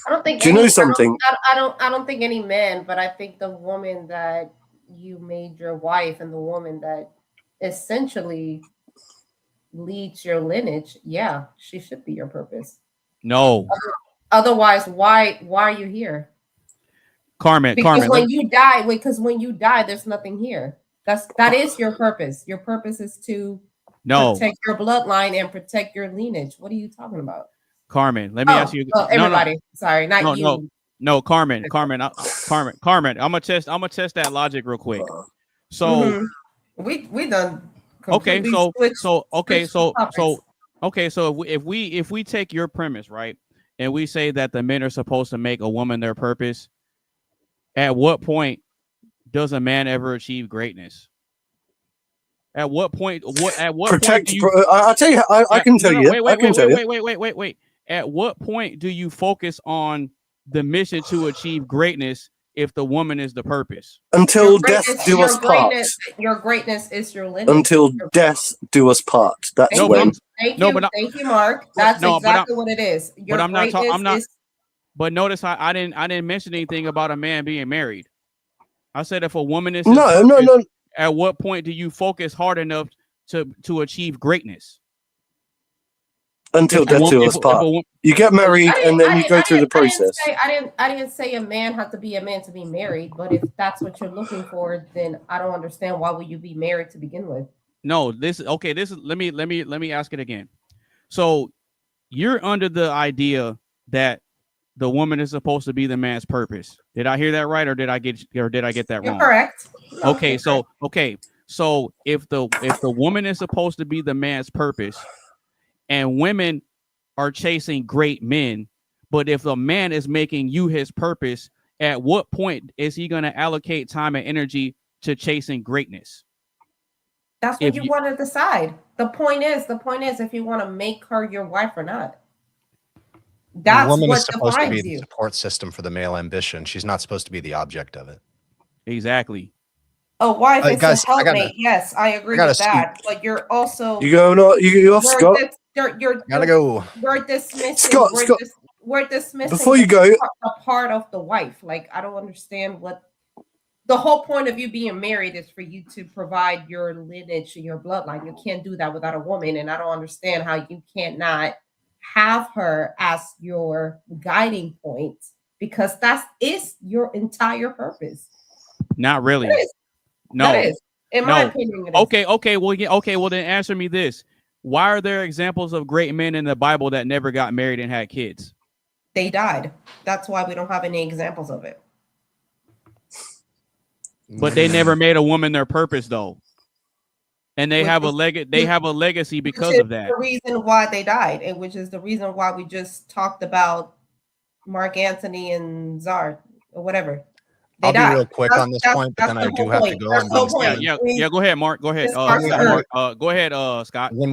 I don't think. Do you know something? I don't think any men, but I think the woman that you made your wife and the woman that essentially leads your lineage, yeah, she should be your purpose. No. Otherwise, why are you here? Carmen, when you die, there's nothing here. That is your purpose. Your purpose is to protect your bloodline and protect your lineage. What are you talking about? Carmen, let me ask you. Everybody, sorry, not you. No, Carmen. I'm gonna test that logic real quick. So we done. Okay, so if we take your premise, right, and we say that the men are supposed to make a woman their purpose, at what point does a man ever achieve greatness? At what point? Protect? I'll tell you. I can tell you. Wait. At what point do you focus on the mission to achieve greatness if the woman is the purpose? Until death do us part. Your greatness is your lineage. Until death do us part. That's when. Thank you, Mark. That's exactly what it is. But I'm not talking. But notice how I didn't mention anything about a man being married. I said if a woman is no. At what point do you focus hard enough to achieve greatness? Until death do us part. You get married and then you go through the process. I didn't say a man has to be a man to be married, but if that's what you're looking for, then I don't understand why would you be married to begin with. No, let me ask it again. So you're under the idea that the woman is supposed to be the man's purpose. Did I hear that right, or did I get that wrong? Correct. Okay, so if the woman is supposed to be the man's purpose, and women are chasing great men, but if a man is making you his purpose, at what point is he going to allocate time and energy to chasing greatness? That's what you want to decide. The point is, if you want to make her your wife or not. That's the woman what is supposed to be defines the you. support system for the male ambition. She's not supposed to be the object of it. Exactly. Oh, wife is guys, a helpmate. Yes, I agree with that. But you're also you off, Scott. You're gotta go. We're dismissing. Scott. We're dismissing. Before you go, a part of the wife. Like I don't understand what the whole point of you being married is for you to provide your lineage and your bloodline. You can't do that without a woman, and I don't understand how you can't not have her as your guiding point because that is your entire purpose. Not really. No, that is. In my opinion. Okay. Well, then answer me this: why are there examples of great men in the Bible that never got married and had kids? They died. That's why we don't have any examples of it. But they never made a woman their purpose, though, and they have a legacy because of that. The reason why they died, and which is the reason why we just talked about Mark Antony and Zard or whatever. I'll be real quick on this point, but then I do have to go on. Yeah. Go ahead, Mark. Go ahead. Go ahead, Scott. When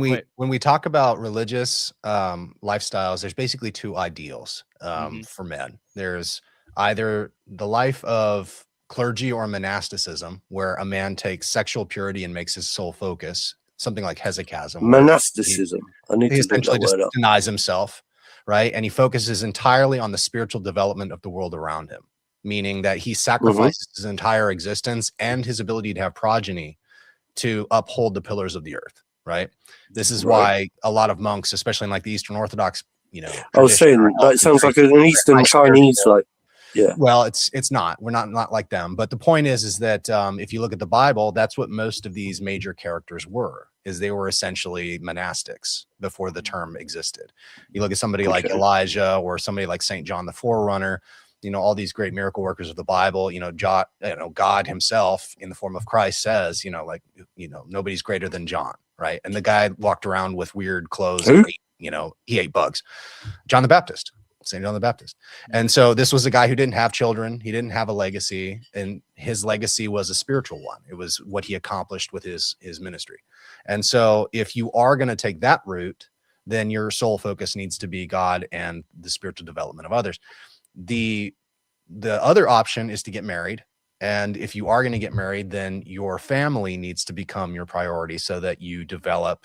we talk about religious lifestyles, there's basically two ideals for men. There's either the life of clergy or monasticism, where a man takes sexual purity and makes his sole focus, something like hesychasm. Monasticism. He essentially just denies himself, right? And he focuses entirely on the spiritual development of the world around him, meaning that he sacrifices his entire existence and his ability to have progeny to uphold the pillars of the earth, right? This is why a lot of monks, especially in like the Eastern Orthodox, I was saying that sounds like an Eastern Chinese, like. Yeah. Well, it's not. We're not like them. But the point is that if you look at the Bible, that's what most of these major characters were. Is they were essentially monastics before the term existed. You look at somebody like Elijah or somebody like Saint John the Forerunner. All these great miracle workers of the Bible. God Himself in the form of Christ says, nobody's greater than John, right? And the guy walked around with weird clothes. And he ate bugs. John the Baptist. St. John the Baptist. And so this was a guy who didn't have children. He didn't have a legacy, and his legacy was a spiritual one. It was what he accomplished with his ministry. And so if you are going to take that route, then your sole focus needs to be God and the spiritual development of others. The other option is to get married. And if you are going to get married, then your family needs to become your priority so that you develop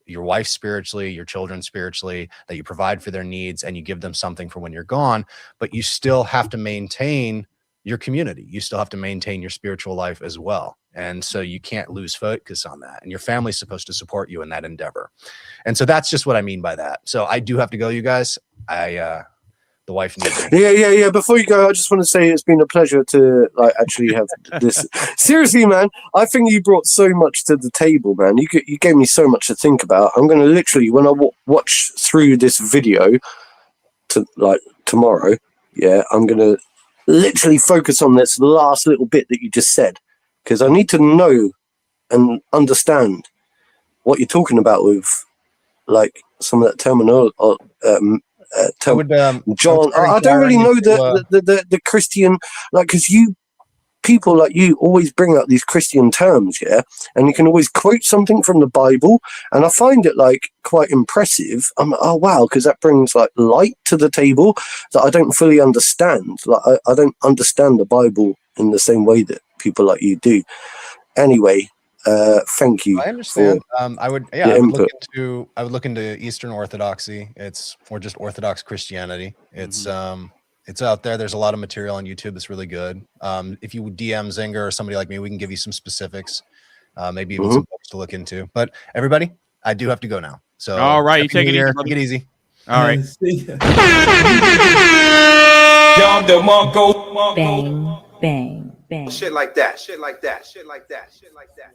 your wife spiritually, your children spiritually, that you provide for their needs and you give them something for when you're gone, but you still have to maintain your community. You still have to maintain your spiritual life as well. And so you can't lose focus on that. And your family's supposed to support you in that endeavor. And so that's just what I mean by that. So I do have to go, you guys. The wife needs me. Yeah. Before you go, I just want to say it's been a pleasure to actually have this. Seriously, man, I think you brought so much to the table, man. You gave me so much to think about. I'm going to literally, when I watch through this video tomorrow, I'm going to literally focus on this last little bit that you just said, because I need to know and understand what you're talking about with some of that terminology. John, I don't really know the Christian, because you people like you always bring up these Christian terms, yeah, and you can always quote something from the Bible, and I find it like quite impressive. I'm like, oh wow, because that brings like light to the table that I don't fully understand. Like I don't understand the Bible in the same way that people like you do. Anyway, thank you. I understand. I would look into Eastern Orthodoxy. Or just Orthodox Christianity. It's out there. There's a lot of material on YouTube that's really good. If you DM Zinger or somebody like me, we can give you some specifics, maybe even some books to look into. But everybody, I do have to go now. So all right, you take it easy. Take it easy. All right. Bang, bang, bang. Shit like that. Shit like that. Shit like that. Shit like that.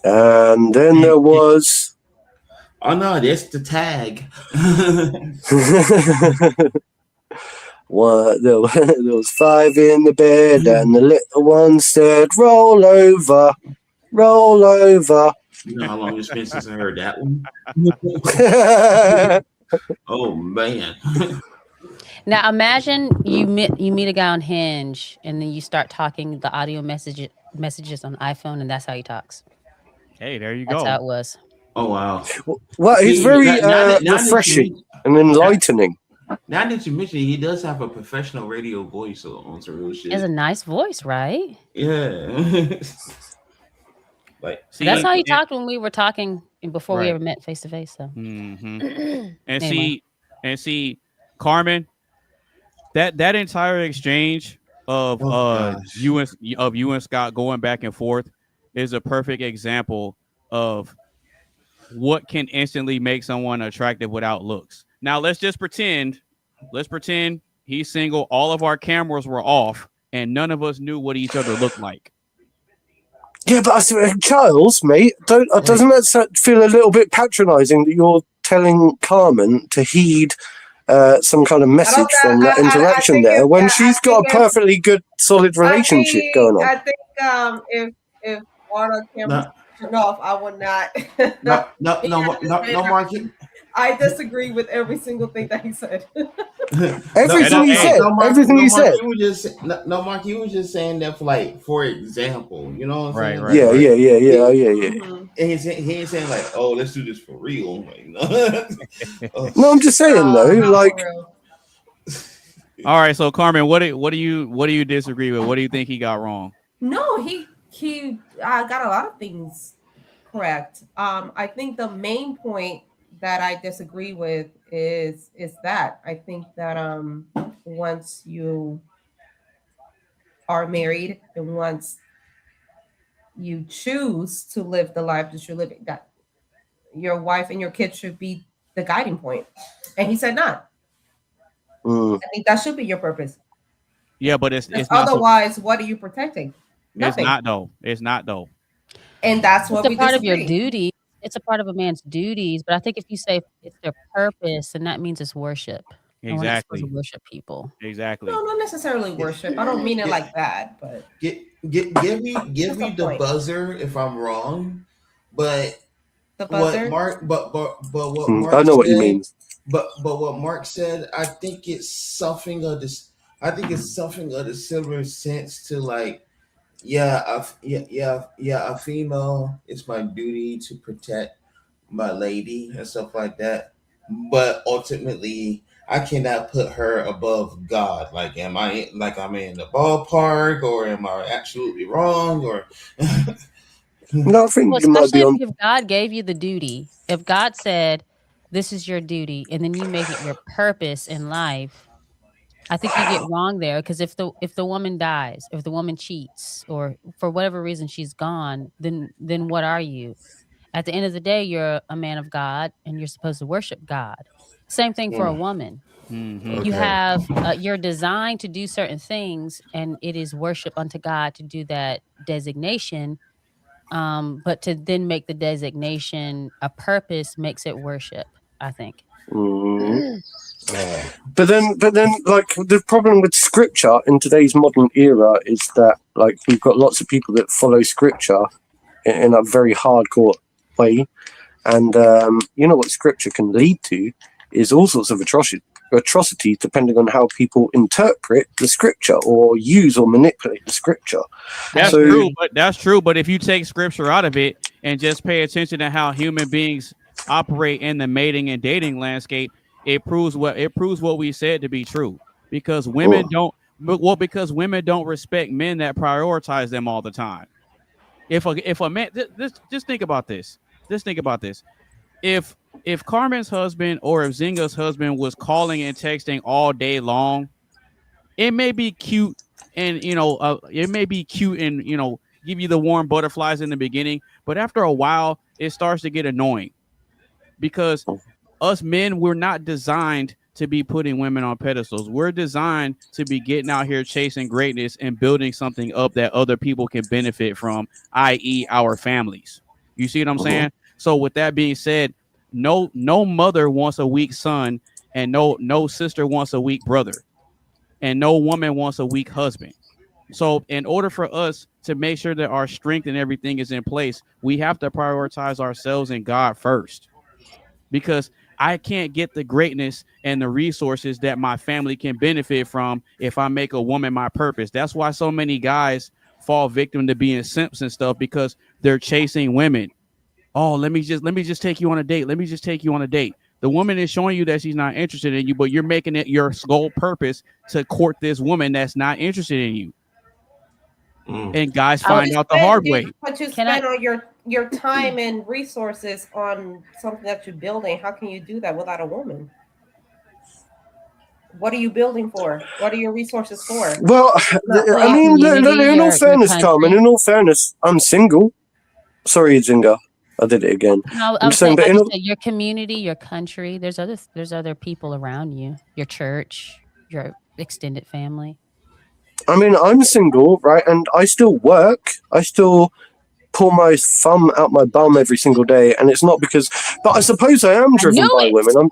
And then there was. Oh no, that's the tag. What there was 5 in the bed, and the little one said, "Roll over, roll over." You know how long it's been since I heard that one? Oh man. Now imagine you meet a guy on Hinge, and then you start talking the audio messages on iPhone, and that's how he talks. Hey, there you go. That's how it was. Oh wow. Well, he's very refreshing and enlightening. Now that you mention it, he does have a professional radio voice on some real shit. He has a nice voice, right? Yeah. Like that's how he talked when we were talking before Right. we ever met face to face. So, And Anyway. see, Carmen, that entire exchange of you and Scott going back and forth is a perfect example of what can instantly make someone attractive without looks. Now let's pretend he's single. All of our cameras were off, and none of us knew what each other looked like. Yeah, but Charles, mate, doesn't that feel a little bit patronising that you're telling Carmen to heed some kind of message from that interaction there when she's got a perfectly good, solid relationship going on? I think if all the cameras turned off, I would not. No, Marky. I disagree with every single thing that he said. Everything he said. Mark, you was just saying that for example, you know what I'm saying? Yeah. And he ain't saying like, oh, let's do this for real. Like, no. No, I'm just saying though, like. All right, so Carmen, what do you disagree with? What do you think he got wrong? No, he got a lot of things correct. I think the main point that I disagree with is that I think that once you are married and once you choose to live the life that you're living, that your wife and your kids should be the guiding point. And he said not. I think that should be your purpose. Yeah, but it's not otherwise, what are you protecting? Nothing. It's not though. And that's what it's a part of your duty. It's a part of a man's duties, but I think if you say it's their purpose, then that means it's worship. And we're not supposed to worship people. Exactly. No, not necessarily worship. I don't mean it like that, but give me the buzzer if I'm wrong. But the buzzer? what Mark I know what said, you mean. But what Mark said, I think it's something of this. I think it's something of the similar sense to like. A female, it's my duty to protect my lady and stuff like that. But ultimately, I cannot put her above God. Like, am I in the ballpark, or am I absolutely wrong? Or no, I think well, you might be on. If God gave you the duty, if God said, "This is your duty," and then you make it your purpose in life. I think you get wrong there, because if the woman dies, if the woman cheats, or for whatever reason she's gone, then what are you? At the end of the day, you're a man of God, and you're supposed to worship God. Same thing for a woman. Mm-hmm. You have you're designed to do certain things, and it is worship unto God to do that designation. But to then make the designation a purpose makes it worship, I think. Mm-hmm. But then, like the problem with scripture in today's modern era is that, like, we've got lots of people that follow scripture in a very hardcore way, and you know what scripture can lead to is all sorts of atrocities depending on how people interpret the scripture or use or manipulate the scripture. That's true. But if you take scripture out of it and just pay attention to how human beings operate in the mating and dating landscape, it proves what we said to be true. Because women don't respect men that prioritize them all the time. If a man, just think about this. If Carmen's husband or if Zynga's husband was calling and texting all day long, it may be cute and give you the warm butterflies in the beginning, but after a while it starts to get annoying because us men, we're not designed to be putting women on pedestals. We're designed to be getting out here chasing greatness and building something up that other people can benefit from, i.e. our families. You see what I'm saying? So with that being said, no mother wants a weak son, and no sister wants a weak brother, and no woman wants a weak husband. So in order for us to make sure that our strength and everything is in place, we have to prioritize ourselves and God first, because I can't get the greatness and the resources that my family can benefit from if I make a woman my purpose. That's why so many guys fall victim to being simps and stuff, because they're chasing women. Oh, let me just take you on a date. Let me just take you on a date. The woman is showing you that she's not interested in you, but you're making it your sole purpose to court this woman that's not interested in you. And guys find out the hard way. But you spend all your time and resources on something that you're building. How can you do that without a woman? What are you building for? What are your resources for? Well, I mean, in all fairness, Carmen, in all fairness, I'm single. Sorry, Zynga. I did it again. No, I'm saying, but your community, your country, there's other people around you, your church, your extended family. I mean, I'm single, right? And I still work. I still pull my thumb out my bum every single day. And it's not because, but I suppose I am driven by women.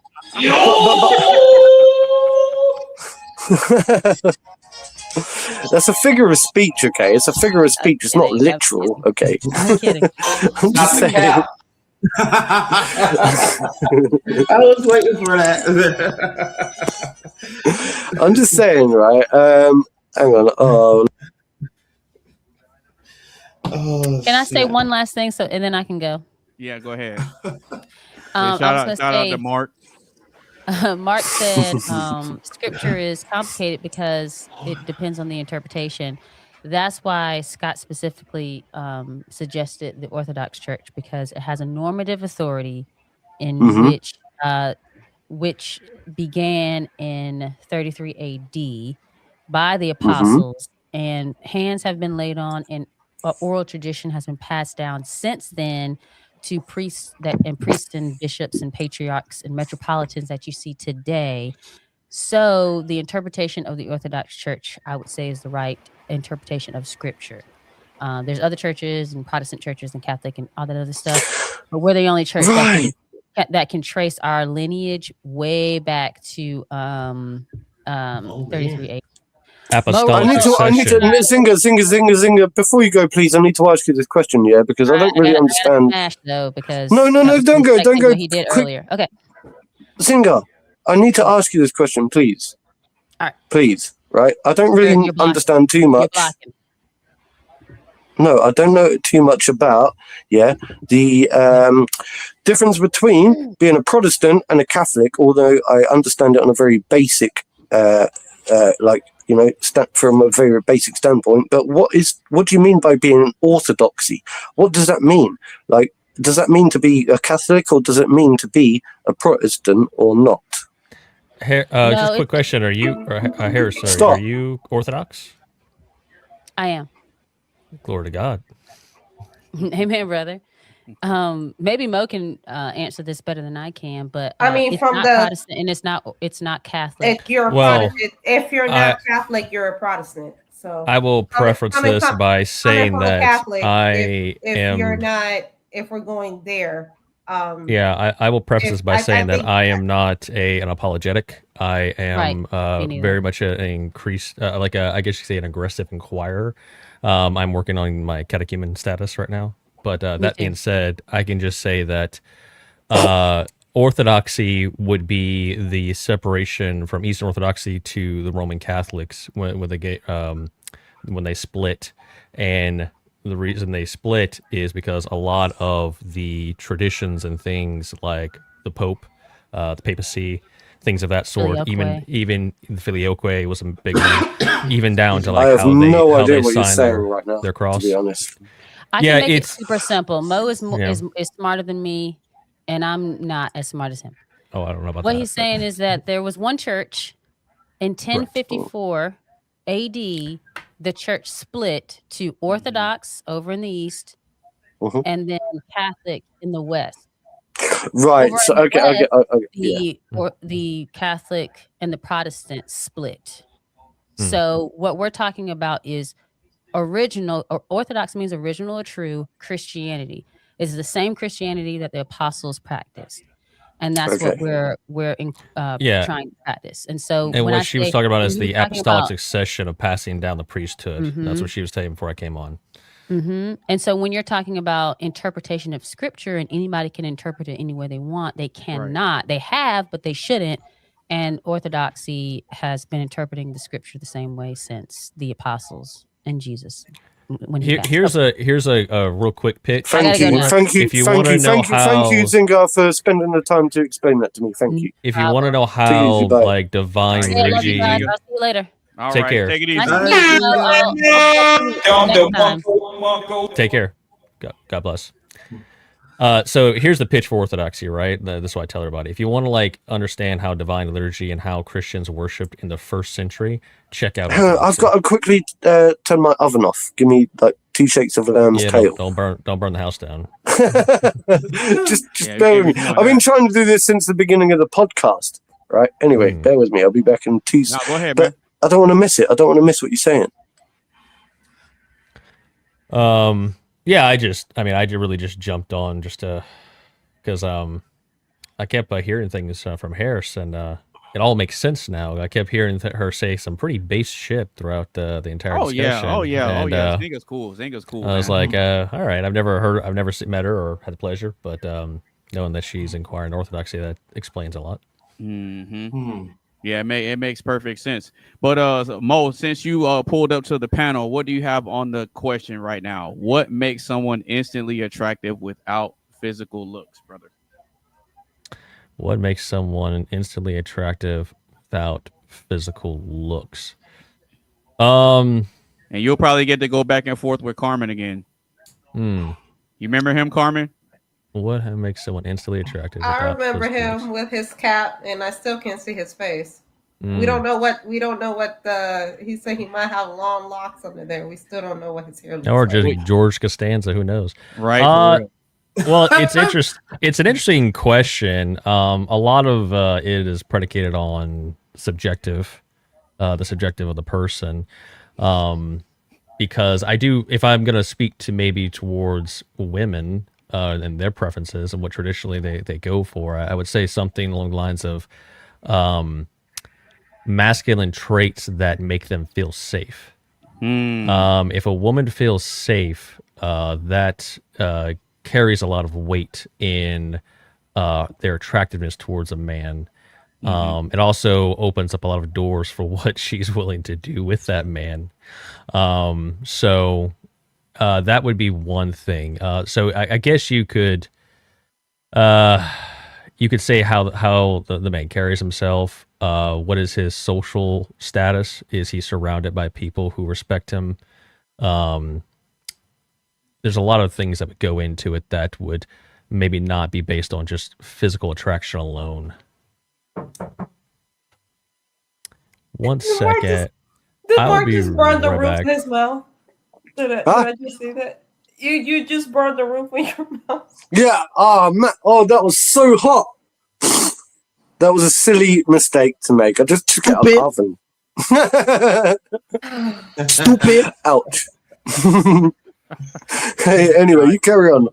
That's a figure of speech, okay? It's a figure of speech. It's not literal, okay? I'm kidding. I'm just saying. I was waiting for that. I'm just saying, right? Hang on. Can I say one last thing, and then I can go? Yeah, go ahead. Shout out to Mark. Mark said scripture is complicated because it depends on the interpretation. That's why Scott specifically suggested the Orthodox Church, because it has a normative authority in which began in 33 AD by the apostles, and hands have been laid on, and oral tradition has been passed down since then to priests and bishops and patriarchs and metropolitans that you see today. So the interpretation of the Orthodox Church, I would say, is the right interpretation of scripture. There's other churches and Protestant churches and Catholic and all that other stuff, but we're the only church that can trace our lineage way back to 33 AD. Apostolic I need to Zynga. Before you go, please, I need to ask you this question, yeah, because I don't really understand. Though, because no, don't go. He did earlier. Okay, Zynga, I need to ask you this question, please. All right, please. Right, I don't really understand too much. No, I don't know too much about the difference between being a Protestant and a Catholic. Although I understand it on a very basic, from a very basic standpoint. But what do you mean by being orthodoxy? What does that mean? Like, does that mean to be a Catholic, or does it mean to be a Protestant or not? Just a quick question: are you, Harris? Are you Orthodox? I am. Glory to God. Amen, brother. Maybe Mo can answer this better than I can, but I mean, it's from not the Protestant, and it's not Catholic. If you're Protestant, if you're not Catholic, you're a Protestant. So I will preference this by saying that Catholic, I am. You're not. If we're going there. I will preface this by saying that I am not an apologetic. I am very much an increased, I guess you could say, an aggressive inquirer. I'm working on my catechumen status right now. But that being said, I can just say that Orthodoxy would be the separation from Eastern Orthodoxy to the Roman Catholics when they split, and the reason they split is because a lot of the traditions and things like the Pope, the papacy, things of that sort, even the filioque was a big one, even down to like how they sign their cross. To be honest, I can make it super simple. Mo is smarter than me, and I'm not as smart as him. Oh, I don't know about what that. What he's saying is that there was one church in 1054 AD. The church split to Orthodox over in the east, and then Catholic in the west. Right. So okay. The Catholic and the Protestant split. So what we're talking about is original, or Orthodox means original or true Christianity. It's the same Christianity that the apostles practiced. And that's what we're trying to practice. And so what she was talking about is the apostolic succession of passing down the priesthood. That's what she was saying before I came on. And so when you're talking about interpretation of scripture, and anybody can interpret it any way they want, they cannot. Right. They have, but they shouldn't. And Orthodoxy has been interpreting the scripture the same way since the apostles and Jesus. Here's a real quick pitch. Thank you, Zingar, for spending the time to explain that to me. Thank you. If you want to know how like divine liturgy, I'll see you later. All Take right, care. Take it easy. Take care. God bless. So here's the pitch for Orthodoxy, right? This is what I tell everybody. If you want to like understand how divine liturgy and how Christians worshipped in the first century, check out. I've got to quickly turn my oven off. Give me like 2 shakes of a lamb's tail. Don't burn the house down. just bear with me. I've been trying to do this since the beginning of the podcast. Right. Anyway, bear with me. I'll be back in 2 seconds. Go ahead, man. I don't want to miss it. I don't want to miss what you're saying. Yeah, I really just jumped on just because I kept hearing things from Harris, and it all makes sense now. I kept hearing her say some pretty base shit throughout the entire discussion. Zinga's cool. I was like, all right, I've never met her or had the pleasure, but knowing that she's inquiring Orthodoxy, that explains a lot. Yeah, it makes perfect sense. But Mo, since you pulled up to the panel, what do you have on the question right now? What makes someone instantly attractive without physical looks, brother? What makes someone instantly attractive without physical looks? And you'll probably get to go back and forth with Carmen again. You remember him, Carmen? What makes someone instantly attractive? I remember him with his cap, and I still can't see his face. We don't know what he said. He might have long locks under there. We still don't know what his hair looks or like. just George Costanza. Who knows? Right. Well, it's It's an interesting question. A lot of it is predicated on subjective, the subjective of the person. Because if I'm going to speak to maybe towards women. And their preferences and what traditionally they go for, I would say something along the lines of masculine traits that make them feel safe. If a woman feels safe, that carries a lot of weight in their attractiveness towards a man. It also opens up a lot of doors for what she's willing to do with that man. That would be one thing. So I guess you could say how the man carries himself. What is his social status? Is he surrounded by people who respect him? There's a lot of things that would go into it that would maybe not be based on just physical attraction alone. 1 second. Did Mark just burn the roof in his mouth? Did I just see that? You just burned the roof with your mouth. Yeah. That was so hot. That was a silly mistake to make. I just took it out of the oven. Stupid. Ouch. Hey, anyway, you carry on.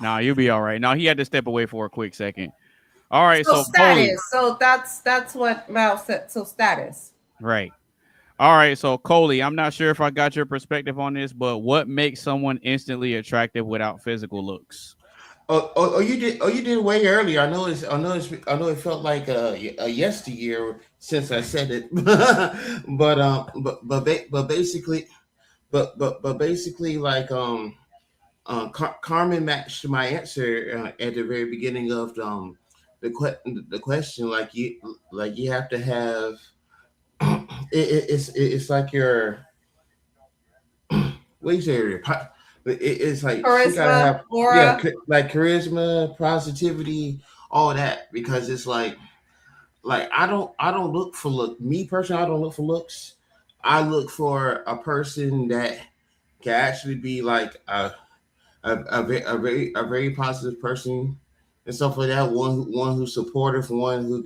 Nah, you'll be all right. Now he had to step away for a quick second. All right. So status. So that's what Mal said. So status. Right. All right, so Coley, I'm not sure if I got your perspective on this, but what makes someone instantly attractive without physical looks? Oh, you did. Oh, you did way earlier. I know it felt like a yesteryear since I said it. but basically, like Carmen matched my answer at the very beginning of the question. Like you have to have. It's like your what do you say? It's like charisma, she gotta have aura. like charisma, positivity, all that. Because it's like I don't look for look. Me personally, I don't look for looks. I look for a person that can actually be like a very positive person and stuff like that. One who's supportive, one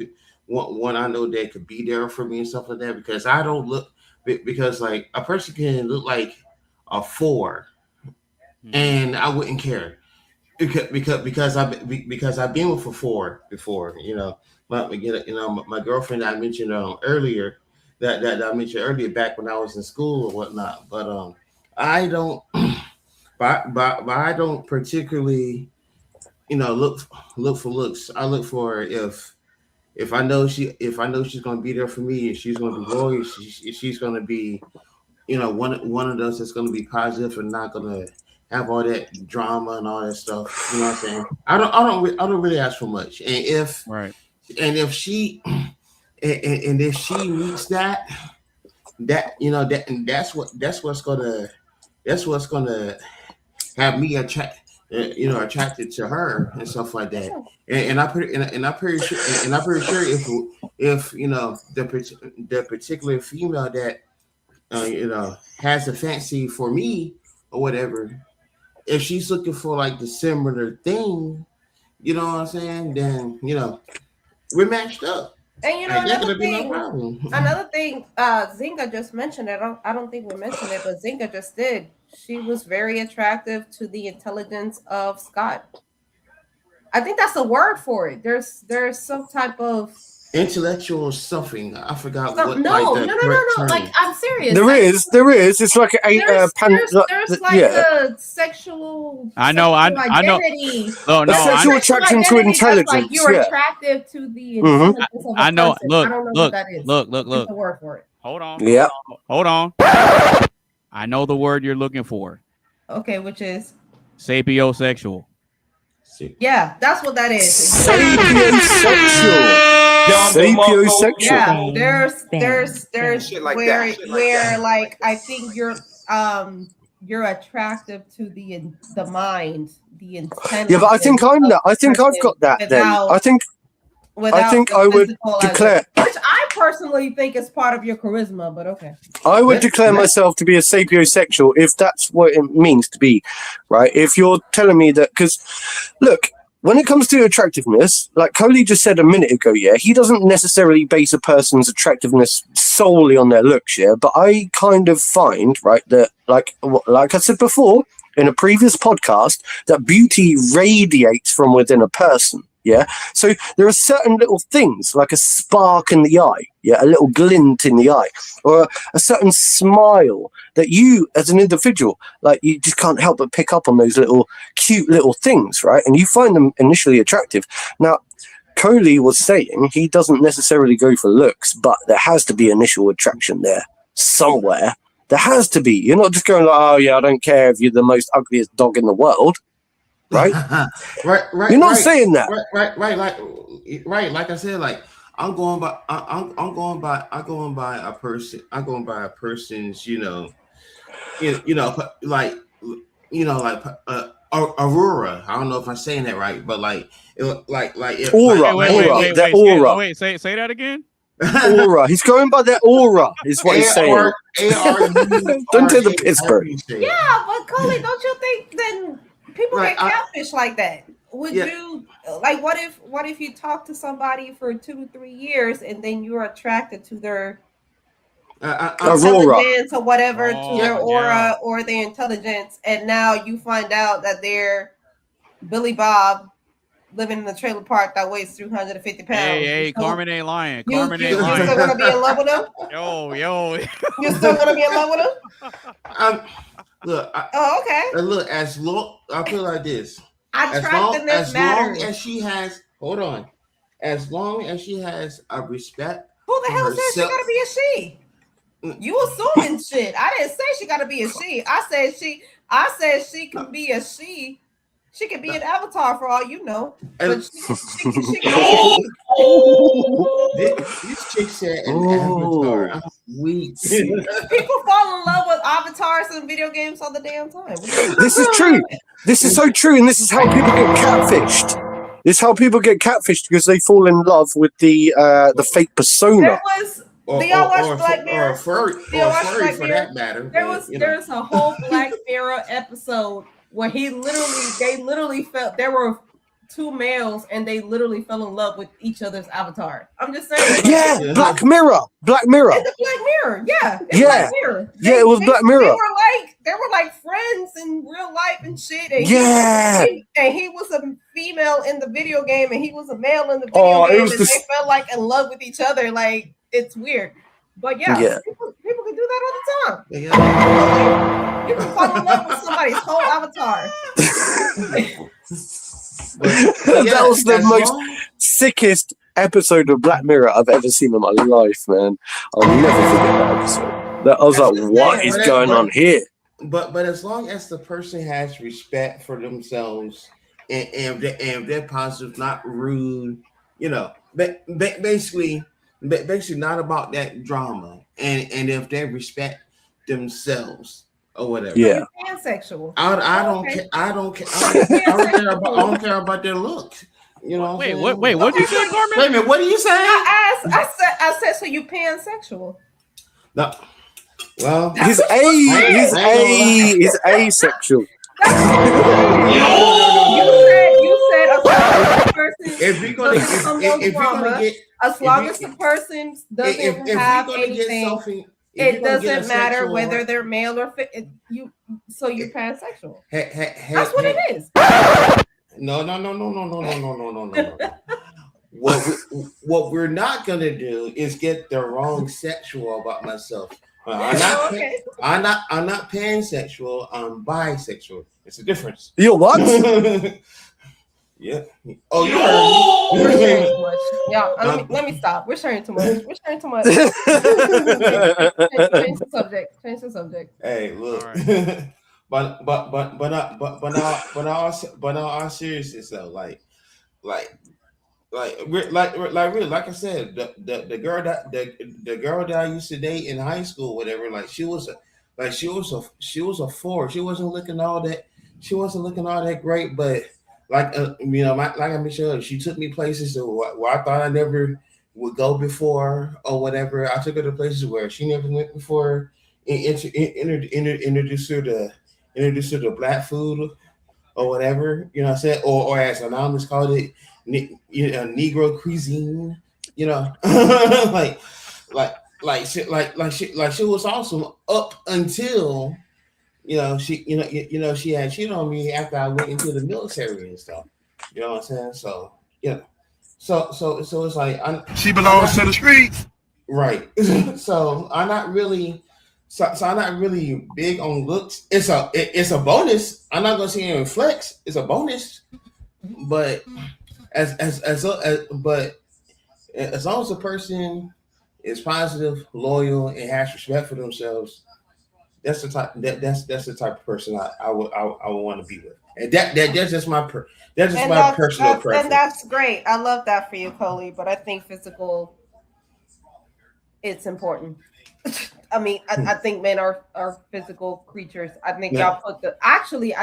I know that could be there for me and stuff like that. Because I don't look because like a person can look like a 4. And I wouldn't care because I've been with a 4 before, But my girlfriend I mentioned earlier that I mentioned earlier back when I was in school or whatnot. But I don't, but I don't particularly, look for looks. I look for if I know she's gonna be there for me and she's gonna be loyal. She's gonna be, one of those that's gonna be positive and not gonna have all that drama and all that stuff. You know what I'm saying? I don't really ask for much. And if she meets that that's what's gonna have me attracted to her and stuff like that. And I'm pretty sure if the particular female that has a fancy for me or whatever, if she's looking for like the similar thing, you know what I'm saying, then we're matched up. And another thing, Zinga just mentioned it. I don't think we mentioned it, but Zinga just did. She was very attractive to the intelligence of Scott. I think that's a word for it. There's some type of intellectual something. I forgot what. No. Like I'm serious. There is. It's like there's like a sexual. I know. Identity. No. Sexual attraction to intelligence. Like you're attractive to the intelligence of a I know. person. Look. I don't know what that is. Look. There's a word for it. Hold on. Yeah. Hold on. I know the word you're looking for. Okay, which is sapiosexual. Yeah, that's what that is. Sapiosexual. Yeah, there's shit like where like I think you're attractive to the mind, the intent. Yeah, but I think I'm that. I think I've got that. Then I think I would declare, which I personally think is part of your charisma. But okay, I would declare myself to be a sapiosexual if that's what it means to be, right? If you're telling me that, because look, when it comes to attractiveness, like Coley just said a minute ago, yeah, he doesn't necessarily base a person's attractiveness solely on their looks, yeah. But I kind of find, right, that like I said before in a previous podcast, that beauty radiates from within a person. Yeah, so there are certain little things like a spark in the eye, yeah, a little glint in the eye, or a certain smile that you, as an individual, like you just can't help but pick up on those little cute little things, right? And you find them initially attractive. Now, Coley was saying he doesn't necessarily go for looks, but there has to be initial attraction there somewhere. There has to be. You're not just going like, oh yeah, I don't care if you're the most ugliest dog in the world. Right? right. You're not saying that. Right. Like I said, like I'm going by a person. I'm going by a person's, like Aurora. I don't know if I'm saying that right, but like aura. Wait, say that again. Aura. He's going by that aura. Is what he's saying. Don't take the Pittsburgh. Yeah, but Coley, don't you think then? People get catfish like that. Would you like what if you talk to somebody for 2 to 3 years and then you're attracted to their intelligence or whatever, to their aura or their intelligence, and now you find out that they're Billy Bob living in a trailer park that weighs 350 pounds. Hey, Carmen ain't lying. Carmen ain't you lying. still gonna be in love with them? Yo. You still gonna be in love with them? Look. Okay. Look, I feel like this. Attractiveness matters. Long as she has, hold on, as long as she has a respect. Who the hell says she gotta be a she? You assuming shit. I didn't say she gotta be a she. I said she can be a she. She could be an avatar for all you know. But she This chick said an avatar. I'm weak. People fall in love with avatars in video games all the damn time. This is true. This is so true, and this is how people get catfished. This is how people get catfished because they fall in love with the fake persona. There was. Do y'all watch Black Mirror? Or furry for that matter. There's a whole Black Mirror episode where they literally felt there were two males and they literally fell in love with each other's avatar. I'm just saying. Yeah, Black Mirror. Black Mirror. It's Black Mirror. Yeah. Yeah. Black Mirror. It was Black Mirror. They were like friends in real life and shit. And he was a female in the video game and he was a male in the video game, and they felt like in love with each other. Like, it's weird. But people can do that all the time. You can fall in love with somebody's whole avatar. That was the most sickest episode of Black Mirror I've ever seen in my life, man. I'll never forget that episode. I was like, what is going on here? But as long as the person has respect for themselves and they're positive, not rude, basically not about that drama, and if they respect themselves or whatever. Yeah. Pansexual. I don't care about their look. Wait, what did you say, Carmen? Wait a minute, what are you saying? I said so you pansexual. No. Well, he's asexual. You said as long as the person doesn't have anything, it doesn't matter whether they're male or you're pansexual. That's what it is. No. What we're not gonna do is get the wrong sexual about myself. I'm not pansexual. I'm bisexual. It's a difference. You're what? Yeah. Oh, you heard me. We're sharing too much. Yeah. Let me stop. We're sharing too much. Change the subject. Hey, look. Right. but all seriousness though, like I said, the girl that I used to date in high school, whatever, she was a 4. She wasn't looking all that great, but like I mentioned, she took me places where I thought I never would go before or whatever. I took her to places where she never went before. Introduced her to Black food or whatever, what I'm saying, or as Anonymous called it, Negro cuisine, she was awesome up until she had cheated on me after I went into the military and stuff. You know what I'm saying? So so it's like she belongs to the streets, right? So I'm not really big on looks. It's a bonus. I'm not gonna see any flex. It's a bonus, but as long as the person is positive, loyal, and has respect for themselves, that's the type of person I would want to be with. And that's just my personal preference. And that's great. I love that for you, Coley. But I think physical, it's important. I mean, I think men are physical creatures. I think y'all put I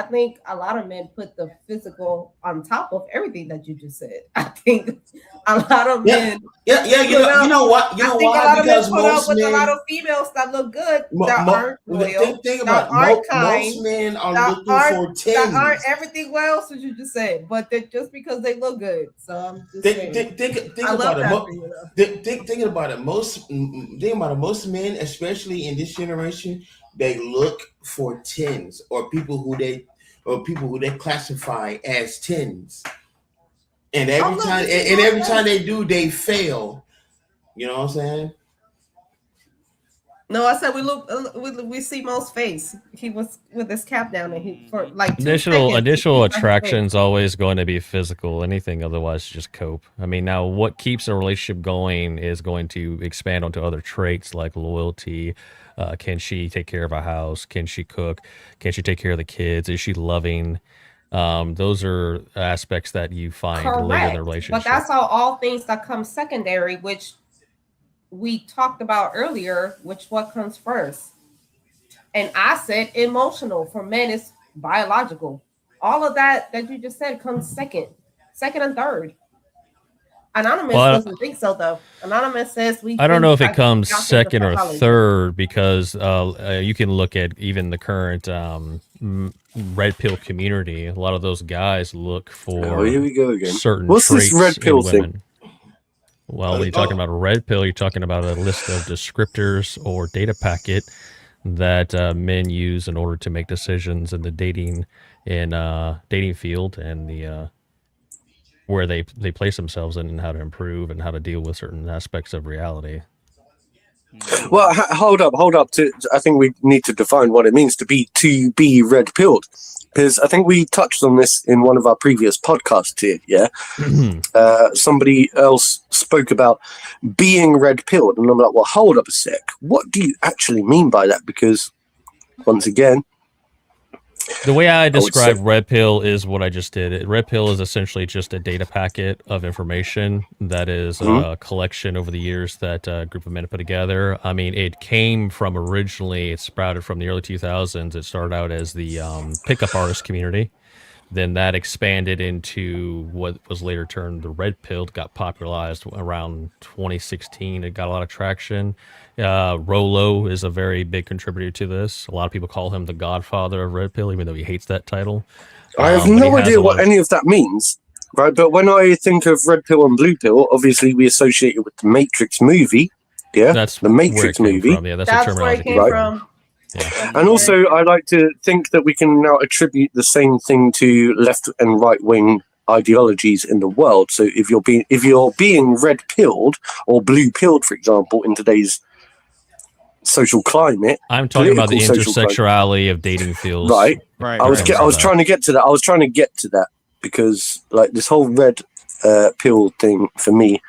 think a lot of men put the physical on top of everything that you just said. I think a lot of men. Yeah. You know why? Because most men, a lot of females that look good that aren't loyal, think about it. Most men are looking for 10s. That aren't everything else that you just said, but they're just because they look good. So I'm just saying. Think about it. Most men, especially in this generation, they look for 10s or people who they classify as 10s. And every time they do, they fail. You know what I'm saying? No, I said we look. We see Mo's face. He was with his cap down, and he for like 2 seconds, Initial attraction's always going to be physical. Anything otherwise is just cope. I mean, now what keeps a relationship going is going to expand onto other traits like loyalty. Can she take care of a house? Can she cook? Can she take care of the kids? Is she loving? Those are aspects that you find later in the relationship. But that's all things that come secondary, which we talked about earlier, which what comes first. And I said emotional. For men, it's biological. All of that you just said comes second and third. Anonymous doesn't think so, though. Anonymous says I don't know if it comes second or third, because you can look at even the current red pill community. A lot of those guys look for here we go again. Certain What's traits this red pill in thing? women. Well, when you're talking about a red pill, you're talking about a list of descriptors or data packet that men use in order to make decisions in the dating field and the where they place themselves in and how to improve and how to deal with certain aspects of reality. Well, hold up. I think we need to define what it means to be red pilled, because I think we touched on this in one of our previous podcasts here. Yeah, somebody else spoke about being red pilled, and I'm like, well, hold up a sec. What do you actually mean by that? Because once again, the way I describe red pill is what I just did. Red pill is essentially just a data packet of information that is a collection over the years that a group of men put together. I mean, it came from originally, it sprouted from the early 2000s. It started out as the pickup artist community. Then that expanded into what was later termed the red pill. It got popularized around 2016. It got a lot of traction. Rolo is a very big contributor to this. A lot of people call him the godfather of red pill, even though he hates that title. I have no idea what any of that means, right? But when I think of red pill and blue pill, obviously we associate it with the Matrix movie. Yeah, that's the Matrix movie. From. Yeah, that's the terminology. Where it came from. Yeah. And also, I like to think that we can now attribute the same thing to left and right wing ideologies in the world. So if you're being red pilled or blue pilled, for example, in today's social climate, I'm talking about the intersectionality of dating fields. Right. I was trying to get to that. Because like this whole red pill thing for me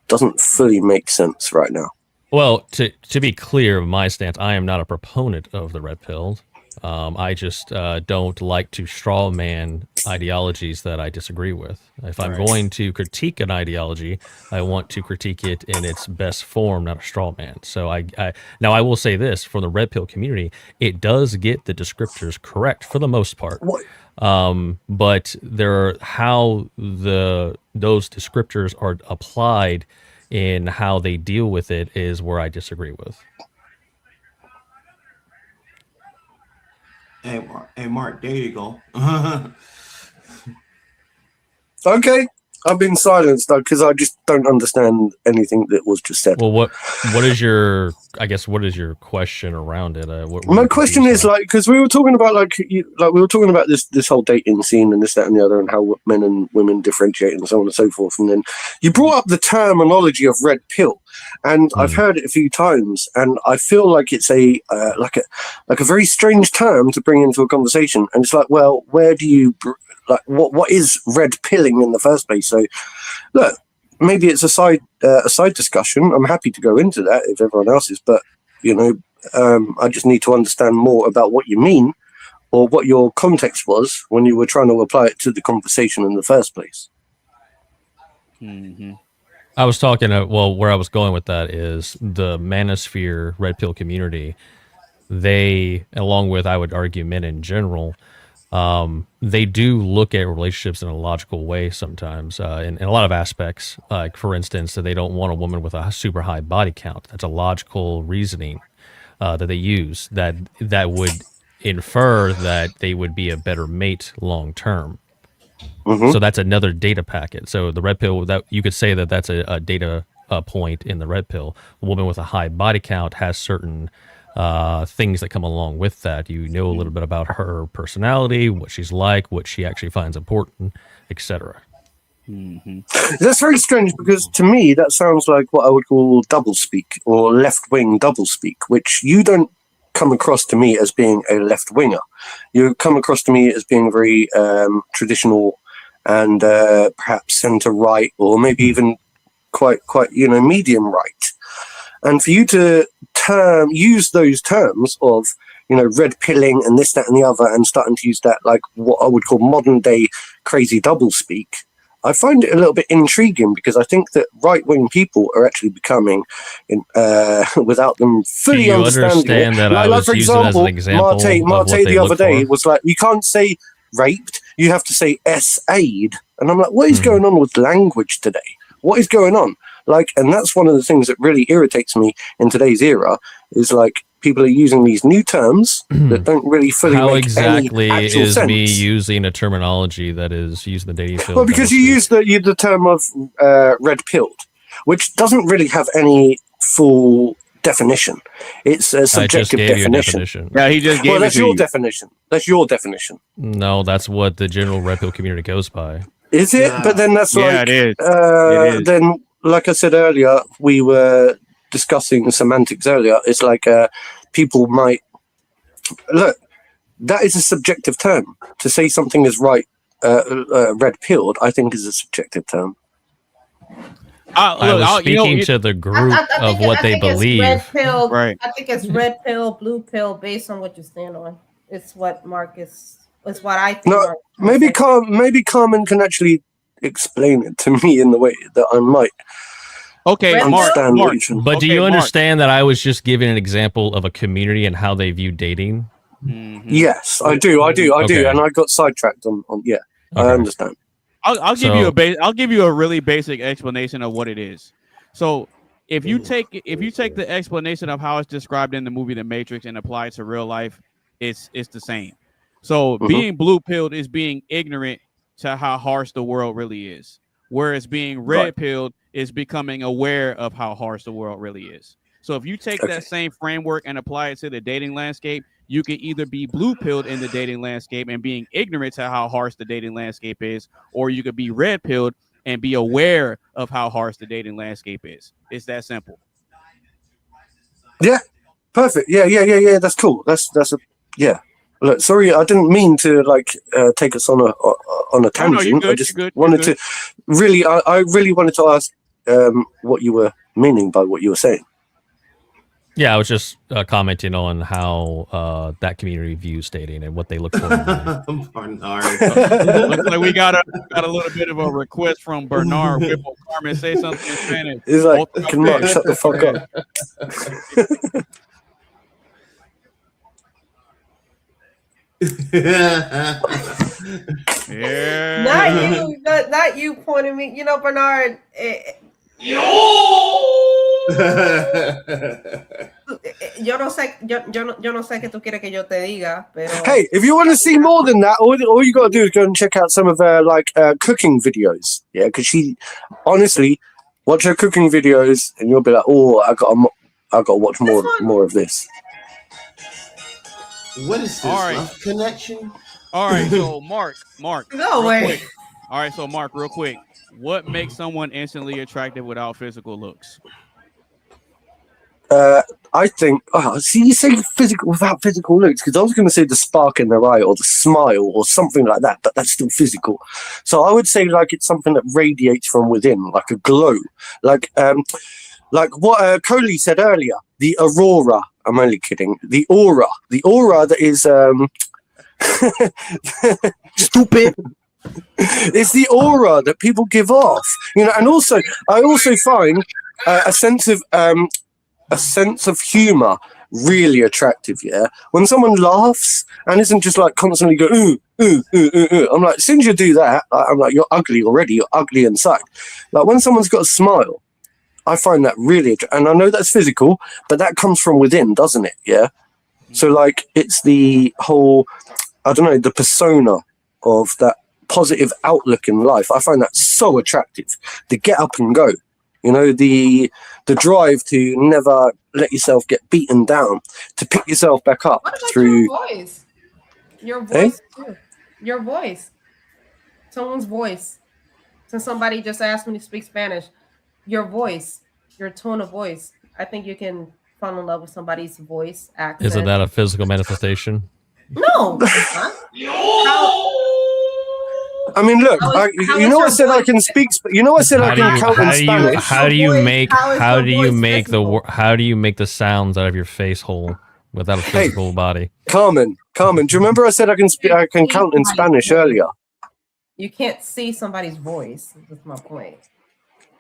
doesn't fully make sense right now. Well, to be clear, my stance, I am not a proponent of the red pill. I just don't like to straw man ideologies that I disagree with. If I'm going to critique an ideology, I want to critique it in its best form, not a straw man. So now I will say this, for the red pill community, it does get the descriptors correct for the most part. But how those descriptors are applied in how they deal with it is where I disagree with. Hey, Mark, there you go. Okay, I've been silenced though because I just don't understand anything that was just said. Well, what is your question around it? My question is because we were talking about we were talking about this whole dating scene and this, that, and the other, and how men and women differentiate and so on and so forth. And then you brought up the terminology of red pill, and I've heard it a few times, and I feel like it's a very strange term to bring into a conversation. And it's like, well, where do you what is red pilling in the first place? So, look, maybe it's a side discussion. I'm happy to go into that if everyone else is, but I just need to understand more about what you mean or what your context was when you were trying to apply it to the conversation in the first place. Mm-hmm. I was talking where I was going with that is the manosphere red pill community. They, along with, I would argue, men in general, they do look at relationships in a logical way sometimes, in a lot of aspects. Like, for instance, that they don't want a woman with a super high body count. That's a logical reasoning that they use that would infer that they would be a better mate long term. Mm-hmm. So that's another data packet. So the red pill, that you could say that's a data point in the red pill. A woman with a high body count has certain things that come along with that. You know a little bit about her personality, what she's like, what she actually finds important, etc. That's very strange because to me that sounds like what I would call doublespeak or left-wing doublespeak, which you don't come across to me as being a left-winger. You come across to me as being very traditional and perhaps centre-right or maybe even quite medium right. And for you to use those terms of red pilling and this, that, and the other, and starting to use that like what I would call modern day crazy doublespeak, I find it a little bit intriguing because I think that right-wing people are actually becoming, without them fully understanding it. That I was using as an example Marte the other day was like, you can't say raped, you have to say S-aid. And I'm like, what is going on with language today? What is going on? Like, and that's one of the things that really irritates me in today's era is like people are using these new terms that don't really fully How make exactly any actual is sense. me using a terminology that is used in the dating field? Well, because you use the term of red pilled, which doesn't really have any full definition. It's a subjective definition. Yeah, he just gave well, that's it to your you. definition. That's your definition. No, that's what the general red pill community goes by. Is it? But then that's Yeah, like, it is. then, like I said earlier, we were discussing semantics earlier. It's like people might look. That is a subjective term. To say something is right, red pilled, I think is a subjective term. I was speaking to the group of what they believe. Red pill, Right. I think it's red pill, blue pill, based on what you stand on. It's what Marcus. It's what I think. No, maybe Carmen can actually explain it to me in the way that I might. Okay, understand what you should. But do Okay, you Mark. understand that I was just giving an example of a community and how they view dating? Yes, I do, Okay. and I got sidetracked on yeah. I Okay. understand. I'll give you I'll give you a really basic explanation of what it is. So if you take the explanation of how it's described in the movie The Matrix and apply it to real life, it's the same. So being blue pilled is being ignorant to how harsh the world really is, whereas being red pilled is becoming aware of how harsh the world really is. So if you take that same framework and apply it to the dating landscape, you can either be blue pilled in the dating landscape and being ignorant to how harsh the dating landscape is, or you could be red pilled and be aware of how harsh the dating landscape is. It's that simple. Yeah, perfect. Yeah. That's cool. That's a yeah. Look, sorry, I didn't mean to take us on a tangent. I just wanted to really, I really wanted to ask what you were meaning by what you were saying. Yeah, I was just commenting on how that community views dating and what they look for. Bernard. Looks like we got a little bit of a request from Bernard Whipple. Carmen, say something in Spanish. He's like, can Mark shut the fuck up? Yeah. Not you pointing me. You know, Bernard. Yo no sé qué tú quieres que yo te diga, pero. Hey, if you want to see more than that, all you got to do is go and check out some of her cooking videos. Yeah, because she honestly watch her cooking videos, and you'll be like, oh, I got to watch more of this. What is this? All right. Love connection? All right, so Mark. No way. Quick. All right, so Mark, real quick. What makes someone instantly attractive without physical looks? I think. Oh, see, you say physical without physical looks because I was going to say the spark in their eye or the smile or something like that, but that's still physical. So I would say like it's something that radiates from within, like a glow, like what Coley said earlier, the aurora. I'm only kidding. The aura that is stupid. It's the aura that people give off, and also I also find a sense of humor really attractive. Yeah, when someone laughs and isn't just like constantly go ooh ooh ooh ooh ooh. I'm like, as soon as you do that, I'm like, you're ugly already. You're ugly inside. Like when someone's got a smile, I find that really, and I know that's physical, but that comes from within, doesn't it? Yeah. So like it's the whole, I don't know, the persona of that positive outlook in life. I find that so attractive. The get up and go, the drive to never let yourself get beaten down, to pick yourself back up through your voice too. Your voice, someone's voice. Since somebody just asked me to speak Spanish, your voice, your tone of voice, I think you can fall in love with somebody's voice accent. Isn't that a physical manifestation? No, it's not. I mean, look, you know, I said I can speak. You know, I said I can count in Spanish. How do you make the sounds out of your face hole without a physical body? Carmen, do you remember I said I can speak? I can count in Spanish earlier. You can't see somebody's voice. That's my point.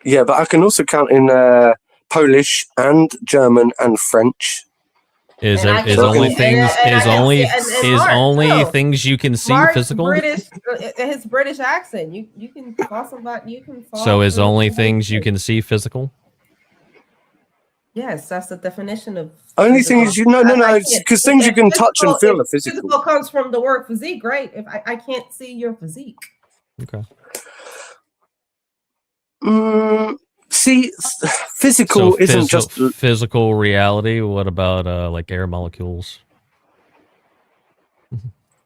Yeah, but I can also count in Polish and German and French. Is only things you can see physical? British, his British accent. You can call somebody. You can. So is only things you can see physical? Yes, that's the definition of. Only things no, because things you can touch and feel are physical. Physical comes from the word physique, right? If I can't see your physique. Okay. See, physical isn't just physical reality. What about like air molecules?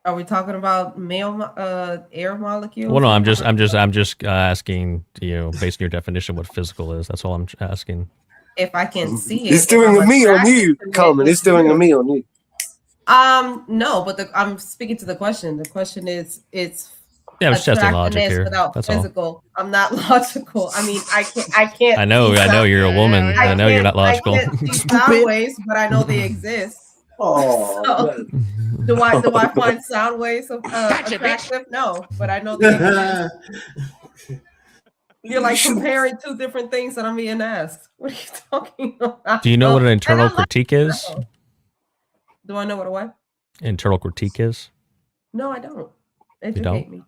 Are we talking about air molecules? Well, no, I'm just asking, you know, based on your definition, what physical is. That's all I'm asking. If I can see it, he's doing a me on you, Carmen. He's doing a me on you. No, but I'm speaking to the question. The question is, it's. Yeah, I was testing logic here. That's physical. All. I'm not logical. I mean, I can't. I know you're a woman. I know you're not logical. I can't see sound waves, but I know they exist. Oh. So, do I find sound waves attractive? No, but I know they exist. You're like comparing two different things that I'm being asked. What are you talking about? Do you know what an internal critique is? Do I know what a what? Internal critique is? No, I don't. You don't? Me.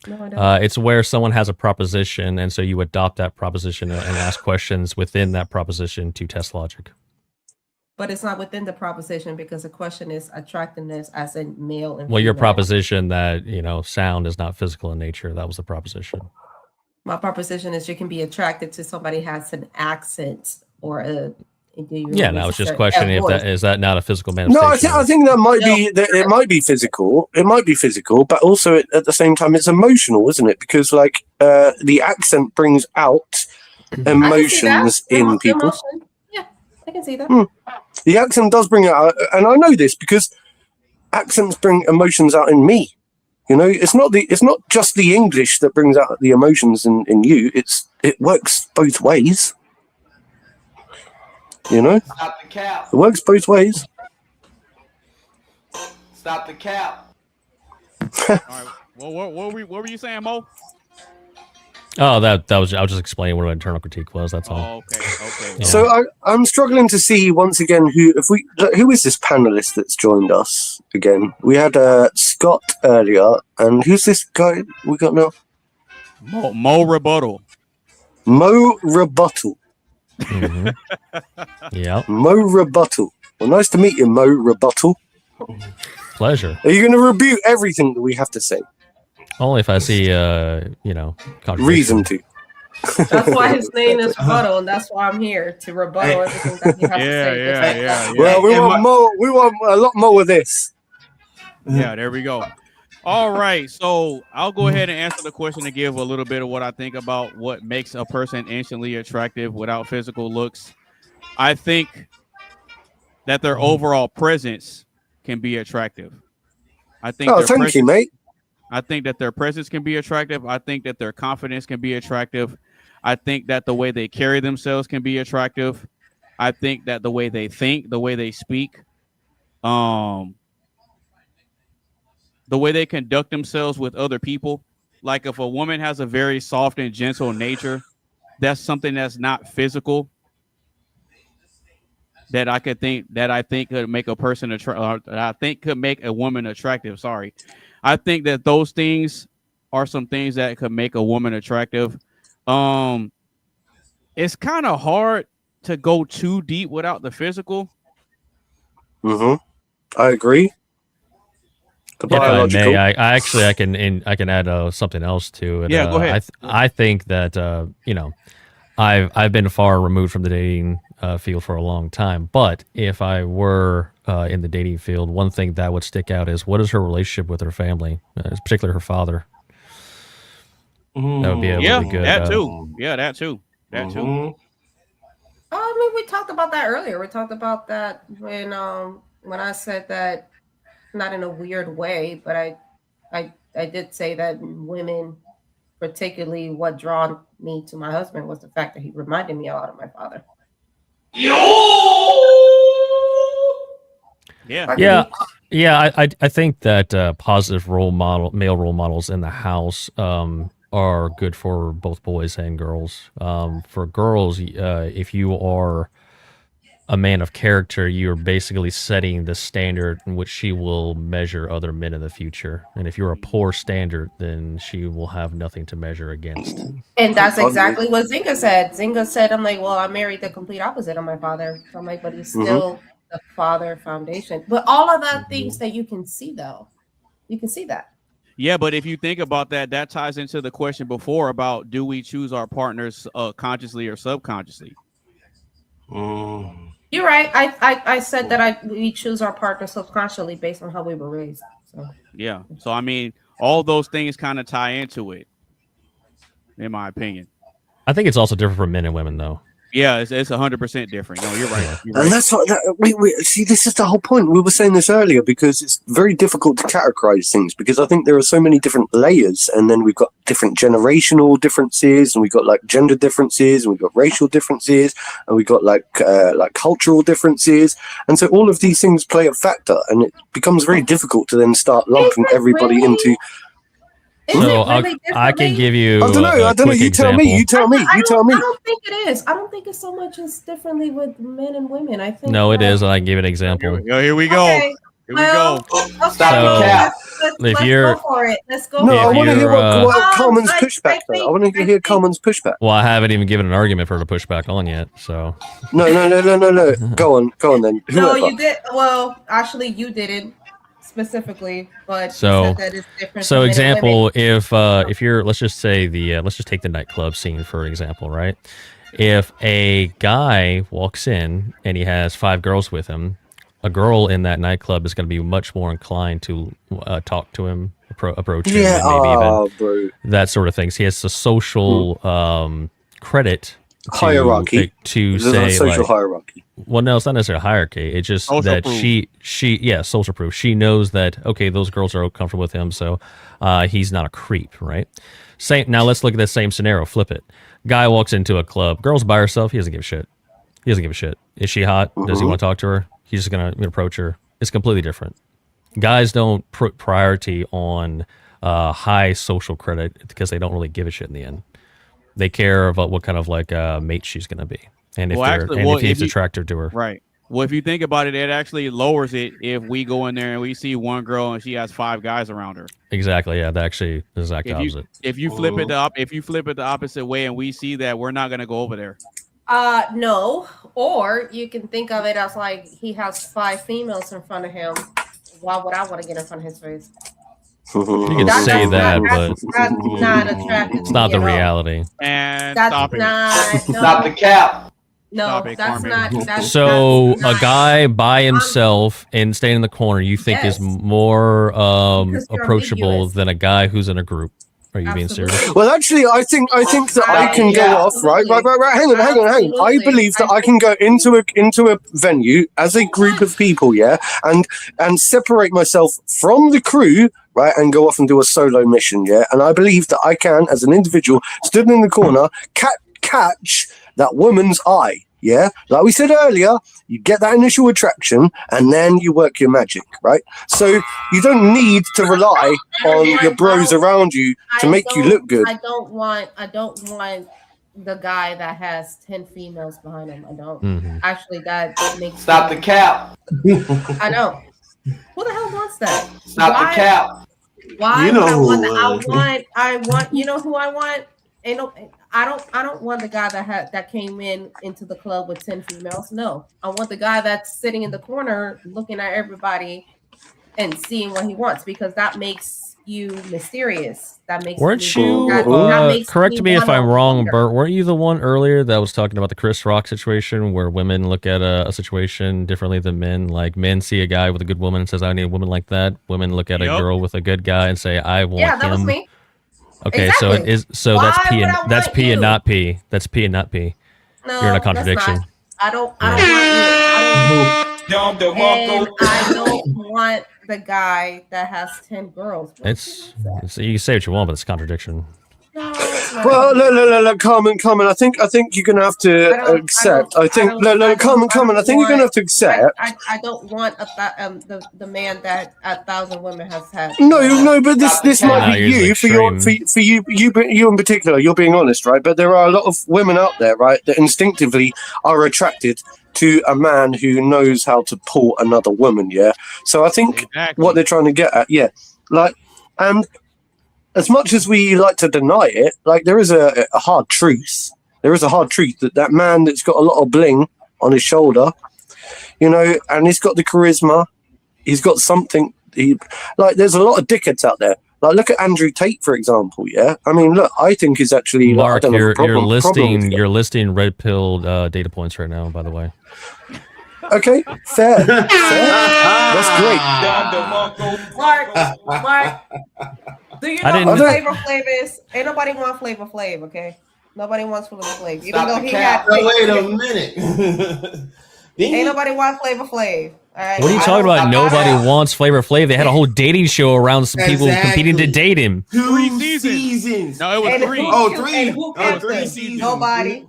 No, I don't. It's where someone has a proposition, and so you adopt that proposition and ask questions within that proposition to test logic. But it's not within the proposition because the question is attractiveness as in male and well, your female. proposition that, you know, sound is not physical in nature. That was the proposition. My proposition is you can be attracted to somebody who has an accent or a. Yeah, no, I was just questioning if that is that not a physical manifestation. No, I think that might be that it might be physical. It might be physical, but also at the same time, it's emotional, isn't it? Because like the accent brings out emotions in people. Yeah, I can see that. The accent does bring it out, and I know this because accents bring emotions out in me. You know, it's not just the English that brings out the emotions in you. It works both ways. You know, Stop the cap. It works both ways. Stop the cap. All right. Well, what were you saying, Mo? Oh, that was I was just explaining what an internal critique was. That's all. Oh, okay. Yeah. So I'm struggling to see once again who is this panelist that's joined us again? We had Scott earlier, and who's this guy we got now? Mo Rebuttal. Mo Rebuttal. Mm-hmm. Yeah. Mo Rebuttal. Well, nice to meet you, Mo Rebuttal. Pleasure. Are you going to rebuke everything that we have to say? Only if I see, you know, reason to. That's why his name is Rebuttal, and that's why I'm here to rebuttal everything that you have to say. Yeah. Well, we want more. We want a lot more of this. Yeah, there we go. All right, so I'll go ahead and answer the question and give a little bit of what I think about what makes a person instantly attractive without physical looks. I think that their overall presence can be attractive. I think. Oh, thank you, mate. I think that their presence can be attractive. I think that their confidence can be attractive. I think that the way they carry themselves can be attractive. I think that the way they think, the way they speak, the way they conduct themselves with other people. Like if a woman has a very soft and gentle nature, that's something that's not physical. That I think could make a person could make a woman attractive. Sorry. I think that those things are some things that could make a woman attractive. It's kind of hard to go too deep without the physical. Mm-hmm. I agree. If I may, I can add something else to it. Yeah, go ahead. I think that you know, I've been far removed from the dating field for a long time. But if I were in the dating field, one thing that would stick out is what is her relationship with her family, particularly her father. That would be a Yeah, really good. that too. Yeah, that too. That too. I mean, we talked about that earlier. We talked about that when I said that, not in a weird way, but I did say that women, particularly what drawn me to my husband, was the fact that he reminded me a lot of my father. Yeah. I think that positive male role models in the house are good for both boys and girls. For girls, if you are a man of character, you're basically setting the standard in which she will measure other men in the future. And if you're a poor standard, then she will have nothing to measure against. And that's exactly what Zinga said. Zinga said, I'm like, well, I married the complete opposite of my father. So I'm like, but he's still the father foundation. But all of that things that you can see, though, you can see that. Yeah, but if you think about that, that ties into the question before about do we choose our partners consciously or subconsciously? You're right. I said that we choose our partner subconsciously based on how we were raised. So yeah. So I mean, all those things kind of tie into it, in my opinion. I think it's also different for men and women, though. Yeah, it's 100% different. No, you're right. You're right. And that's what we see. This is the whole point. We were saying this earlier because it's very difficult to categorize things because I think there are so many different layers, and then we've got different generational differences, and we've got like gender differences, and we've got racial differences, and we've got like cultural differences, and so all of these things play a factor, and it becomes very difficult to then start lumping everybody into. So I can give you. I don't know. You tell me. You tell me. I don't think it is. I don't think it's so much as differently with men and women. I think no, it is, and I can give an example. Here we go. Okay. Here we go. Okay. If you're, go for it. Let's go. No, I want to hear what Carmen's pushback. I want to hear Carmen's pushback. Well, I haven't even given an argument for her to push back on yet. So. No. Go on then. No, you did. Well, actually, you didn't. Specifically, but so that is different. So example, if you're let's just take the nightclub scene for example, right? If a guy walks in and he has 5 girls with him, a girl in that nightclub is going to be much more inclined to talk to him, approach him, and maybe even that sort of things. He has a social credit hierarchy to There's say a social like, hierarchy. well, no, it's not necessarily a hierarchy. It's just social that proof. social proof. She knows that, okay, those girls are comfortable with him, so he's not a creep, right? Now let's look at that same scenario. Flip it. Guy walks into a club. Girl's by herself. He doesn't give a shit. Is she hot? Does he want to talk to her? He's just going to approach her. It's completely different. Guys don't put priority on high social credit because they don't really give a shit in the end. They care about what kind of like mate she's going to be. And if he's attracted to her. Right. Well, if you think about it, it actually lowers it if we go in there and we see one girl and she has 5 guys around her. Exactly. Yeah, that actually is the exact opposite. If you flip it the opposite way and we see that, we're not going to go over there. No. Or you can think of it as like he has 5 females in front of him. Why would I want to get in front of his face? You can say that, but that's not attractive. It's not the reality. And that's stop it. Stop the cap. No, that's not. So a guy by himself and staying in the corner, you think is more approachable than a guy who's in a group? Are you being serious? Well, actually, I think that I can go off. Right. Hang on. I believe that I can go into a venue as a group of people, yeah, and separate myself from the crew, right, and go off and do a solo mission, yeah. And I believe that I can, as an individual, stood in the corner, catch that woman's eye. Yeah, like we said earlier, you get that initial attraction and then you work your magic, right? So you don't need to rely on your bros around you to make you look good. I don't want the guy that has 10 females behind him. I don't. Actually, that makes Stop the cap. I know. Who the hell wants that? Stop the cap. Why? You know I want. You know who I want? I don't want the guy that came into the club with 10 females. No, I want the guy that's sitting in the corner looking at everybody and seeing what he wants, because that makes you mysterious. That makes correct me if I'm wrong, Bert. Weren't you the one earlier that was talking about the Chris Rock situation where women look at a situation differently than men? Like men see a guy with a good woman and says, "I need a woman like that." Women look at a girl with a good guy and say, "I want him." Yeah, that was me. Okay, Exactly. so it is. So Why that's P would and I that's want P and you? not P. That's P and not P. No, You're in a that's contradiction. not. I don't want you. And I don't want the guy that has 10 girls. It's you can say what you want, but it's a contradiction. No, it's not. Well, look, Carmen. I think you're gonna have to accept. Carmen. I think you're gonna have to accept. I don't want the man that 1,000 women has had. No, but this might be you for you in particular. You're being honest, right? But there are a lot of women out there, right, that instinctively are attracted to a man who knows how to pull another woman. Yeah. So I think what they're trying to get at, and as much as we like to deny it, like there is a hard truth. There is a hard truth that man that's got a lot of bling on his shoulder, and he's got the charisma. He's got something. There's a lot of dickheads out there. Like, look at Andrew Tate, for example. Yeah, I mean, look, I think he's actually. Mark, you're listing red pilled data points right now. By the way. Okay, fair. That's great. Mark. Do you know what Flavor Flav is? Ain't nobody want Flavor Flav, okay? Nobody wants Flavor Flav. Even though he had. Wait a minute. Ain't nobody want Flavor Flav. All right. What are you talking about? Nobody wants Flavor Flav. They had a whole dating show around some people competing to date him. 2 seasons. No, it was 3. Three seasons. Nobody.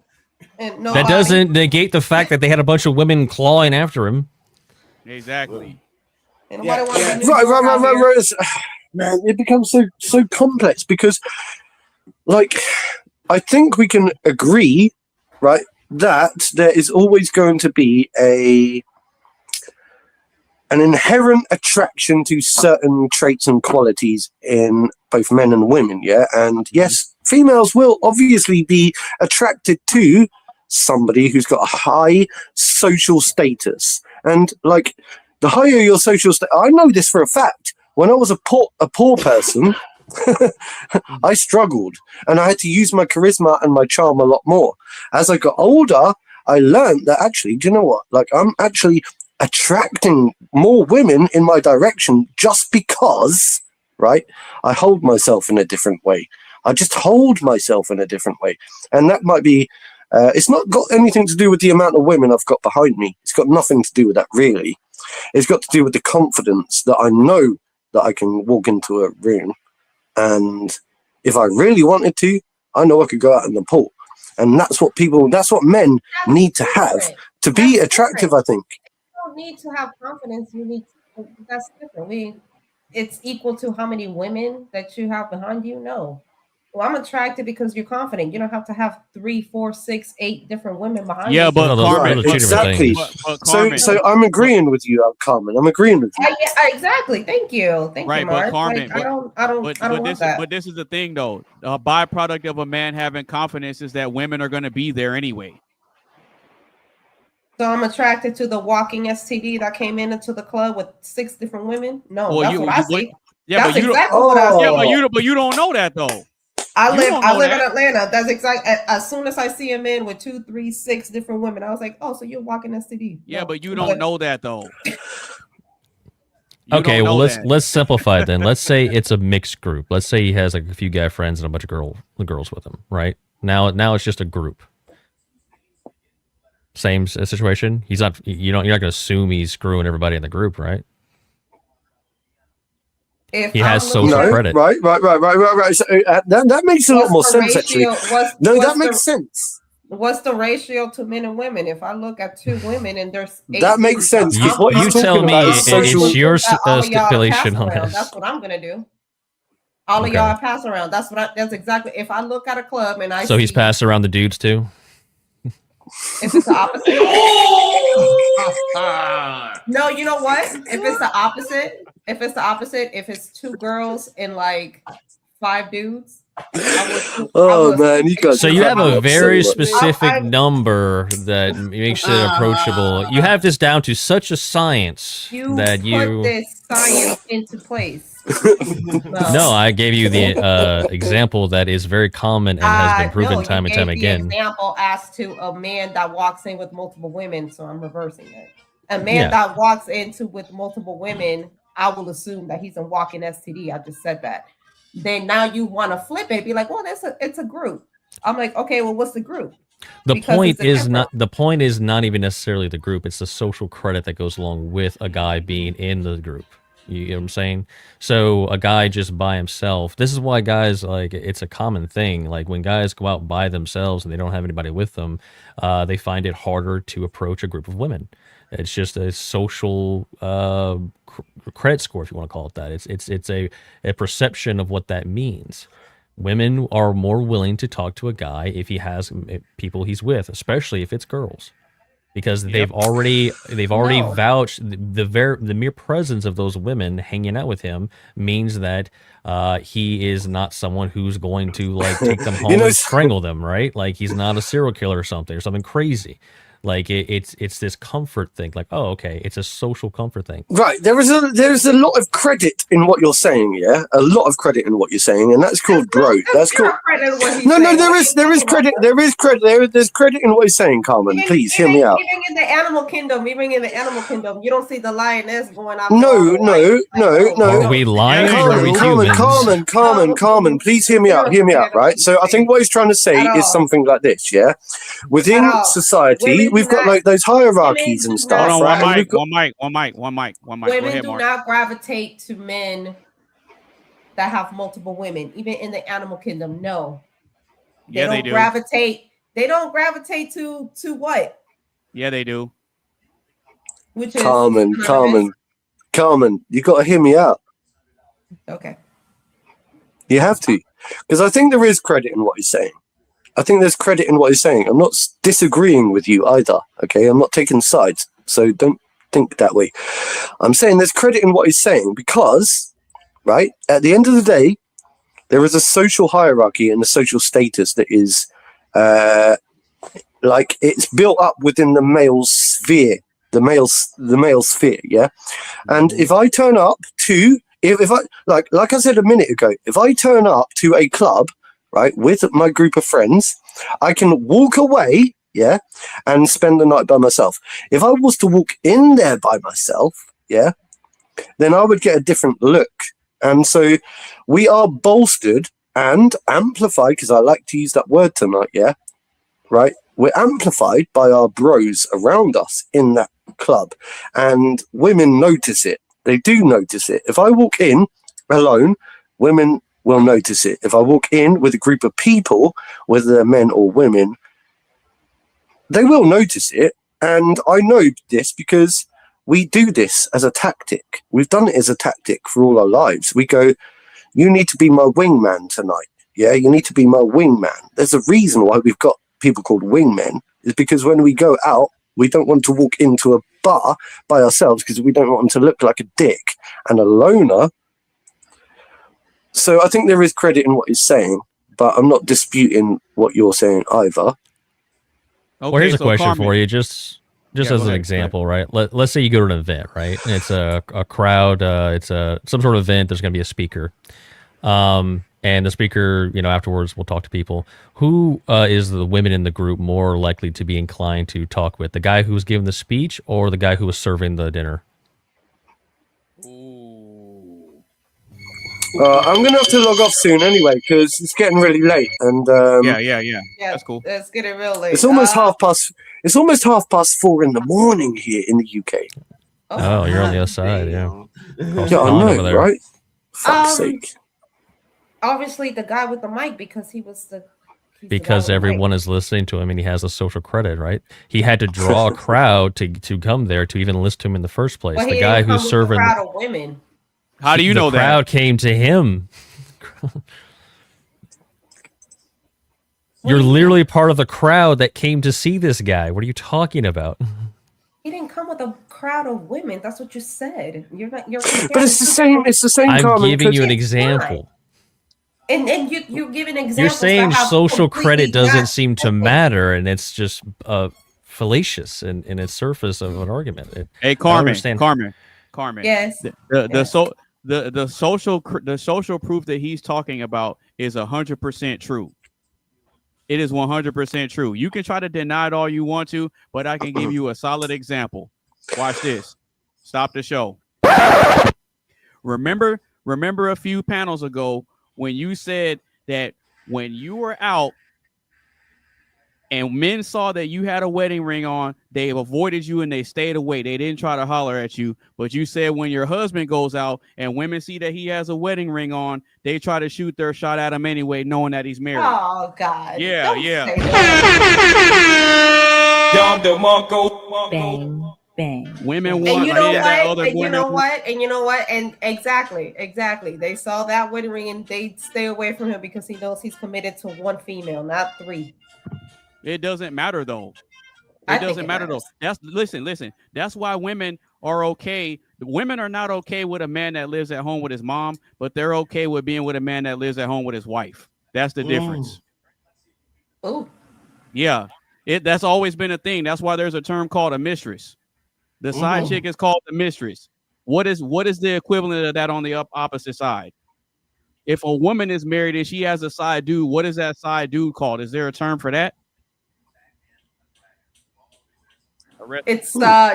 That doesn't negate the fact that they had a bunch of women clawing after him. Exactly. Right. Man, it becomes so complex because, I think we can agree, right, that there is always going to be an inherent attraction to certain traits and qualities in both men and women, yeah? And yes, females will obviously be attracted to somebody who's got a high social status. And, the higher your social status, I know this for a fact. When I was a poor person, I struggled and I had to use my charisma and my charm a lot more. As I got older, I learned that actually, do you know what? I'm actually attracting more women in my direction just because, right? I hold myself in a different way. I just hold myself in a different way. And that might be, it's not got anything to do with the amount of women I've got behind me. It's got nothing to do with that, really. It's got to do with the confidence that I know that I can walk into a room, and if I really wanted to, I know I could go out in the pool. And that's what men need to have to be attractive, I think. You don't need to have confidence. That's different. It's equal to how many women that you have behind you. No. Well, I'm attracted because you're confident. You don't have to have 3, 4, 6, 8 different women behind you. Yeah, but Carmen, exactly. So I'm agreeing with you, Carmen. I'm agreeing with you. Exactly. Thank you. Thank you, Mark. But Carmen, I don't want that. But this is the thing, though. A byproduct of a man having confidence is that women are going to be there anyway. So I'm attracted to the walking STD that came into the club with 6 different women. No, well, that's what I see. Yeah, that's exactly what I see. Yeah, but you don't know that though. I live in Atlanta. That's exactly. As soon as I see a man with 2, 3, 6 different women, I was like, "Oh, so you're walking STD?" Yeah, but you don't know that though. Okay, well let's simplify it then. Let's say it's a mixed group. Let's say he has a few guy friends and a bunch of girls with him. Right now it's just a group. Same situation. He's not. You're not going to assume he's screwing everybody in the group, right? If he has social credit. Right. So, that makes a lot more sense, actually. That makes sense. What's the ratio to men and women? If I look at 2 women and there's 8 that makes sense. You tell me it's your stipulation on this. That's what I'm gonna do. All of y'all pass around. That's exactly. If I look at a club and so he's passing around the dudes too. If it's the opposite. No, you know what? If it's the opposite, if it's 2 girls and 5 dudes. Man, you guys. So you have a very specific number that makes it approachable. You have this down to such a science that you put this science into place. No, I gave you the example that is very common and has been proven time and time again. Example as to a man that walks in with multiple women, so I'm reversing it. A man that walks into with multiple women, I will assume that he's a walking STD. I just said that. then now you want to flip it, be like, well, it's a group. I'm like, okay, well, what's the group? The point is not even necessarily the group. It's the social credit that goes along with a guy being in the group. You get what I'm saying? So a guy just by himself, this is why guys, like, it's a common thing. Like when guys go out by themselves and they don't have anybody with them, they find it harder to approach a group of women. It's just a social credit score, if you want to call it that. It's a perception of what that means. Women are more willing to talk to a guy if he has people he's with, especially if it's girls, because they've already vouched the mere presence of those women hanging out with him means that he is not someone who's going to like take them home and strangle them, right? Like he's not a serial killer or something crazy. Like it's this comfort thing. Like, oh, okay, it's a social comfort thing. Right. There is a lot of credit in what you're saying. Yeah, a lot of credit in what you're saying, and that's called bro. That's called. No, there is credit. There's credit in what he's saying, Carmen. Please hear me out. Even in the animal kingdom, you don't see the lioness going after. No. Are we lying? Carmen, please hear me out. Hear me out. Right. So I think what he's trying to say is something like this. Yeah, within society. We've got like those hierarchies and stuff. Hold on, right? one mic. Women do not gravitate to men that have multiple women, even in the animal kingdom. No, they do. They don't gravitate to what? Yeah, they do. Which is Carmen, you got to hear me out. Okay. You have to, because I think there is credit in what he's saying. I think there's credit in what he's saying. I'm not disagreeing with you either, okay? I'm not taking sides, so don't think that way. I'm saying there's credit in what he's saying because, right, at the end of the day, there is a social hierarchy and a social status that is, like, it's built up within the male sphere, the male sphere, yeah? And if I turn up to, if I, like I said a minute ago, if I turn up to a club, right, with my group of friends, I can walk away, yeah, and spend the night by myself. If I was to walk in there by myself, yeah, then I would get a different look. And so we are bolstered and amplified, because I like to use that word tonight, yeah, right? We're amplified by our bros around us in that club. And women notice it. They do notice it. If I walk in alone, women will notice it. If I walk in with a group of people, whether they're men or women, they will notice it. And I know this because we do this as a tactic. We've done it as a tactic for all our lives. We go, you need to be my wingman tonight. Yeah, you need to be my wingman. There's a reason why we've got people called wingmen, is because when we go out, we don't want to walk into a bar by ourselves because we don't want them to look like a dick and a loner. So I think there is credit in what he's saying, but I'm not disputing what you're saying either. Okay, well, here's a question Carmen, for you, just as an example, right? Let's say you go to an event, right? And it's a crowd, it's some sort of event. There's going to be a speaker, and the speaker, afterwards will talk to people. Who is the women in the group more likely to be inclined to talk with? The guy who was giving the speech or the guy who was serving the dinner? I'm going to have to log off soon anyway, because it's getting really late. And yeah, that's cool. It's getting real late. It's almost half past 4 in the morning here in the UK. Oh, you're on the other side, yeah. Yeah, I know, right? Fuck's sake. Obviously, the guy with the mic, because he was the. Because everyone is listening to him and he has a social credit, right? He had to draw a crowd to come there to even listen to him in the first place. Well, the guy who's serving. A crowd of women. How do you know that? The crowd came to him. You're literally part of the crowd that came to see this guy. What are you talking about? He didn't come with a crowd of women. That's what you said. You're not. But it's the same. It's the same. I'm giving you an example. And you're giving examples. You're saying social credit doesn't seem to matter, and it's just fallacious in its surface of an argument. Hey, Carmen. Yes. The social proof that he's talking about is 100% true. It is 100% true. You can try to deny it all you want to, but I can give you a solid example. Watch this. Stop the show. Remember a few panels ago when you said that when you were out and men saw that you had a wedding ring on, they avoided you and they stayed away. They didn't try to holler at you. But you said when your husband goes out and women see that he has a wedding ring on, they try to shoot their shot at him anyway, knowing that he's married. Oh God. Yeah, Don't yeah. say that. Bang, bang. Women And want you know men that what? other And you women. know what? And you know what? And exactly. They saw that wedding ring and they stay away from him because he knows he's committed to one female, not 3. It doesn't matter though. I It think doesn't it matter though. matters. Listen. That's why women are okay. Women are not okay with a man that lives at home with his mom, but they're okay with being with a man that lives at home with his wife. That's the difference. Oh. Yeah. That's always been a thing. That's why there's a term called a mistress. The side chick is called the mistress. What is the equivalent of that on the opposite side? If a woman is married and she has a side dude, what is that side dude called? Is there a term for that? It's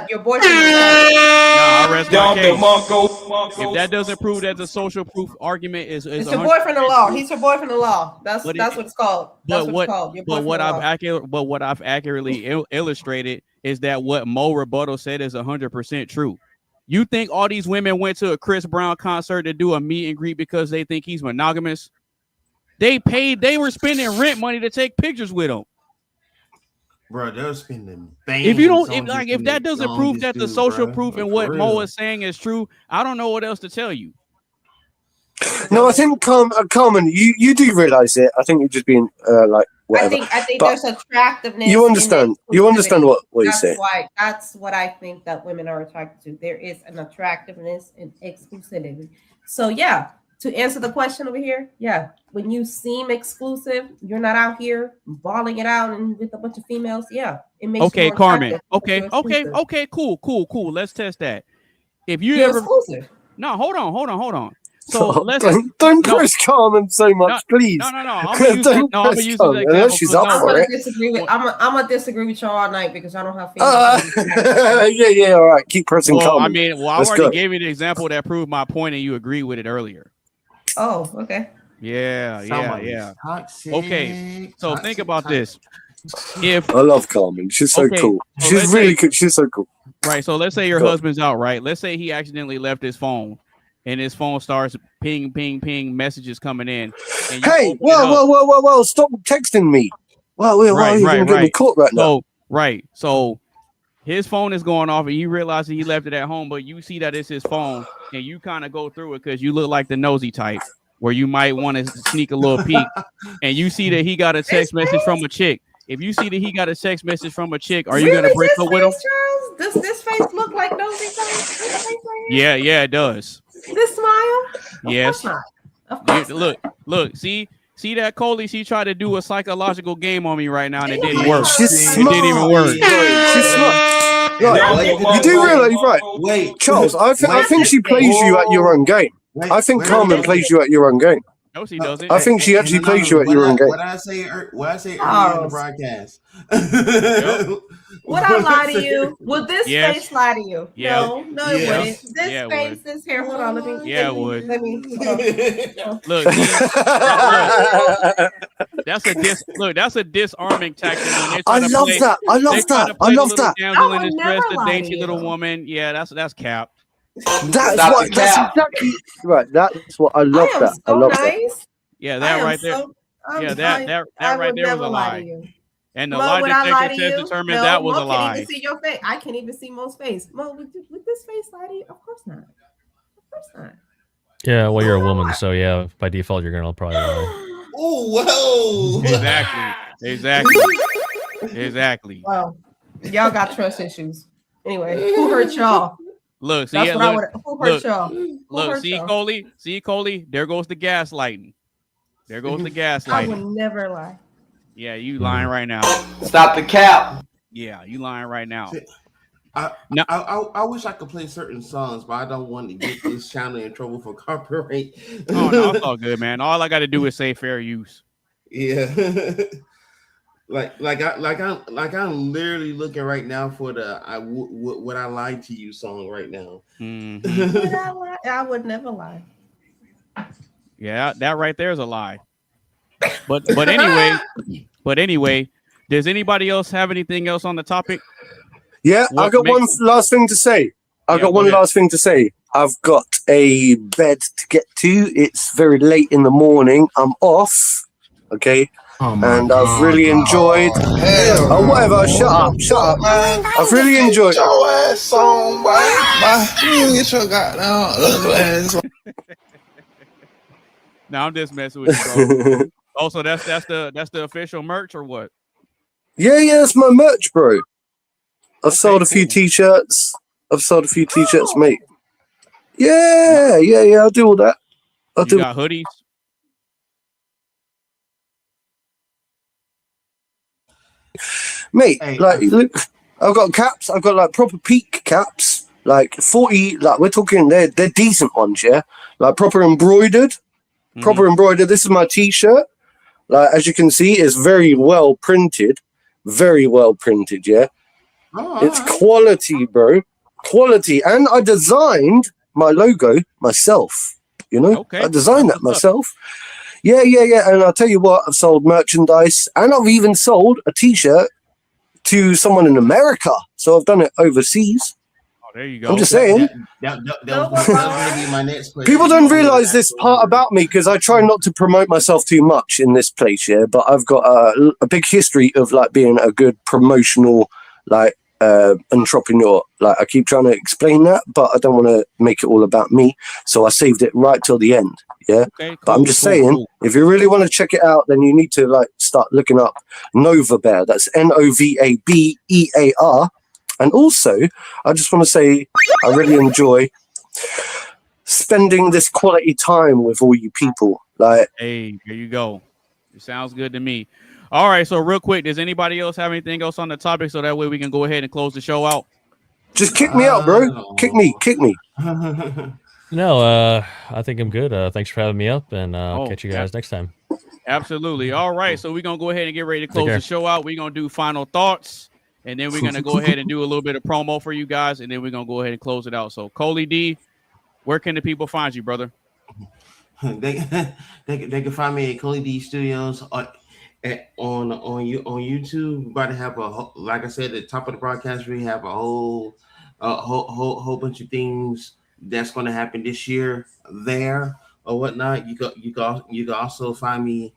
your boyfriend. I rest my case. If that doesn't prove that the social proof argument is It's your boyfriend-in-law. He's your boyfriend-in-law. That's what it's called. That's what it's called. Your But what boyfriend-in-law. I've accurately illustrated is that what Mo Rebuttal said is 100% true. You think all these women went to a Chris Brown concert to do a meet and greet because they think he's monogamous? They were spending rent money to take pictures with him. Bro, they're spending If you don't, if that doesn't prove that the social proof and what Mo is saying is true, I don't know what else to tell you. No, I think Carmen, you do realize it. I think you're just being like whatever. I think But there's attractiveness. you understand. You understand what you That's say. that's what I think that women are attracted to. There is an attractiveness and exclusivity. So yeah, to answer the question over here, yeah, when you seem exclusive, you're not out here balling it out and with a bunch of females. Yeah, it makes Okay, you more Carmen. attractive. Okay, cool. Let's test that. If you're You're ever exclusive. No, hold on. So let's don't press Carmen so much, please. No. I'm gonna use Don't I'm gonna press use Carmen, an unless example. she's up for it. I'm gonna disagree with y'all all night because I don't have females. Yeah, all right. Keep pressing Well, Carmen. I Let's already go. gave you the example that proved my point, and you agreed with it earlier. Oh, okay. Yeah. Toxic, Okay, so toxic, think about toxic. this. If I love Carmen. She's so Okay, cool. so She's let's really say- good. She's so cool. Right. So let's say your Go. husband's out, right? Let's say he accidentally left his phone and his phone starts ping, messages coming in. And you Hey, open it up. whoa! Stop texting me. Wow, you're gonna get me caught right now. So his phone is going off, and you realize that he left it at home, but you see that it's his phone, and you kind of go through it because you look like the nosy type, where you might want to sneak a little peek, and you see that he got a text message from a chick. If you see that he got a text message from a chick, are you gonna break up with him? Charles? Does this face look like nosy face? Yeah, it does. This smile? Yes. Of course not. Of course not. Look, see that Coley, she tried to do a psychological game on me right now, and it didn't Yeah. work. She's It didn't even work. She's smart. Right. You do realize, right? Wait, Charles, I think she plays you at your own game. I think Carmen plays you at your own game. No, she doesn't. I think she actually plays you at your own game. What I say earlier in Oh. the broadcast. Would I lie to you? Would this Yes. face lie to you? Yeah. No, it Yeah. wouldn't. This Yeah, it face, this hair. Hold on, let me. Yeah, let it me- would. Let me. hold on. Look, that's a disarming tactic. When they try I to love play- that. I they love try to that. play I the love little that. damsel I in would distress, never the lie to dainty little you. woman. Yeah, that's cap. That's Stop what. the That's cap. exactly right. That's what I love. I am That I so love that. nice. Yeah, I that am right there. so- I'm- Yeah, I that right would there was never a lie lie. to you. And the Mo, lie would I lie detector to test you? determined No, that was Mo a can't lie. even see your face. I can't even see Mo's face. Mo, would this face lie to you? Of course not. Of course not. Yeah, well, you're a woman, so yeah, by default, you're gonna probably lie. Oh, whoa. Exactly. Well, y'all got trust issues. Anyway, who hurt y'all? Look, see, That's yeah, what I look, would. Who hurt look, y'all? Who look, hurt see, y'all? Coley, there goes the gaslighting. There goes the I gaslighting. would never lie. Yeah, you lying right now. Stop the cap. Yeah, you lying right now. I wish I could play certain songs, but I don't want to get this channel in trouble for copyright. Oh no, it's all good, man. All I got to do is say fair use. Yeah. I'm literally looking right now for the "Would I Lie to You" song right now. Mm-hmm. Would I lie? I would never lie. Yeah, that right there is a lie. But anyway, does anybody else have anything else on the topic? Yeah, I got one last thing to say. I've got a bed to get to. It's very late in the morning. I'm off. Okay. And I've really enjoyed. Oh, whatever. Shut up. I've really enjoyed. No, I'm just messing with you, bro. Also, that's the official merch or what? Yeah, it's my merch, bro. I've sold a few t-shirts. Mate. Yeah. I'll do all that. You got hoodies. Mate, look, I've got caps. I've got like proper peak caps, like 40. Like we're talking, they're decent ones, yeah. Like proper embroidered. This is my t-shirt. Like as you can see, it's very well printed. Yeah. It's quality, bro. Quality, and I designed my logo myself. You know, I designed that myself. Yeah. And I'll tell you what, I've sold merchandise, and I've even sold a t-shirt to someone in America. So I've done it overseas. Oh, there you go. I'm just saying. That was going to be my next question. People don't realize this part about me because I try not to promote myself too much in this place, yeah. But I've got a big history of like being a good promotional entrepreneur. Like I keep trying to explain that, but I don't want to make it all about me. So I saved it right till the end. Yeah. Okay, cool, but I'm just saying, if you really want to check it out, then you need to like start looking up Nova Bear. That's NOVABEAR. And also, I just want to say I really enjoy spending this quality time with all you people. Like, hey, there you go. It sounds good to me. All right, so real quick, does anybody else have anything else on the topic so that way we can go ahead and close the show out? Just kick me out, bro. Kick me. No, I think I'm good. Thanks for having me up, and I'll catch you guys next time. Absolutely. All right, so we're going to go ahead and get ready to close the show out. We're going to do final thoughts, and then we're going to go ahead and do a little bit of promo for you guys, and then we're going to go ahead and close it out. So, Coley D, where can the people find you, brother? They can find me at Coley D Studios on YouTube. We're about to have like I said at the top of the broadcast, we have a whole bunch of things that's going to happen this year there or whatnot. You can also find me.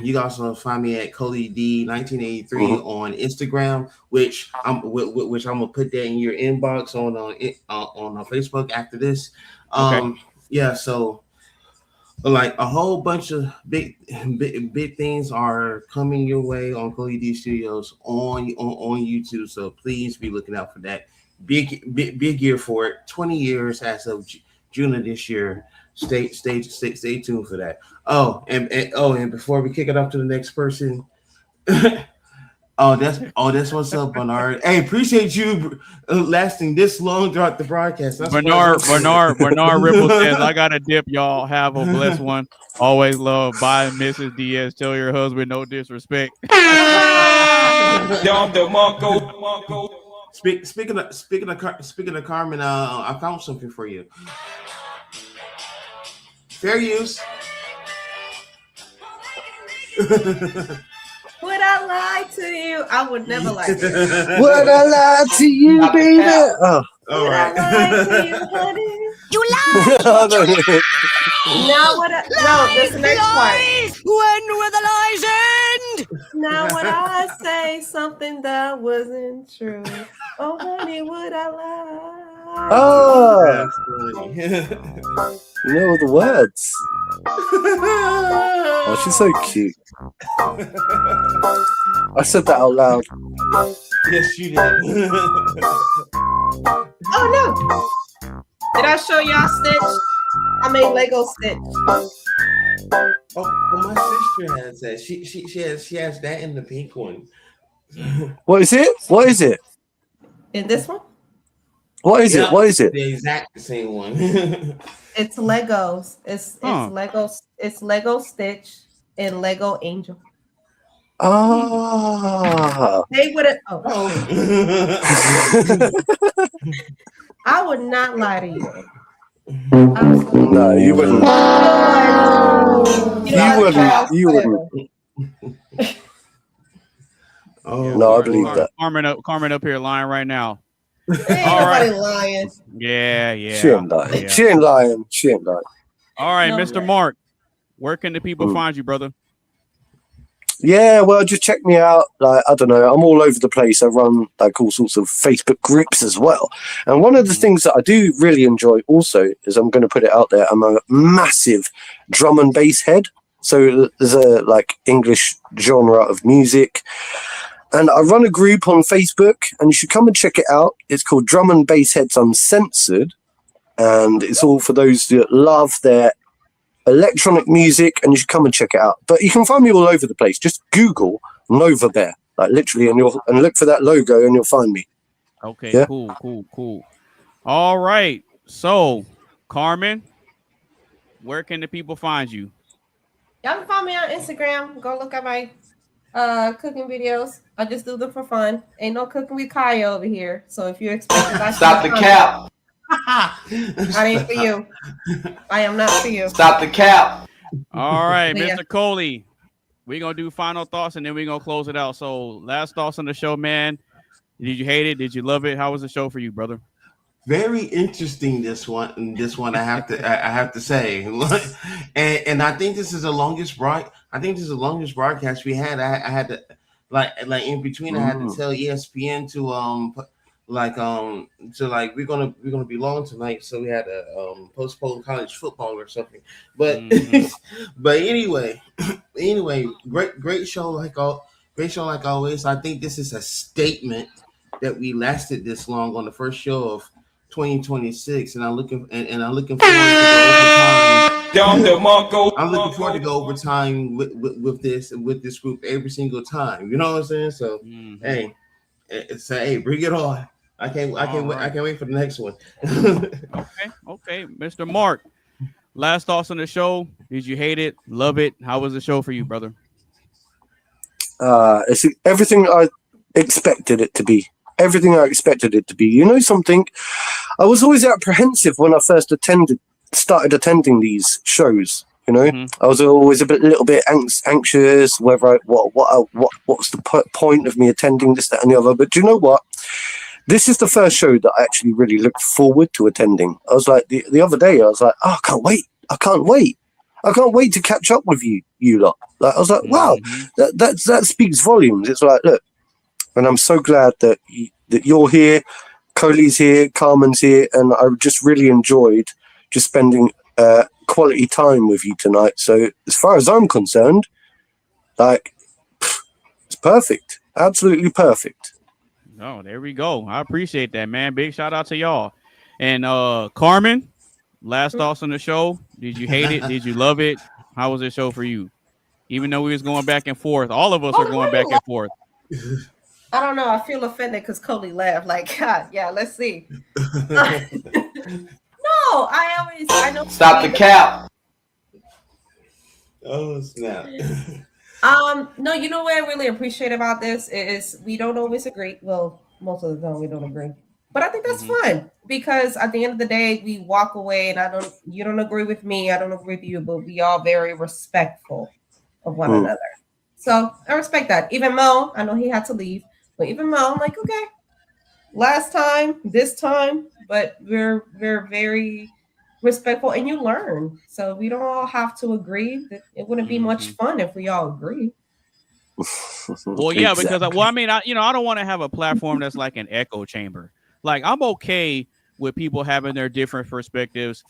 You can also find me at Coley D 1983 on Instagram, which I'm gonna put that in your inbox on Facebook after this. Yeah, so like a whole bunch of big things are coming your way on Coley D Studios on YouTube. So please be looking out for that. Big year for it. 20 years as of June of this year. Stay tuned for that. And before we kick it off to the next person, that's what's up, Bernard. Hey, appreciate you lasting this long throughout the broadcast. Bernard Ripple says, "I got a dip, y'all. Have a blessed one. Always love. Bye, Mrs. Diaz. Tell your husband no disrespect." Speaking of Carmen, I found something for you. Fair use. Would I lie to you? I would never lie to you. Would I lie to you, baby? Oh, all right. Would I lie to you, honey? You lie! Now what? No, this next part. When will the lies end? Now would I say something that wasn't true? Oh, honey, would I lie? Oh, you know the words. Oh, she's so cute. I said that out loud. Yes, you did. Oh no! Did I show y'all Stitch? I made Lego Stitch. Oh, my sister has that. She has that in the pink one. What is it? What is it? In this one? What is it? What is it? The exact same one. It's Legos. It's Lego. It's Lego Stitch and Lego Angel. Ah. They would have. Oh. I would not lie to you. No, you wouldn't. You wouldn't. Oh, no, I believe that. Carmen up here lying right now. Ain't All nobody right. lying. Yeah. She ain't lying. Yeah. She ain't lying. She ain't lying. All right, No, Mr. yeah. Mark, where can the people find you, brother? Yeah, well, just check me out. Like, I don't know, I'm all over the place. I run like all sorts of Facebook groups as well. And one of the things that I do really enjoy also is, I'm going to put it out there, I'm a massive drum and bass head. So there's a like English genre of music. And I run a group on Facebook, and you should come and check it out. It's called Drum and Bass Heads Uncensored. And it's all for those that love their electronic music, and you should come and check it out. But you can find me all over the place. Just Google Nova Bear, like literally, and look for that logo, and you'll find me. Okay, Yeah? Cool. All right. So, Carmen, where can the people find you? Y'all can find me on Instagram. Go look at my cooking videos. I just do them for fun. Ain't no cooking with Kaya over here. So if you expect that, Stop the cap. I ain't for you. I am not for you. Stop the cap. All right, Yeah. Mr. Coley, we're going to do final thoughts, and then we're going to close it out. So, last thoughts on the show, man. Did you hate it? Did you love it? How was the show for you, brother? Very interesting, this one. I have to say, and I think this is the longest broadcast we had. I had to like in between. I had to tell ESPN to we're gonna be long tonight, so we had to postpone college football or something. But but anyway, great show like always. I think this is a statement that we lasted this long on the first show of 2026, and I'm looking forward to go overtime with this group every single time. You know what I'm saying? So hey, bring it on. I can't wait for the next one. Okay, Mr. Mark, last thoughts on the show. Did you hate it? Love it? How was the show for you, brother? It's everything I expected it to be. Everything I expected it to be. You know something? I was always apprehensive when I first started attending these shows. You know, I was always a little bit anxious whether what's the point of me attending this, that, and the other. But do you know what? This is the first show that I actually really looked forward to attending. I was like the other day. I was like, oh, I can't wait. I can't wait to catch up with you lot. Like, I was like, wow, that speaks volumes. It's like, look. And I'm so glad that you're here, Coley's here, Carmen's here, and I just really enjoyed just spending quality time with you tonight. So as far as I'm concerned, like, it's perfect, absolutely perfect. Oh, there we go. I appreciate that, man. Big shout out to y'all. And Carmen, last thoughts on the show. Did you hate it? Did you love it? How was the show for you? Even though we was going back and forth, all of us are going back and forth. I don't know. I feel offended because Cody laughed. Like, God, yeah, let's see. No, I know. Stop the cap. Oh, snap. No, you know what I really appreciate about this is we don't always agree. Well, most of the time we don't agree. But I think that's fun because at the end of the day, we walk away and you don't agree with me, I don't agree with you, but we are very respectful of one another. So I respect that. Even Mo, I know he had to leave, but even Mo, I'm like, okay, last time, this time, but we're very respectful and you learn. So we don't all have to agree. It wouldn't be much fun if we all agree. Well, yeah, because I don't want to have a platform that's like an echo chamber. Like, I'm okay with people having their different perspectives,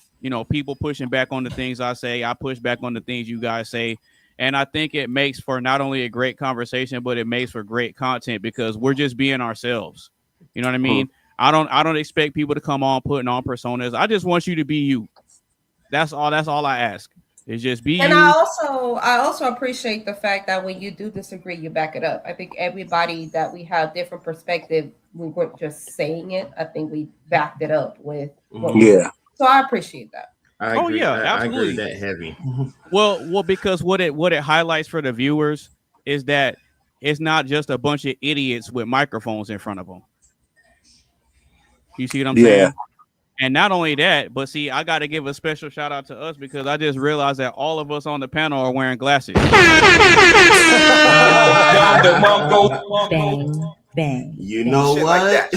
people pushing back on the things I say, I push back on the things you guys say. And I think it makes for not only a great conversation, but it makes for great content because we're just being ourselves. You know what I mean? I don't expect people to come on putting on personas. I just want you to be you. That's all I ask. Is just be and you. I also appreciate the fact that when you do disagree, you back it up. I think everybody that we have different perspective, we weren't just saying it. I think we backed it up with So I appreciate that. Absolutely. I agree that heavy. Well, because what it highlights for the viewers is that it's not just a bunch of idiots with microphones in front of them. You see what I'm saying? And not only that, but see, I got to give a special shout out to us because I just realized that all of us on the panel are wearing glasses. Bang, bang. You know what?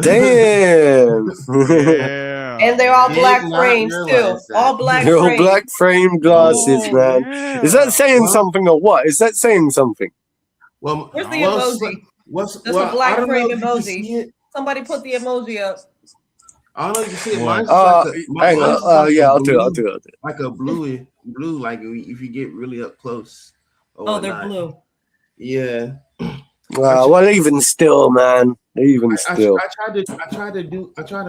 Damn. Yeah. And they're all Did black not frames too. realize that. All black They're all frames. black frame glasses, Oh, man. yeah. Is that saying Well- something or what? Is that saying something? Well, Where's the well, emoji? What's That's well, a black I don't know frame if you can see emoji. it. Somebody put the emoji up. I don't know if you see it. What? Mine's like a, Hang mine's on. like Yeah, a I'll do it. blue- I'll do it. Like a blue, like if you get really up close. or Oh, they're whatnot. blue. Yeah. Well, even still, man. Even still. I tried to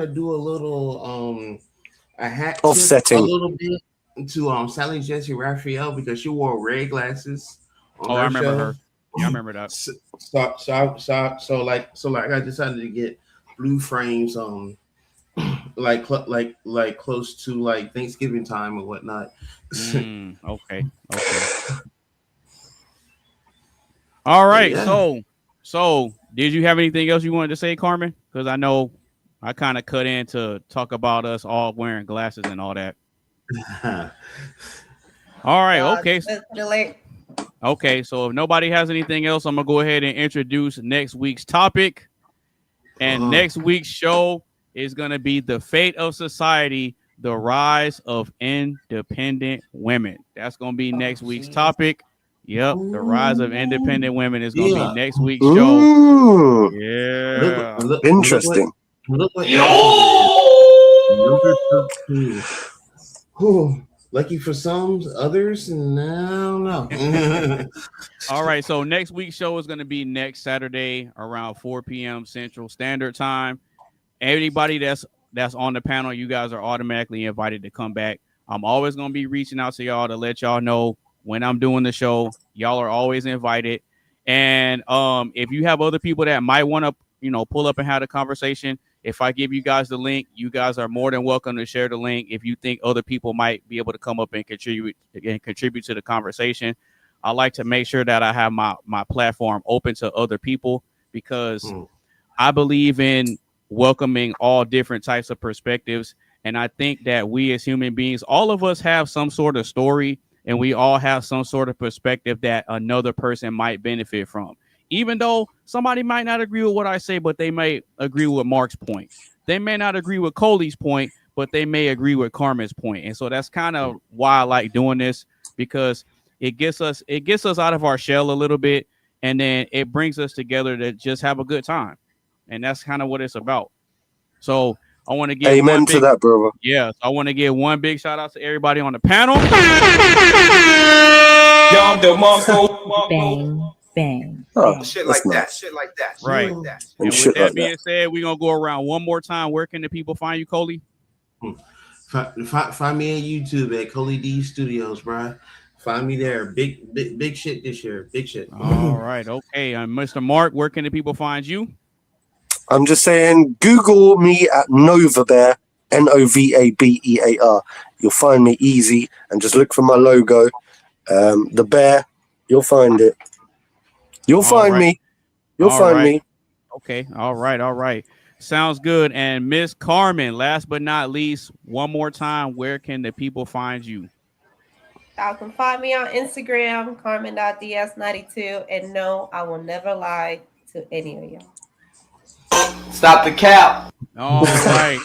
do a little a hat tip Offsetting. a little bit to Sally Jesse Raphael because she wore red glasses. On Oh, I remember show. her. Yeah, I remember that. So I decided to get blue frames like close to like Thanksgiving time or whatnot. Okay. All right. Yeah. So did you have anything else you wanted to say, Carmen? Because I know I kind of cut in to talk about us all wearing glasses and all that. All right. Okay. Okay, so if nobody has anything else, I'm gonna go ahead and introduce next week's topic. And next week's show is gonna be the fate of society, the rise of independent women. That's gonna be next week's topic. Yep, the rise of independent women is gonna be next week's show. Ooh. Yeah, Interesting. Look what number 13. Lucky for some, others, no. All right, so next week's show is going to be next Saturday around 4 p.m. Central Standard Time. Anybody that's on the panel, you guys are automatically invited to come back. I'm always going to be reaching out to y'all to let y'all know when I'm doing the show. Y'all are always invited. And if you have other people that might want to, pull up and have a conversation, if I give you guys the link, you guys are more than welcome to share the link. If you think other people might be able to come up and contribute to the conversation, I like to make sure that I have my platform open to other people because I believe in welcoming all different types of perspectives. And I think that we as human beings, all of us have some sort of story and we all have some sort of perspective that another person might benefit from. Even though somebody might not agree with what I say, but they may agree with Mark's point. They may not agree with Coley's point, but they may agree with Carmen's point. And so that's kind of why I like doing this because it gets us out of our shell a little bit. And then it brings us together to just have a good time. And that's kind of what it's about. So I want to give amen to that, brother. Yes, I want to give one big shout out to everybody on the panel. Bang, bang. Oh, Shit that's like that. nice. Shit like that. Right. Shit like that. And And shit with that like being that. said, we're gonna go around one more time. Where can the people find you, Coley? Find me on YouTube at Coley D Studios, bro. Find me there. Big shit this year. Big shit. All right, okay. Mr. Mark, where can the people find you? I'm just saying, Google me at Nova Bear, Novabear. You'll find me easy, and just look for my logo, the bear. You'll find it. You'll find me. You'll find me. Okay. All right. Sounds good. And Miss Carmen, last but not least, one more time, where can the people find you? Y'all can find me on Instagram, Carmen.ds92. And no, I will never lie to any of y'all. Stop the cap. All right.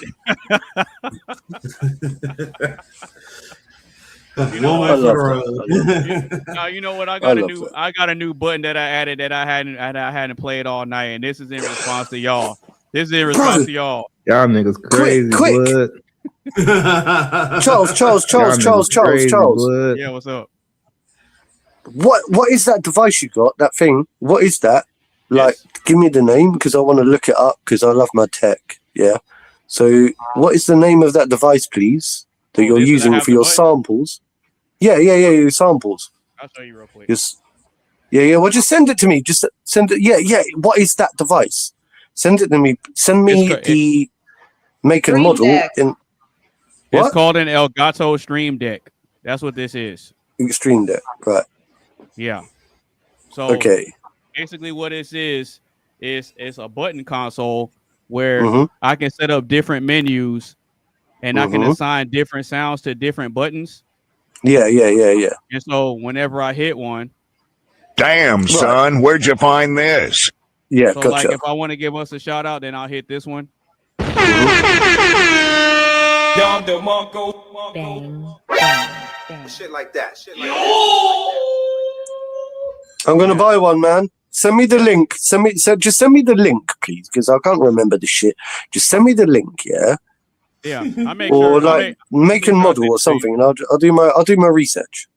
You know what? You know what? I got a new button that I added that I hadn't played all night, and this is in response to y'all. This is in response to y'all. Y'all niggas crazy, Quick. blood. Charles. Yeah, what's up? What is that device you got? That thing? What is that? Like, give me the name because I want to look it up because I love my tech. Yeah. So, what is the name of that device, please, that you're using for your samples? Yeah, your samples. I'll show you real quick. Yeah. Well, just send it to me. Just send it. Yeah. What is that device? Send it to me. Send me the make and model. It's called an Elgato Stream Deck. That's what this is. Stream Deck, right? Yeah. So okay. Basically, what this is it's a button console where I can set up different menus and I can assign different sounds to different buttons. Yeah. And so whenever I hit one, damn, son, where'd you find this? Yeah, so gotcha. like if I want to give us a shout out, then I'll hit this one. Bang. Shit like that. Shit like I'm gonna buy one, man. Send me the link. Just send me the link, please, because I can't remember the shit. Just send me the link, yeah. Yeah, I make or sure, like make and model or something, and I'll do my research.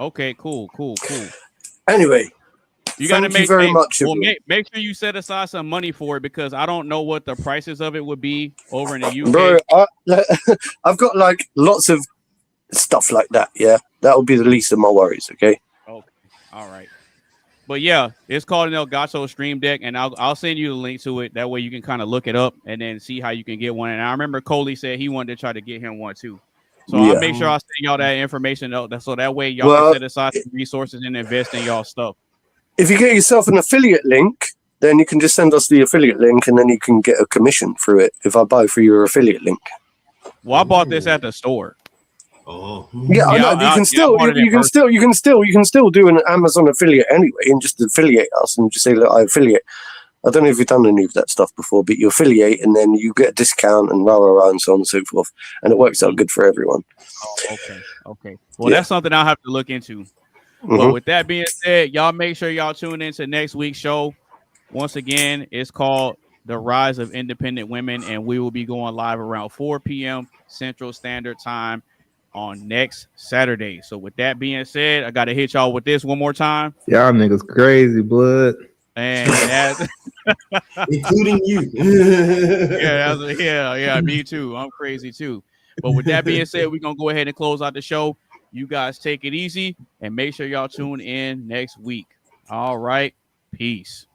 Okay, cool. Anyway, you gotta thank you very much. Well, make sure you set aside some money for it because I don't know what the prices of it would be over in the UK. Bro, I've got like lots of stuff like that. Yeah, that will be the least of my worries. Okay. Okay. All right. But yeah, it's called an Elgato Stream Deck, and I'll send you the link to it. That way you can kind of look it up and then see how you can get one. And I remember Coley said he wanted to try to get him one too. So I'll make sure I send y'all that information so that way y'all can set aside some resources and invest in y'all stuff. If you get yourself an affiliate link, then you can just send us the affiliate link, and then you can get a commission through it if I buy through your affiliate link. Well, I bought this at the store. Oh, yeah, I know. But you can still do an Amazon affiliate anyway, and just affiliate us and just say, look, I affiliate. I don't know if you've done any of that stuff before, but you affiliate and then you get a discount and rah, and so on and so forth, and it works out good for everyone. Oh, okay. Well, that's something I'll have to look into. But with that being said, y'all make sure y'all tune into next week's show. Once again, it's called The Rise of Independent Women, and we will be going live around 4 p.m. Central Standard Time on next Saturday. So with that being said, I got to hit y'all with this one more time. Y'all niggas crazy, blood. And that's including you. Yeah, me too. I'm crazy too. But with that being said, we're going to go ahead and close out the show. You guys take it easy and make sure y'all tune in next week. All right. Peace.